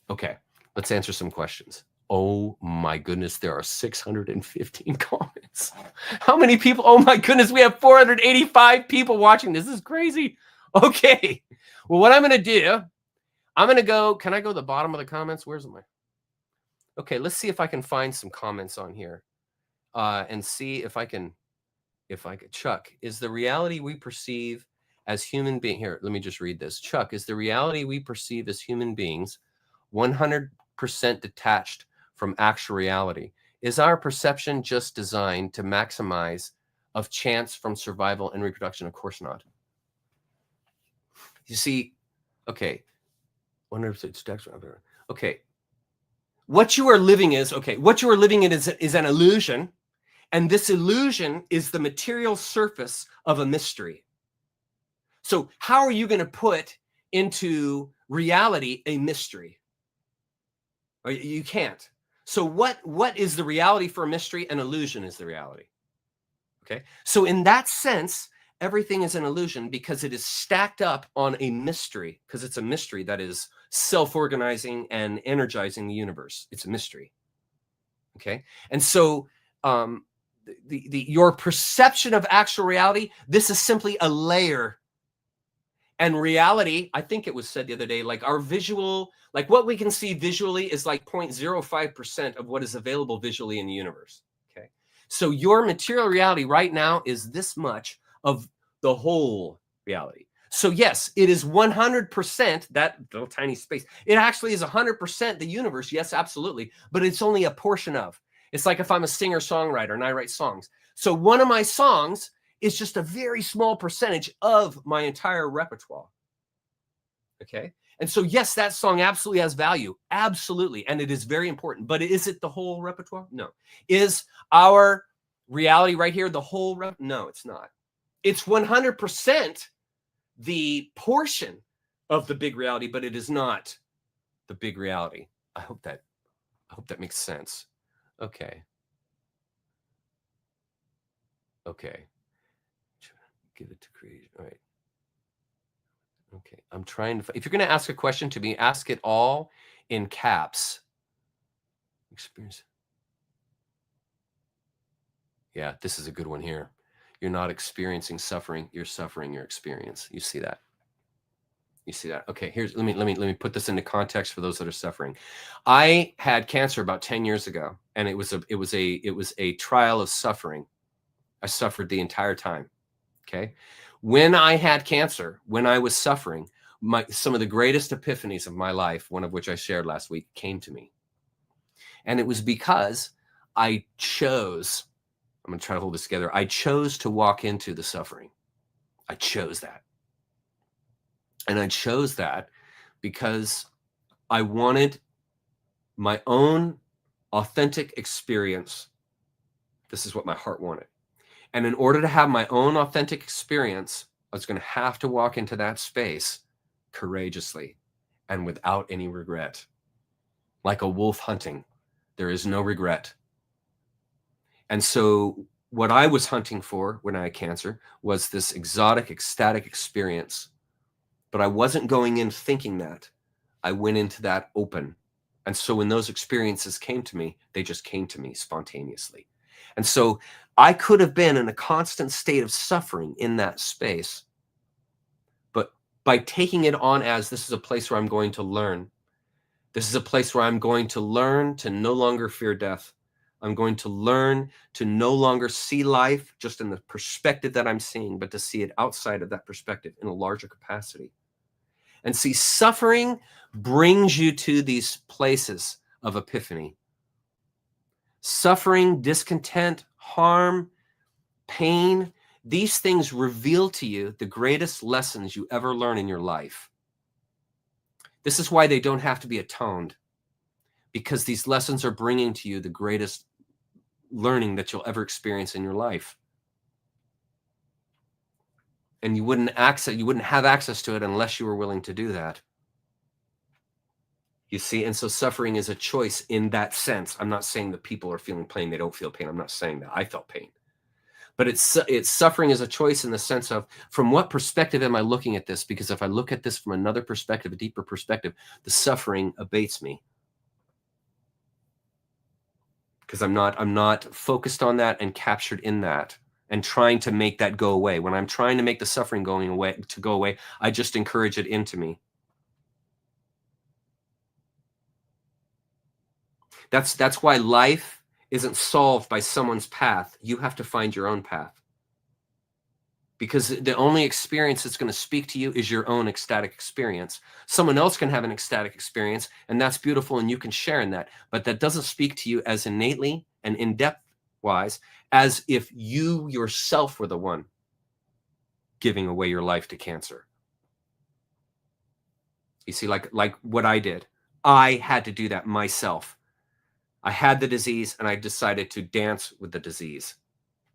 Okay, let's answer some questions. Oh my goodness, there are 615 comments. How many people? Oh my goodness, we have 485 people watching. This is crazy. Okay, well, what I'm going to do, I'm going to go, can I go to the bottom of the comments? Where's my? Okay, let's see if I can find some comments on here and see if I can, Chuck, is the reality we perceive as human beings, here, let me just read this. Chuck, is the reality we perceive as human beings 100% detached from actual reality? Is our perception just designed to maximize of chance from survival and reproduction? Of course not. You see, okay, 100% detached. Okay, what you are living is, what you are living in is an illusion, and this illusion is the material surface of a mystery. So how are you going to put into reality a mystery? You can't. So what is the reality for a mystery? An illusion is the reality. Okay. So in that sense, everything is an illusion because it is stacked up on a mystery, because it's a mystery that is self-organizing and energizing the universe. It's a mystery. Okay. And so your perception of actual reality, this is simply a layer. And reality, I think it was said the other day, like our visual, like what we can see visually is like 0.05% of what is available visually in the universe. Okay. So your material reality right now is this much of the whole reality. So yes, it is 100% that little tiny space. It actually is 100% the universe. Yes, absolutely. But it's only a portion of. It's like if I'm a singer-songwriter and I write songs. So one of my songs is just a very small percentage of my entire repertoire. Okay. And so, yes, that song absolutely has value. Absolutely. And it is very important. But is it the whole repertoire? No. Is our reality right here the whole? No, it's not. It's 100% the portion of the big reality, but it is not the big reality. I hope that makes sense. Okay. Okay. Give it to creation. All right. Okay. I'm trying to, if you're going to ask a question to me, ask it all in caps. Experience. Yeah, this is a good one here. You're not experiencing suffering. You're suffering your experience. You see that? You see that? Okay. Here's, let me put this into context for those that are suffering. I had cancer about 10 years ago, and it was a trial of suffering. I suffered the entire time. Okay. When I had cancer, when I was suffering, some of the greatest epiphanies of my life, one of which I shared last week, came to me. And it was because I chose, I'm going to try to hold this together. I chose to walk into the suffering. I chose that. And I chose that because I wanted my own authentic experience. This is what my heart wanted. And in order to have my own authentic experience, I was going to have to walk into that space courageously and without any regret. Like a wolf hunting, there is no regret. And so what I was hunting for when I had cancer was this exotic, ecstatic experience. But I wasn't going in thinking that. I went into that open. And so when those experiences came to me, they just came to me spontaneously. And so I could have been in a constant state of suffering in that space. But by taking it on as this is a place where I'm going to learn, this is a place where I'm going to learn to no longer fear death. I'm going to learn to no longer see life just in the perspective that I'm seeing, but to see it outside of that perspective in a larger capacity. And see, suffering brings you to these places of epiphany. Suffering, discontent, harm, pain, these things reveal to you the greatest lessons you ever learn in your life. This is why they don't have to be atoned, because these lessons are bringing to you the greatest learning that you'll ever experience in your life. And you wouldn't have access to it unless you were willing to do that. You see, and so suffering is a choice in that sense. I'm not saying that people are feeling pain, they don't feel pain. I'm not saying that. I felt pain. But it's suffering is a choice in the sense of, from what perspective am I looking at this? Because if I look at this from another perspective, a deeper perspective, the suffering abates me. Because I'm not focused on that and captured in that and trying to make that go away. When I'm trying to make the suffering go away, I just encourage it into me. That's why life isn't solved by someone's path. You have to find your own path. Because the only experience that's going to speak to you is your own ecstatic experience. Someone else can have an ecstatic experience, and that's beautiful, and you can share in that. But that doesn't speak to you as innately and in-depth wise as if you yourself were the one giving away your life to cancer. You see, like what I did. I had to do that myself. I had the disease, and I decided to dance with the disease.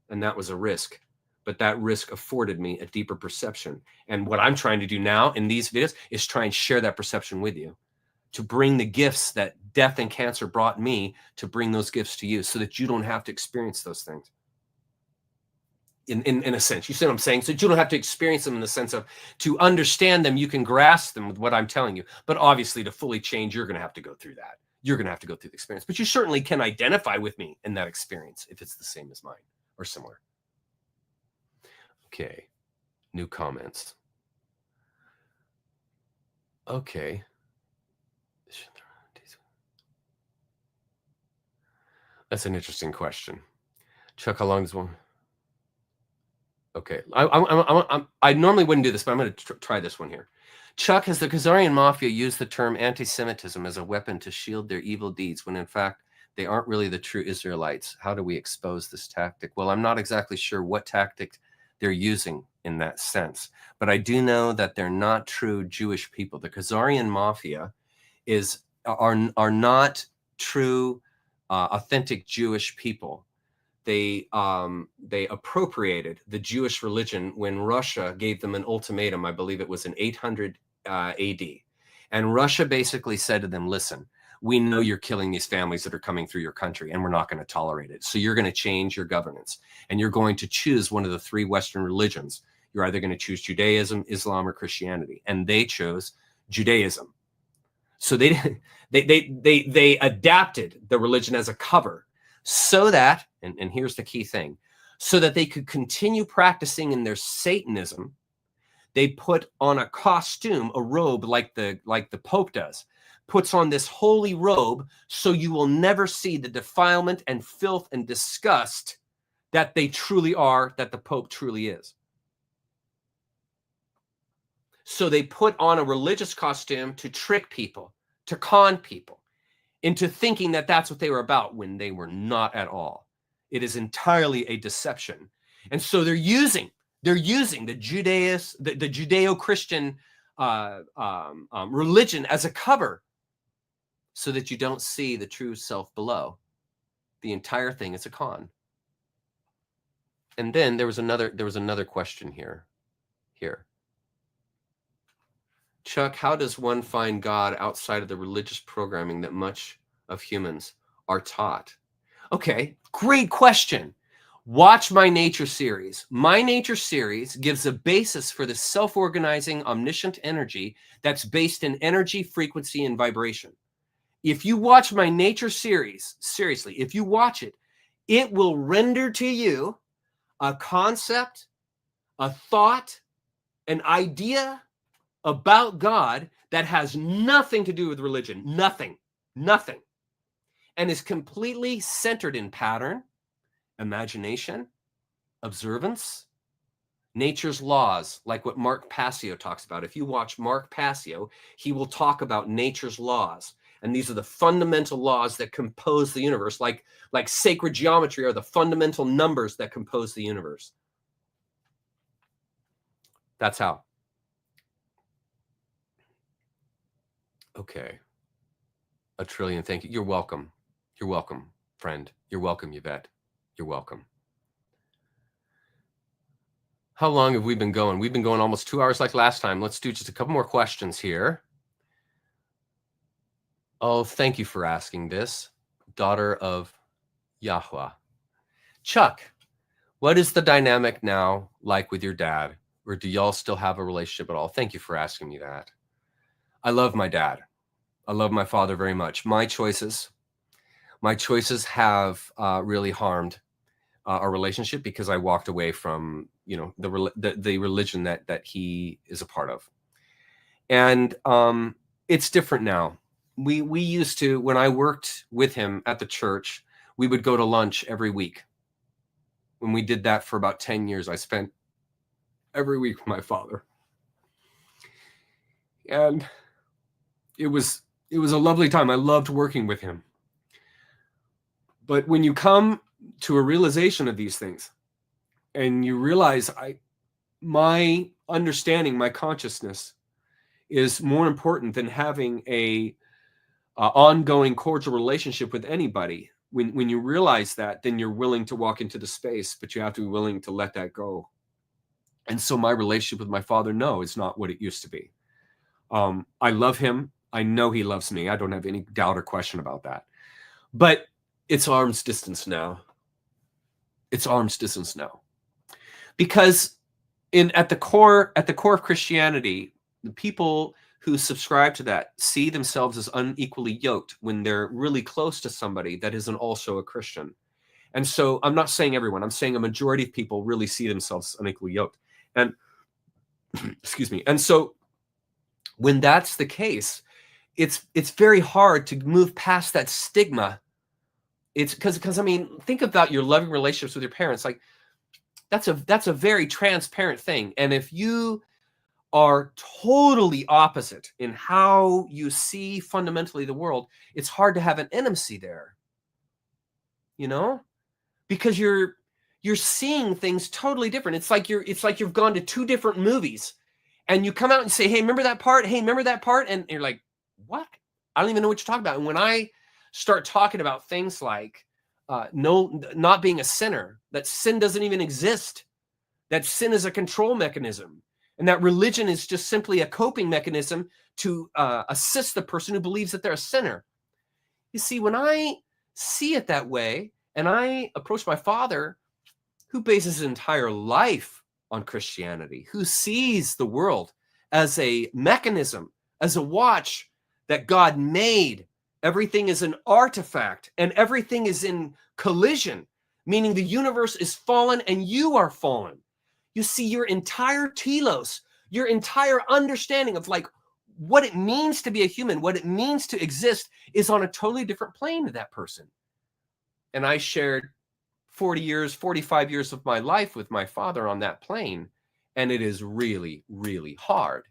And that was a risk. But that risk afforded me a deeper perception. And what I'm trying to do now in these videos is try and share that perception with you, to bring the gifts that death and cancer brought me, to bring those gifts to you so that you don't have to experience those things. In a sense, you see what I'm saying? So you don't have to experience them in the sense of, to understand them, you can grasp them with what I'm telling you. But obviously, to fully change, you're going to have to go through that. You're going to have to go through the experience. But you certainly can identify with me in that experience if it's the same as mine or similar. Okay, new comments. Okay. That's an interesting question. Chuck, how long does one? Okay, I normally wouldn't do this, but I'm going to try this one here. Chuck, has the Khazarian mafia used the term anti-Semitism as a weapon to shield their evil deeds when in fact they aren't really the true Israelites? How do we expose this tactic? Well, I'm not exactly sure what tactic they're using in that sense, but I do know that they're not true Jewish people. The Khazarian mafia are not true, authentic Jewish people. They appropriated the Jewish religion when Russia gave them an ultimatum. I believe it was in 800 AD. And Russia basically said to them, listen, we know you're killing these families that are coming through your country, and we're not going to tolerate it. So you're going to change your governance, and you're going to choose one of the three Western religions. You're either going to choose Judaism, Islam, or Christianity. And they chose Judaism. So they adapted the religion as a cover so that, and here's the key thing, so that they could continue practicing in their Satanism. They put on a costume, a robe like the Pope does, puts on this holy robe so you will never see the defilement and filth and disgust that they truly are, that the Pope truly is. So they put on a religious costume to trick people, to con people into thinking that that's what they were about, when they were not at all. It is entirely a deception. And so they're using the Judeo-Christian religion as a cover so that you don't see the true self below. The entire thing is a con. And then there was another question here. Chuck, how does one find God outside of the religious programming that much of humans are taught? Okay, great question. Watch my nature series. My nature series gives a basis for the self-organizing, omniscient energy that's based in energy, frequency, and vibration. If you watch my nature series, seriously, if you watch it, it will render to you a concept, a thought, an idea about God that has nothing to do with religion, nothing, and is completely centered in pattern, imagination, observance, nature's laws, like what Mark Passio talks about. If you watch Mark Passio, he will talk about nature's laws. And these are the fundamental laws that compose the universe, like sacred geometry are the fundamental numbers that compose the universe. That's how. Okay. A trillion, thank you. You're welcome. You're welcome, friend. You're welcome, Yvette. You're welcome. How long have we been going? We've been going almost 2 hours like last time. Let's do just a couple more questions here. Oh, thank you for asking this. Daughter of Yahweh. Chuck, what is the dynamic now like with your dad? Or do y'all still have a relationship at all? Thank you for asking me that. I love my dad. I love my father very much. My choices have really harmed our relationship because I walked away from, the religion that he is a part of. And it's different now. We used to, when I worked with him at the church, we would go to lunch every week. When we did that for about 10 years, I spent every week with my father. And it was a lovely time. I loved working with him. But when you come to a realization of these things and you realize my understanding, my consciousness is more important than having a ongoing cordial relationship with anybody. When you realize that, then you're willing to walk into the space, but you have to be willing to let that go. And so my relationship with my father, no, it's not what it used to be. I love him. I know he loves me. I don't have any doubt or question about that. But it's arm's distance now. It's arm's distance now. Because at the core of Christianity, the people who subscribe to that see themselves as unequally yoked when they're really close to somebody that isn't also a Christian. And so I'm not saying everyone, I'm saying a majority of people really see themselves unequally yoked. And excuse me. And so when that's the case, it's very hard to move past that stigma. It's because I mean, think about your loving relationships with your parents. Like that's a very transparent thing. And if you are totally opposite in how you see fundamentally the world, it's hard to have an intimacy there, because you're seeing things totally different. It's like you've gone to two different movies and you come out and say, hey, remember that part? Hey, remember that part? And you're like, what? I don't even know what you're talking about. And when I start talking about things like not being a sinner, that sin doesn't even exist, that sin is a control mechanism, and that religion is just simply a coping mechanism to assist the person who believes that they're a sinner. You see, when I see it that way, and I approach my father, who bases his entire life on Christianity, who sees the world as a mechanism, as a watch that God made. Everything is an artifact, and everything is in collision, meaning the universe is fallen and you are fallen. You see, your entire telos, your entire understanding of like what it means to be a human, what it means to exist, is on a totally different plane to that person. And I shared 40 years, 45 years of my life with my father on that plane. And it is really, really hard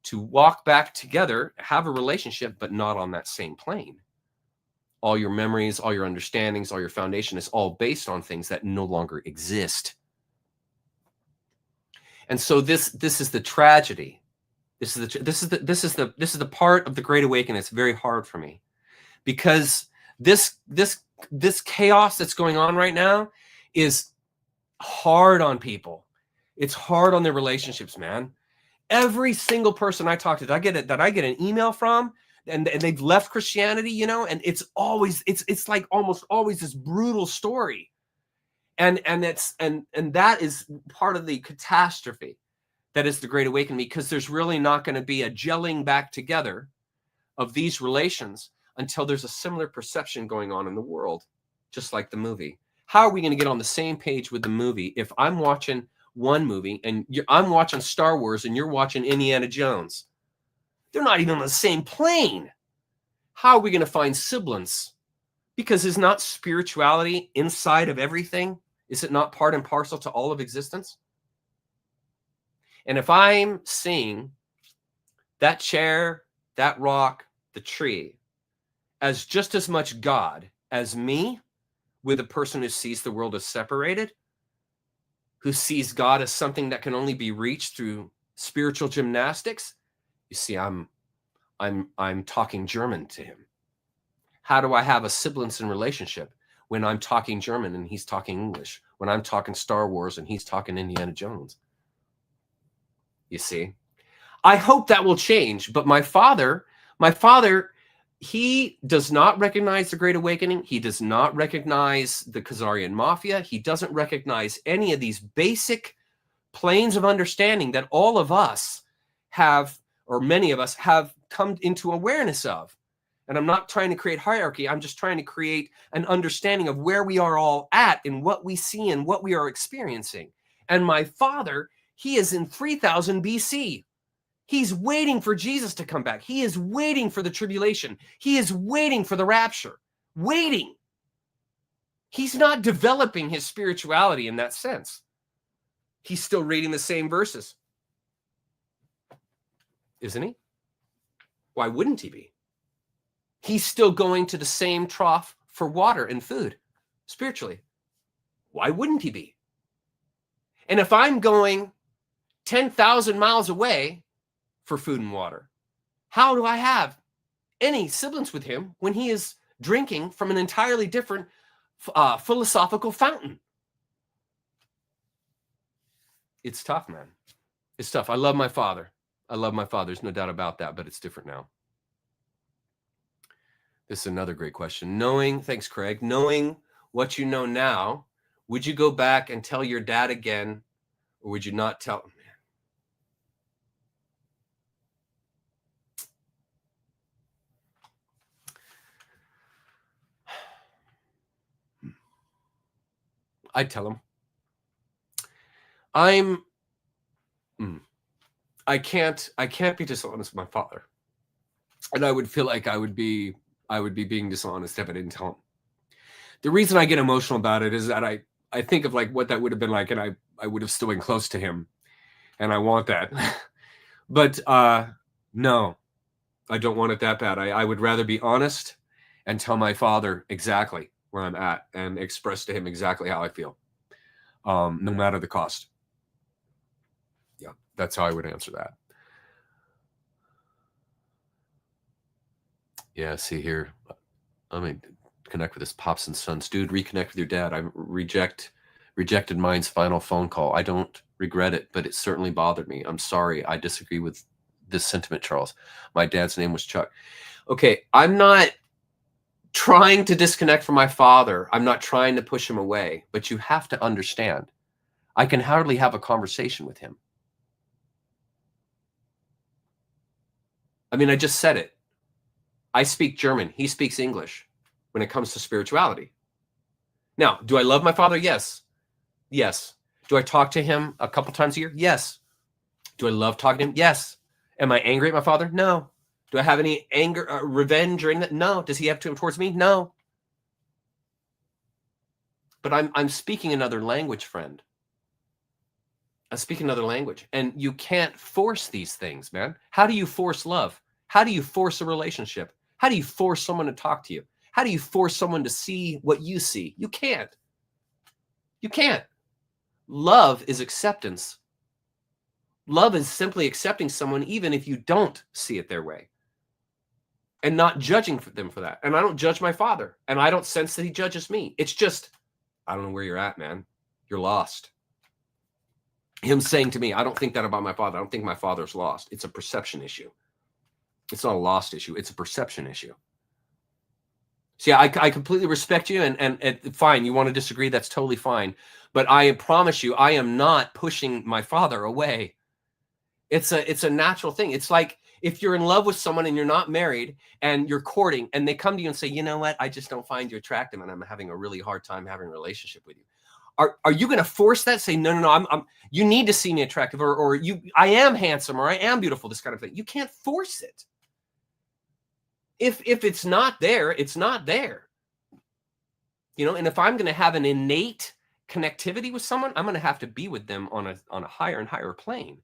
to walk back together, have a relationship, but not on that same plane. All your memories, all your understandings, all your foundation is all based on things that no longer exist. And so this is the tragedy. This is the part of the Great Awakening that's very hard for me, because this chaos that's going on right now is hard on people. It's hard on their relationships, man. Every single person I talk to that I get an email from, and they've left Christianity, and it's like almost always this brutal story. And that is part of the catastrophe that is the Great Awakening, because there's really not going to be a gelling back together of these relations until there's a similar perception going on in the world, just like the movie. How are we going to get on the same page with the movie if I'm watching one movie and I'm watching Star Wars and you're watching Indiana Jones? They're not even on the same plane. How are we going to find siblings? Because is not spirituality inside of everything? Is it not part and parcel to all of existence? And if I'm seeing that chair, that rock, the tree as just as much God as me, with a person who sees the world as separated, who sees God as something that can only be reached through spiritual gymnastics, you see, I'm talking German to him. How do I have a siblings in relationship when I'm talking German and he's talking English? when I'm talking Star Wars and he's talking Indiana Jones. You see? I hope that will change, but my father, he does not recognize the Great Awakening. He does not recognize the Khazarian Mafia. He doesn't recognize any of these basic planes of understanding that all of us have, or many of us have come into awareness of. And I'm not trying to create hierarchy. I'm just trying to create an understanding of where we are all at and what we see and what we are experiencing. And my father, he is in 3000 BC. He's waiting for Jesus to come back. He is waiting for the tribulation. He is waiting for the rapture. Waiting. He's not developing his spirituality in that sense. He's still reading the same verses. Isn't he? Why wouldn't he be? He's still going to the same trough for water and food, spiritually. Why wouldn't he be? And if I'm going 10,000 miles away for food and water, how do I have any semblance with him when he is drinking from an entirely different philosophical fountain? It's tough, man. It's tough. I love my father. There's no doubt about that, but it's different now. This is another great question. Thanks, Craig, knowing what you know now, would you go back and tell your dad again, or would you not tell him? I'd tell him. I can't be dishonest with my father. And I would feel like I would be being dishonest if I didn't tell him. The reason I get emotional about it is that I think of like what that would have been like, and I would have still been close to him. And I want that. But no, I don't want it that bad. I would rather be honest and tell my father exactly where I'm at and express to him exactly how I feel, no matter the cost. Yeah, that's how I would answer that. Yeah, see here. I mean, connect with his pops and sons. Dude, reconnect with your dad. I rejected mine's final phone call. I don't regret it, but it certainly bothered me. I'm sorry. I disagree with this sentiment, Charles. My dad's name was Chuck. Okay, I'm not trying to disconnect from my father. I'm not trying to push him away, but you have to understand, I can hardly have a conversation with him. I mean, I just said it. I speak German. He speaks English when it comes to spirituality. Now, do I love my father? Yes. Yes. Do I talk to him a couple times a year? Yes. Do I love talking to him? Yes. Am I angry at my father? No. Do I have any anger, revenge or anything? No. Does he have towards me? No. But I'm speaking another language, friend. I speak another language. And you can't force these things, man. How do you force love? How do you force a relationship? How do you force someone to talk to you? How do you force someone to see what you see? You can't. You can't. Love is acceptance. Love is simply accepting someone even if you don't see it their way, and not judging them for that. And I don't judge my father, and I don't sense that he judges me. It's just, I don't know where you're at, man. You're lost. Him saying to me, I don't think that about my father. I don't think my father's lost. It's a perception issue. It's not a lost issue. It's a perception issue. See, I completely respect you, and fine, you want to disagree, that's totally fine. But I promise you, I am not pushing my father away. It's a natural thing. It's like if you're in love with someone and you're not married and you're courting and they come to you and say, you know what, I just don't find you attractive and I'm having a really hard time having a relationship with you. Are you going to force that? Say, no, I'm you need to see me attractive, or I am handsome, or I am beautiful, this kind of thing. You can't force it. If it's not there, it's not there. You know, and if I'm going to have an innate connectivity with someone, I'm going to have to be with them on a higher and higher plane.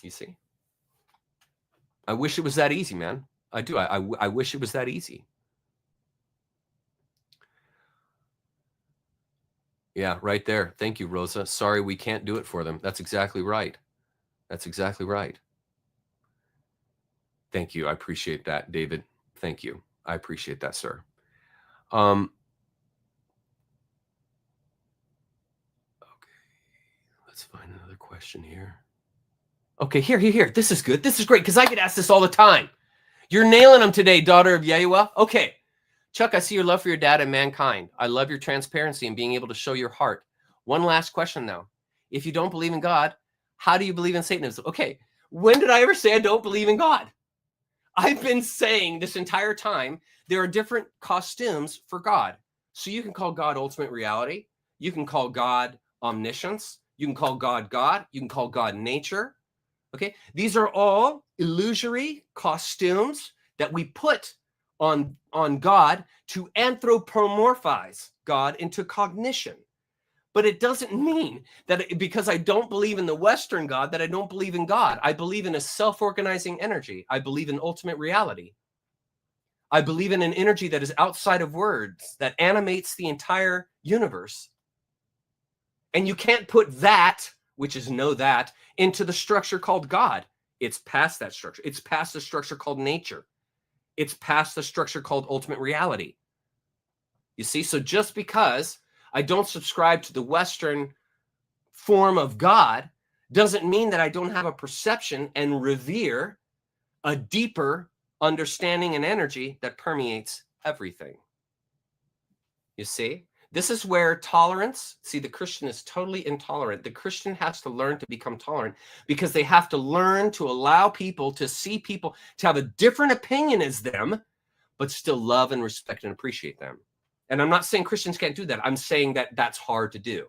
You see? I wish it was that easy, man. I do. I wish it was that easy. Yeah, right there. Thank you, Rosa. Sorry, we can't do it for them. That's exactly right. That's exactly right. Thank you. I appreciate that, David. Thank you. I appreciate that, sir. Let's find another question here. Okay, here. This is good. This is great because I get asked this all the time. You're nailing them today, daughter of Yahweh. Okay. Chuck, I see your love for your dad and mankind. I love your transparency and being able to show your heart. One last question now. If you don't believe in God, how do you believe in Satanism? Okay, when did I ever say I don't believe in God? I've been saying this entire time, there are different costumes for God. So you can call God ultimate reality. You can call God omniscience. You can call God God. You can call God nature. Okay, these are all illusory costumes that we put on God to anthropomorphize God into cognition. But it doesn't mean that because I don't believe in the Western God, that I don't believe in God. I believe in a self-organizing energy. I believe in ultimate reality. I believe in an energy that is outside of words, that animates the entire universe. And you can't put that, which is know that, into the structure called God. It's past that structure. It's past the structure called nature. It's past the structure called ultimate reality. You see, so just because I don't subscribe to the Western form of God doesn't mean that I don't have a perception and revere a deeper understanding and energy that permeates everything. You see, this is where tolerance, see, the Christian is totally intolerant. The Christian has to learn to become tolerant because they have to learn to allow people to see people to have a different opinion as them, but still love and respect and appreciate them. And I'm not saying Christians can't do that. I'm saying that that's hard to do.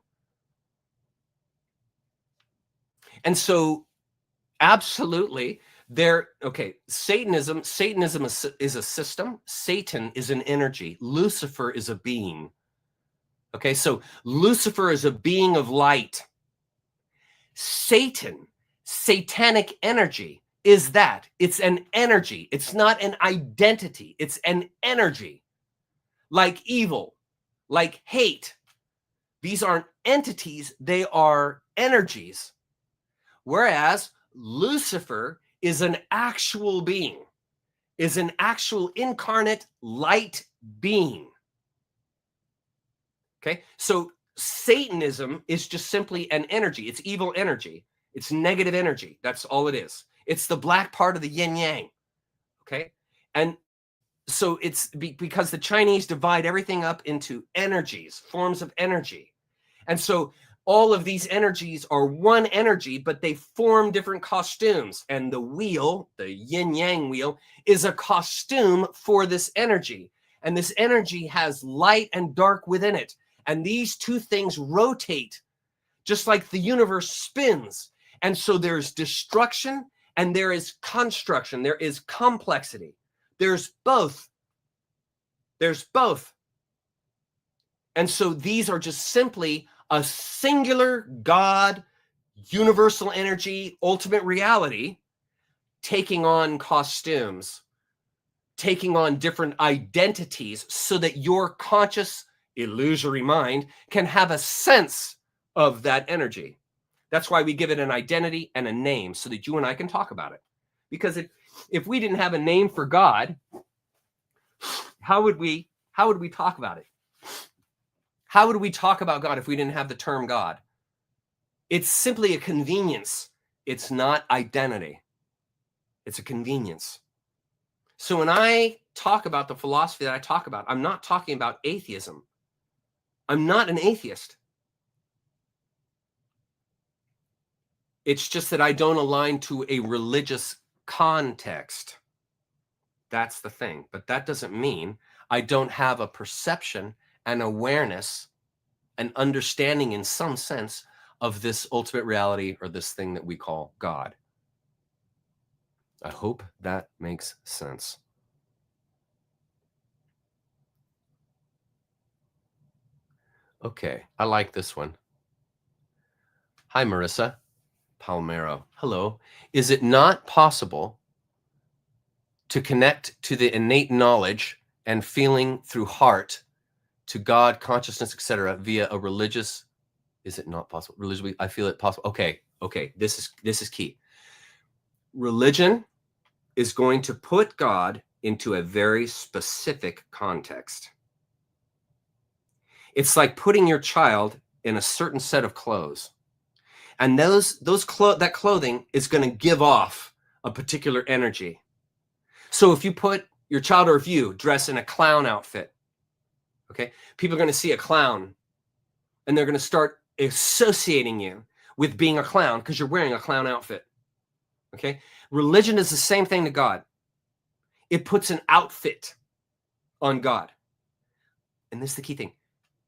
And so absolutely Satanism is a system. Satan is an energy. Lucifer is a being. Okay, so Lucifer is a being of light. Satan, satanic energy, is that. It's an energy. It's not an identity. It's an energy. Like evil, like hate. These aren't entities. They are energies. Whereas Lucifer is an actual being, is an actual incarnate light being. Okay, so Satanism is just simply an energy. It's evil energy. It's negative energy. That's all it is. It's the black part of the yin yang. Okay, and so it's because the Chinese divide everything up into energies, forms of energy. And so all of these energies are one energy, but they form different costumes. And the wheel, the yin yang wheel, is a costume for this energy. And this energy has light and dark within it. And these two things rotate just like the universe spins. And so there's destruction and there is construction. There is complexity. There's both. There's both. And so these are just simply a singular God, universal energy, ultimate reality, taking on costumes, taking on different identities so that your conscious, illusory mind can have a sense of that energy. That's why we give it an identity and a name so that you and I can talk about it. Because if we didn't have a name for God, how would we talk about it? How would we talk about God if we didn't have the term God? It's simply a convenience. It's not identity. It's a convenience. So when I talk about the philosophy that I talk about, I'm not talking about atheism. I'm not an atheist. It's just that I don't align to a religious context. That's the thing. But that doesn't mean I don't have a perception, an awareness, an understanding in some sense of this ultimate reality or this thing that we call God. I hope that makes sense. Okay, I like this one. Hi, Marissa Palmero. Hello. Is it not possible to connect to the innate knowledge and feeling through heart to God, consciousness, etc., via a religious? Is it not possible? Religiously, I feel it possible. Okay. This is key. Religion is going to put God into a very specific context. It's like putting your child in a certain set of clothes. And that clothing is going to give off a particular energy. So if you put your child, or if you dress in a clown outfit, okay, people are going to see a clown and they're going to start associating you with being a clown because you're wearing a clown outfit. Okay. Religion is the same thing to God. It puts an outfit on God. And this is the key thing.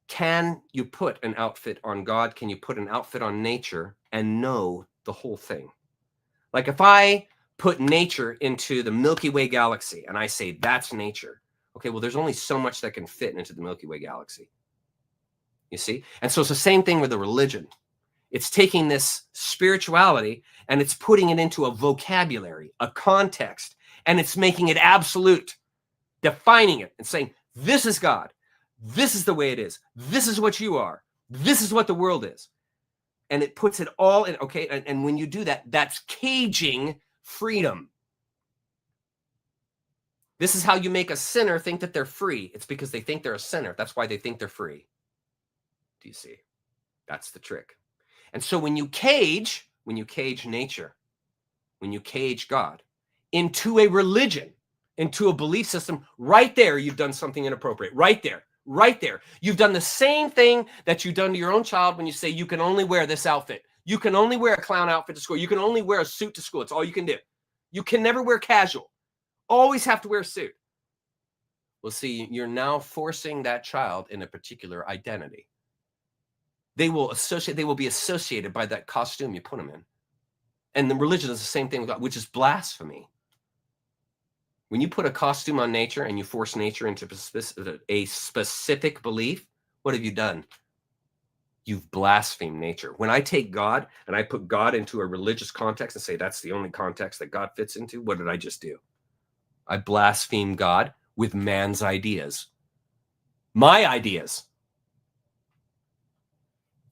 Can you put an outfit on God? Can you put an outfit on nature and know the whole thing? Like if I put nature into the Milky Way galaxy and I say that's nature, okay, well, there's only so much that can fit into the Milky Way galaxy. You see? And so it's the same thing with the religion. It's taking this spirituality and it's putting it into a vocabulary, a context, and it's making it absolute, defining it and saying, this is God. This is the way it is. This is what you are. This is what the world is. And it puts it all in, okay? And when you do that, that's caging freedom. This is how you make a sinner think that they're free. It's because they think they're a sinner. That's why they think they're free. Do you see? That's the trick. And so when you cage nature, when you cage God into a religion, into a belief system, right there, you've done something inappropriate. Right there. Right there. You've done the same thing that you've done to your own child when you say you can only wear this outfit. You can only wear a clown outfit to school. You can only wear a suit to school. It's all you can do. You can never wear casual. Always have to wear a suit. Well, see, you're now forcing that child in a particular identity. They will be associated by that costume you put them in. And the religion is the same thing with God, which is blasphemy. When you put a costume on nature and you force nature into a specific belief, what have you done? You've blasphemed nature. When I take God and I put God into a religious context and say that's the only context that God fits into, what did I just do? I blaspheme God with man's ideas. My ideas.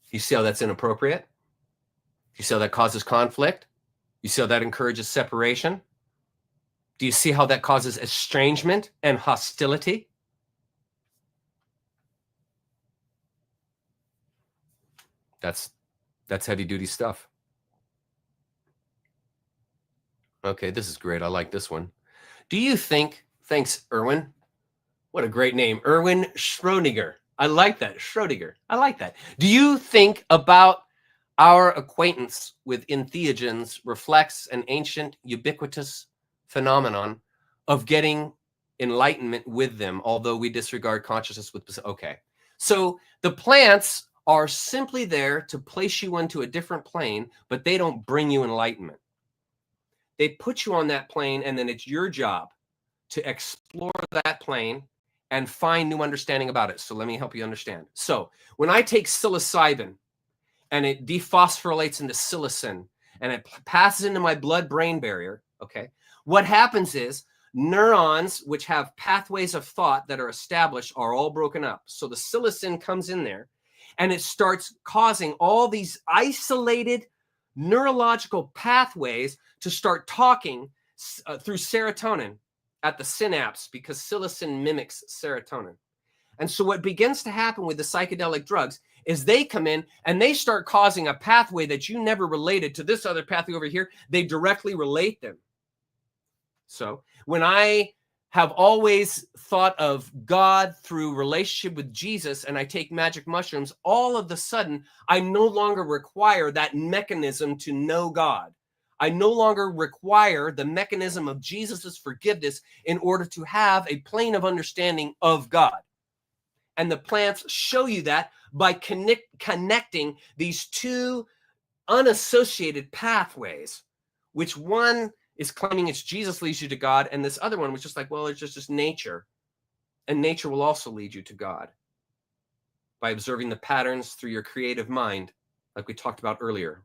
You see how that's inappropriate? You see how that causes conflict? You see how that encourages separation? Do you see how that causes estrangement and hostility? That's heavy duty stuff. Okay, this is great. I like this one. Do you think, thanks, Erwin. What a great name. Erwin Schrödinger. I like that. Schrödinger. I like that. Do you think about our acquaintance with entheogens reflects an ancient, ubiquitous phenomenon of getting enlightenment with them, although we disregard consciousness with... Okay. So the plants are simply there to place you into a different plane, but they don't bring you enlightenment. They put you on that plane, and then it's your job to explore that plane and find new understanding about it. So let me help you understand. So when I take psilocybin and it dephosphorylates into psilocin and it passes into my blood-brain barrier, okay, what happens is neurons, which have pathways of thought that are established, are all broken up. So the psilocin comes in there and it starts causing all these isolated neurological pathways to start talking through serotonin at the synapse, because psilocin mimics serotonin. And so what begins to happen with the psychedelic drugs is they come in and they start causing a pathway that you never related to this other pathway over here. They directly relate them. So when I have always thought of God through relationship with Jesus and I take magic mushrooms, all of a sudden, I no longer require that mechanism to know God. I no longer require the mechanism of Jesus's forgiveness in order to have a plane of understanding of God. And the plants show you that by connecting these two unassociated pathways, which one is claiming it's Jesus leads you to God, and this other one was just like, well, it's just nature. And nature will also lead you to God by observing the patterns through your creative mind, like we talked about earlier.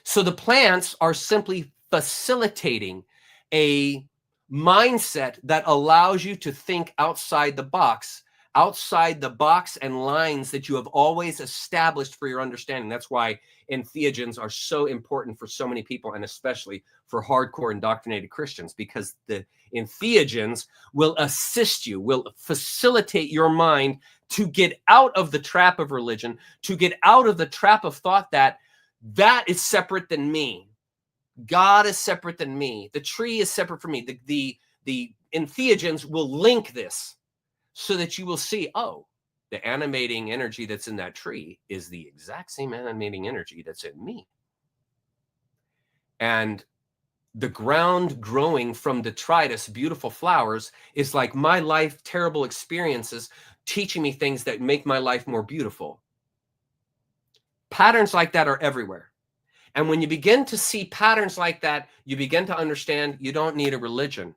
So the plants are simply facilitating a mindset that allows you to think outside the box and lines that you have always established for your understanding. That's why entheogens are so important for so many people, and especially for hardcore indoctrinated Christians, because the entheogens will assist you, will facilitate your mind to get out of the trap of religion, to get out of the trap of thought that That is separate than me. God is separate than me. The tree is separate from me. The entheogens will link this so that you will see, oh, the animating energy that's in that tree is the exact same animating energy that's in me. And the ground growing from detritus, beautiful flowers, is like my life, terrible experiences, teaching me things that make my life more beautiful. Patterns like that are everywhere. And when you begin to see patterns like that, you begin to understand you don't need a religion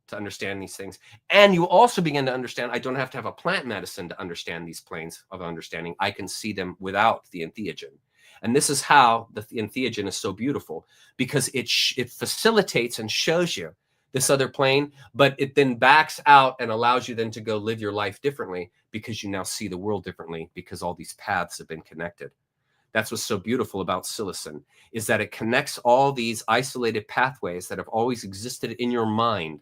to understand these things. And you also begin to understand I don't have to have a plant medicine to understand these planes of understanding. I can see them without the entheogen. And this is how the entheogen is so beautiful, because it facilitates and shows you this other plane, but it then backs out and allows you then to go live your life differently, because you now see the world differently, because all these paths have been connected. That's what's so beautiful about psilocin, is that it connects all these isolated pathways that have always existed in your mind,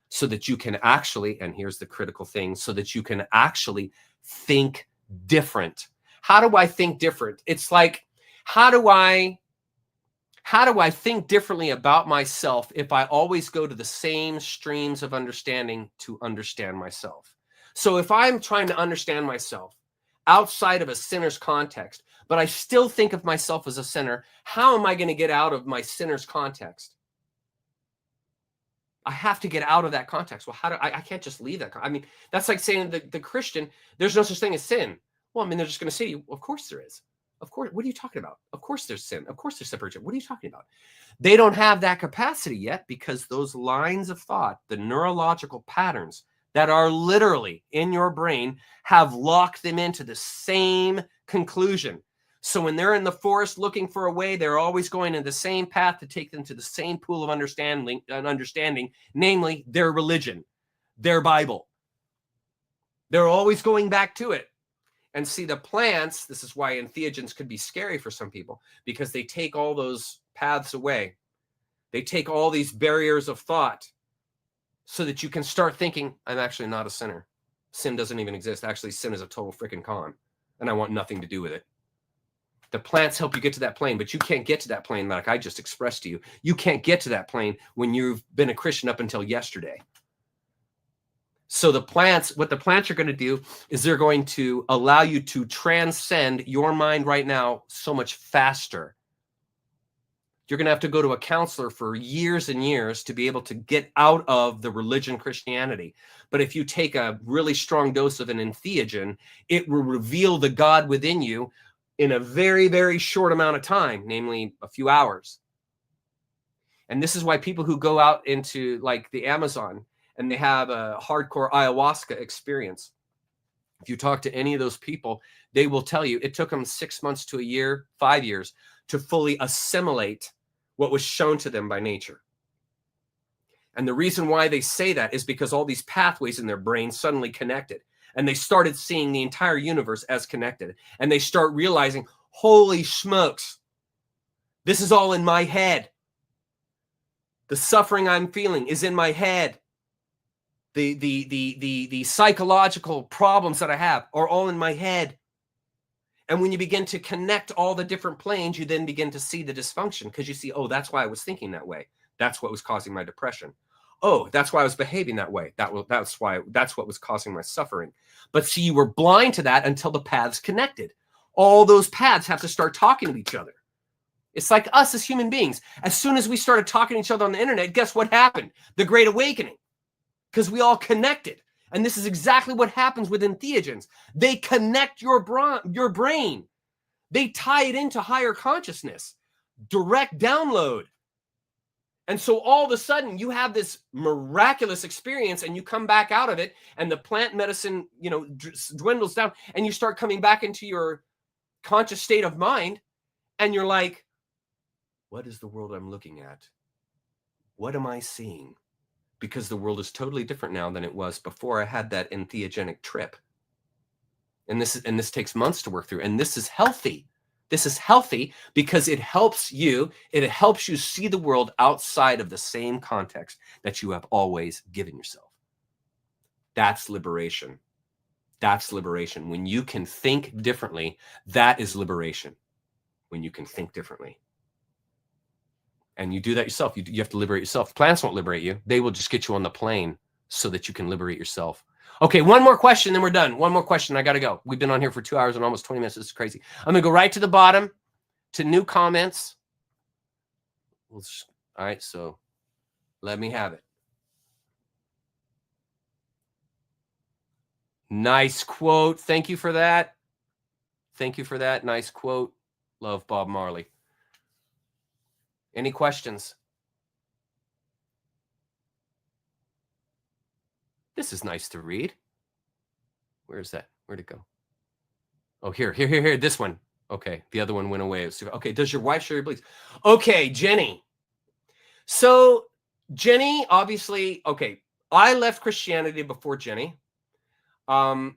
so that you can actually, and here's the critical thing, so that you can actually think different. How do I think different? It's like, how do I think differently about myself if I always go to the same streams of understanding to understand myself? So if I'm trying to understand myself outside of a sinner's context, but I still think of myself as a sinner, how am I going to get out of my sinner's context? I have to get out of that context. Well, I can't just leave that. I mean, that's like saying the Christian, there's no such thing as sin. Well, I mean, they're just going to say to you, of course there is. Of course. What are you talking about? Of course there's sin. Of course there's separation. What are you talking about? They don't have that capacity yet, because those lines of thought, the neurological patterns that are literally in your brain, have locked them into the same conclusion. So when they're in the forest looking for a way, they're always going in the same path to take them to the same pool of understanding, namely their religion, their Bible. They're always going back to it. And see, the plants, this is why entheogens could be scary for some people, because they take all those paths away. They take all these barriers of thought, so that you can start thinking, I'm actually not a sinner. Sin doesn't even exist. Actually, sin is a total freaking con, and I want nothing to do with it. The plants help you get to that plane, but you can't get to that plane like I just expressed to you. You can't get to that plane when you've been a Christian up until yesterday. So the plants, what the plants are going to do is they're going to allow you to transcend your mind right now so much faster. You're going to have to go to a counselor for years and years to be able to get out of the religion Christianity. But if you take a really strong dose of an entheogen, it will reveal the God within you in a very, very short amount of time, namely a few hours. And this is why people who go out into like the Amazon and they have a hardcore ayahuasca experience, if you talk to any of those people, they will tell you it took them 6 months to a year, 5 years to fully assimilate what was shown to them by nature. And the reason why they say that is because all these pathways in their brain suddenly connected, and they started seeing the entire universe as connected. And they start realizing, holy smokes, this is all in my head. The suffering I'm feeling is in my head. The psychological problems that I have are all in my head. And when you begin to connect all the different planes, you then begin to see the dysfunction, because you see, oh, that's why I was thinking that way. That's what was causing my depression. Oh, that's why I was behaving that way. That's what was causing my suffering. But see, you were blind to that until the paths connected. All those paths have to start talking to each other. It's like us as human beings. As soon as we started talking to each other on the internet, guess what happened? The Great Awakening. Because we all connected. And this is exactly what happens with entheogens. They connect your brain. They tie it into higher consciousness. Direct download. And so all of a sudden you have this miraculous experience, and you come back out of it, and the plant medicine, dwindles down, and you start coming back into your conscious state of mind, and you're like, what is the world I'm looking at? What am I seeing? Because the world is totally different now than it was before I had that entheogenic trip. And this takes months to work through. And this is healthy. This is healthy because it helps you see the world outside of the same context that you have always given yourself. That's liberation. That's liberation. When you can think differently, that is liberation. when you can think differently. And you do that yourself. You have to liberate yourself. Plants won't liberate you. They will just get you on the plane so that you can liberate yourself. Okay, one more question, then we're done. One more question. I got to go. We've been on here for 2 hours and almost 20 minutes. This is crazy. I'm going to go right to the bottom to new comments. All right, so let me have it. Nice quote. Thank you for that. Thank you for that. Nice quote. Love Bob Marley. Any questions? This is nice to read. Where is that? Where'd it go? Oh, here. This one. Okay, the other one went away. Okay, does your wife share your beliefs? Okay, Jenny. So Jenny, obviously, okay, I left Christianity before Jenny. Funny,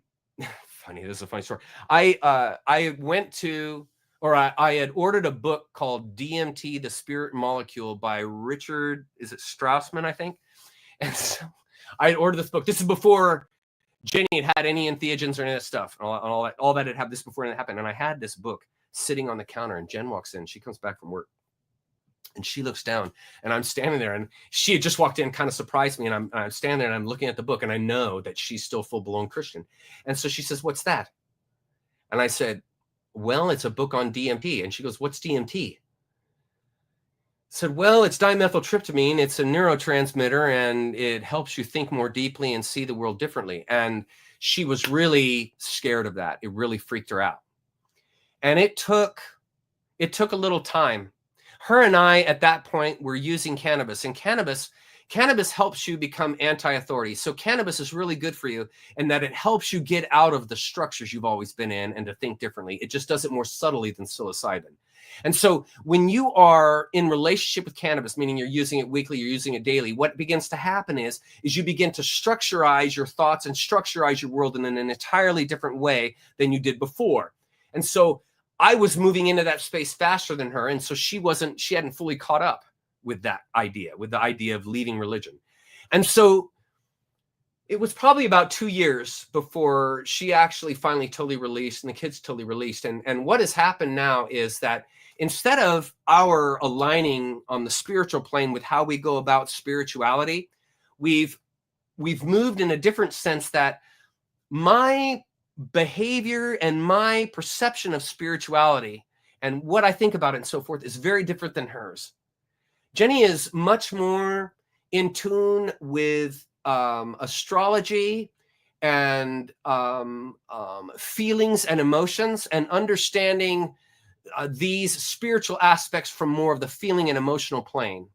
this is a funny story. I went to, or I had ordered a book called DMT, The Spirit Molecule by Richard, is it Straussman, I think? And so I had ordered this book. This is before Jenny had any entheogens or any of that stuff. All that had this before it happened. And I had this book sitting on the counter, and Jen walks in. She comes back from work, and she looks down, and I'm standing there, and she had just walked in, kind of surprised me, and I'm standing there, and I'm looking at the book, and I know that she's still full-blown Christian. And so she says, "What's that?" And I said, "Well, it's a book on DMT." And she goes, "What's DMT?" I said, "Well, it's dimethyltryptamine. It's a neurotransmitter, and it helps you think more deeply and see the world differently." And she was really scared of that. It really freaked her out. And it took a little time. Her and I, at that point, were using cannabis. And cannabis helps you become anti-authority. So cannabis is really good for you in that it helps you get out of the structures you've always been in and to think differently. It just does it more subtly than psilocybin. And so when you are in relationship with cannabis, meaning you're using it weekly, you're using it daily, what begins to happen is you begin to structurize your thoughts and structurize your world in an entirely different way than you did before. And so I was moving into that space faster than her. And so she hadn't fully caught up with that idea, with the idea of leaving religion. And so it was probably about 2 years before she actually finally totally released and the kids totally released. And what has happened now is that instead of our aligning on the spiritual plane with how we go about spirituality, we've moved in a different sense that my behavior and my perception of spirituality and what I think about it and so forth is very different than hers. Jenny is much more in tune with astrology and feelings and emotions and understanding these spiritual aspects from more of the feeling and emotional plane.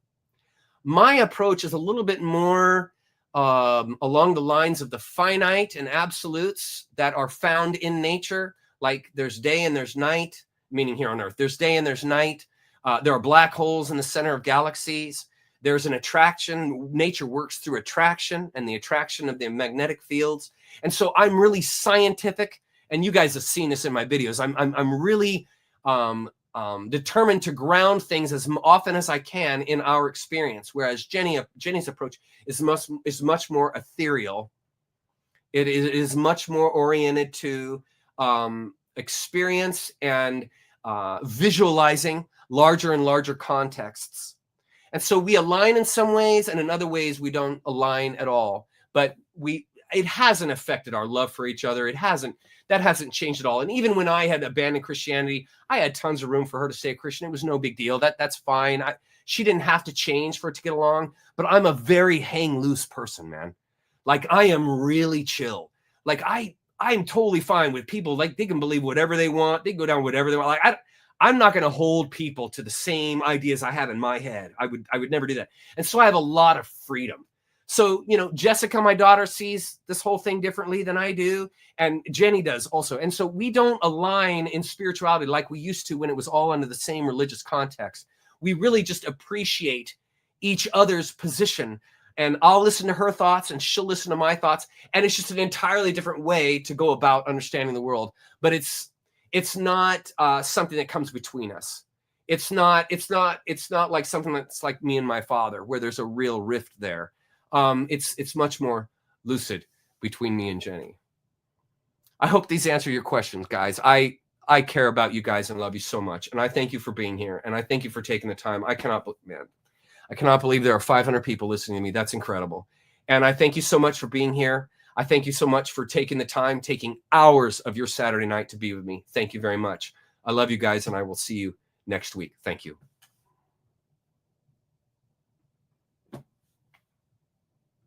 My approach is a little bit more along the lines of the finite and absolutes that are found in nature, like there's day and there's night, meaning here on Earth, there's day and there's night. There are black holes in the center of galaxies. There's an attraction. Nature works through attraction and the attraction of the magnetic fields. And so I'm really scientific, and you guys have seen this in my videos. I'm really determined to ground things as often as I can in our experience, whereas Jenny's approach is much more ethereal. It is much more oriented to experience and visualizing larger and larger contexts. And so we align in some ways, and in other ways we don't align at all. But it hasn't affected our love for each other. That hasn't changed at all. And even when I had abandoned Christianity, I had tons of room for her to stay a Christian. It was no big deal. That's fine. She didn't have to change for it to get along. But I'm a very hang loose person, man. Like, I am really chill. Like, I'm totally fine with people. Like, they can believe whatever they want. They can go down whatever they want. Like, I'm not going to hold people to the same ideas I have in my head. I would never do that. And so I have a lot of freedom. So, Jessica, my daughter, sees this whole thing differently than I do. And Jenny does also. And so we don't align in spirituality like we used to when it was all under the same religious context. We really just appreciate each other's position. And I'll listen to her thoughts and she'll listen to my thoughts. And it's just an entirely different way to go about understanding the world. But it's not something that comes between us. It's not like something that's like me and my father, where there's a real rift there. It's much more lucid between me and Jenny. I hope these answer your questions, guys. I I care about you guys and love you so much. And I thank you for being here. And I thank you for taking the time. I cannot believe there are 500 people listening to me. That's incredible. And I thank you so much for being here. I thank you so much for taking the time, taking hours of your Saturday night to be with me. Thank you very much. I love you guys, and I will see you next week. Thank you.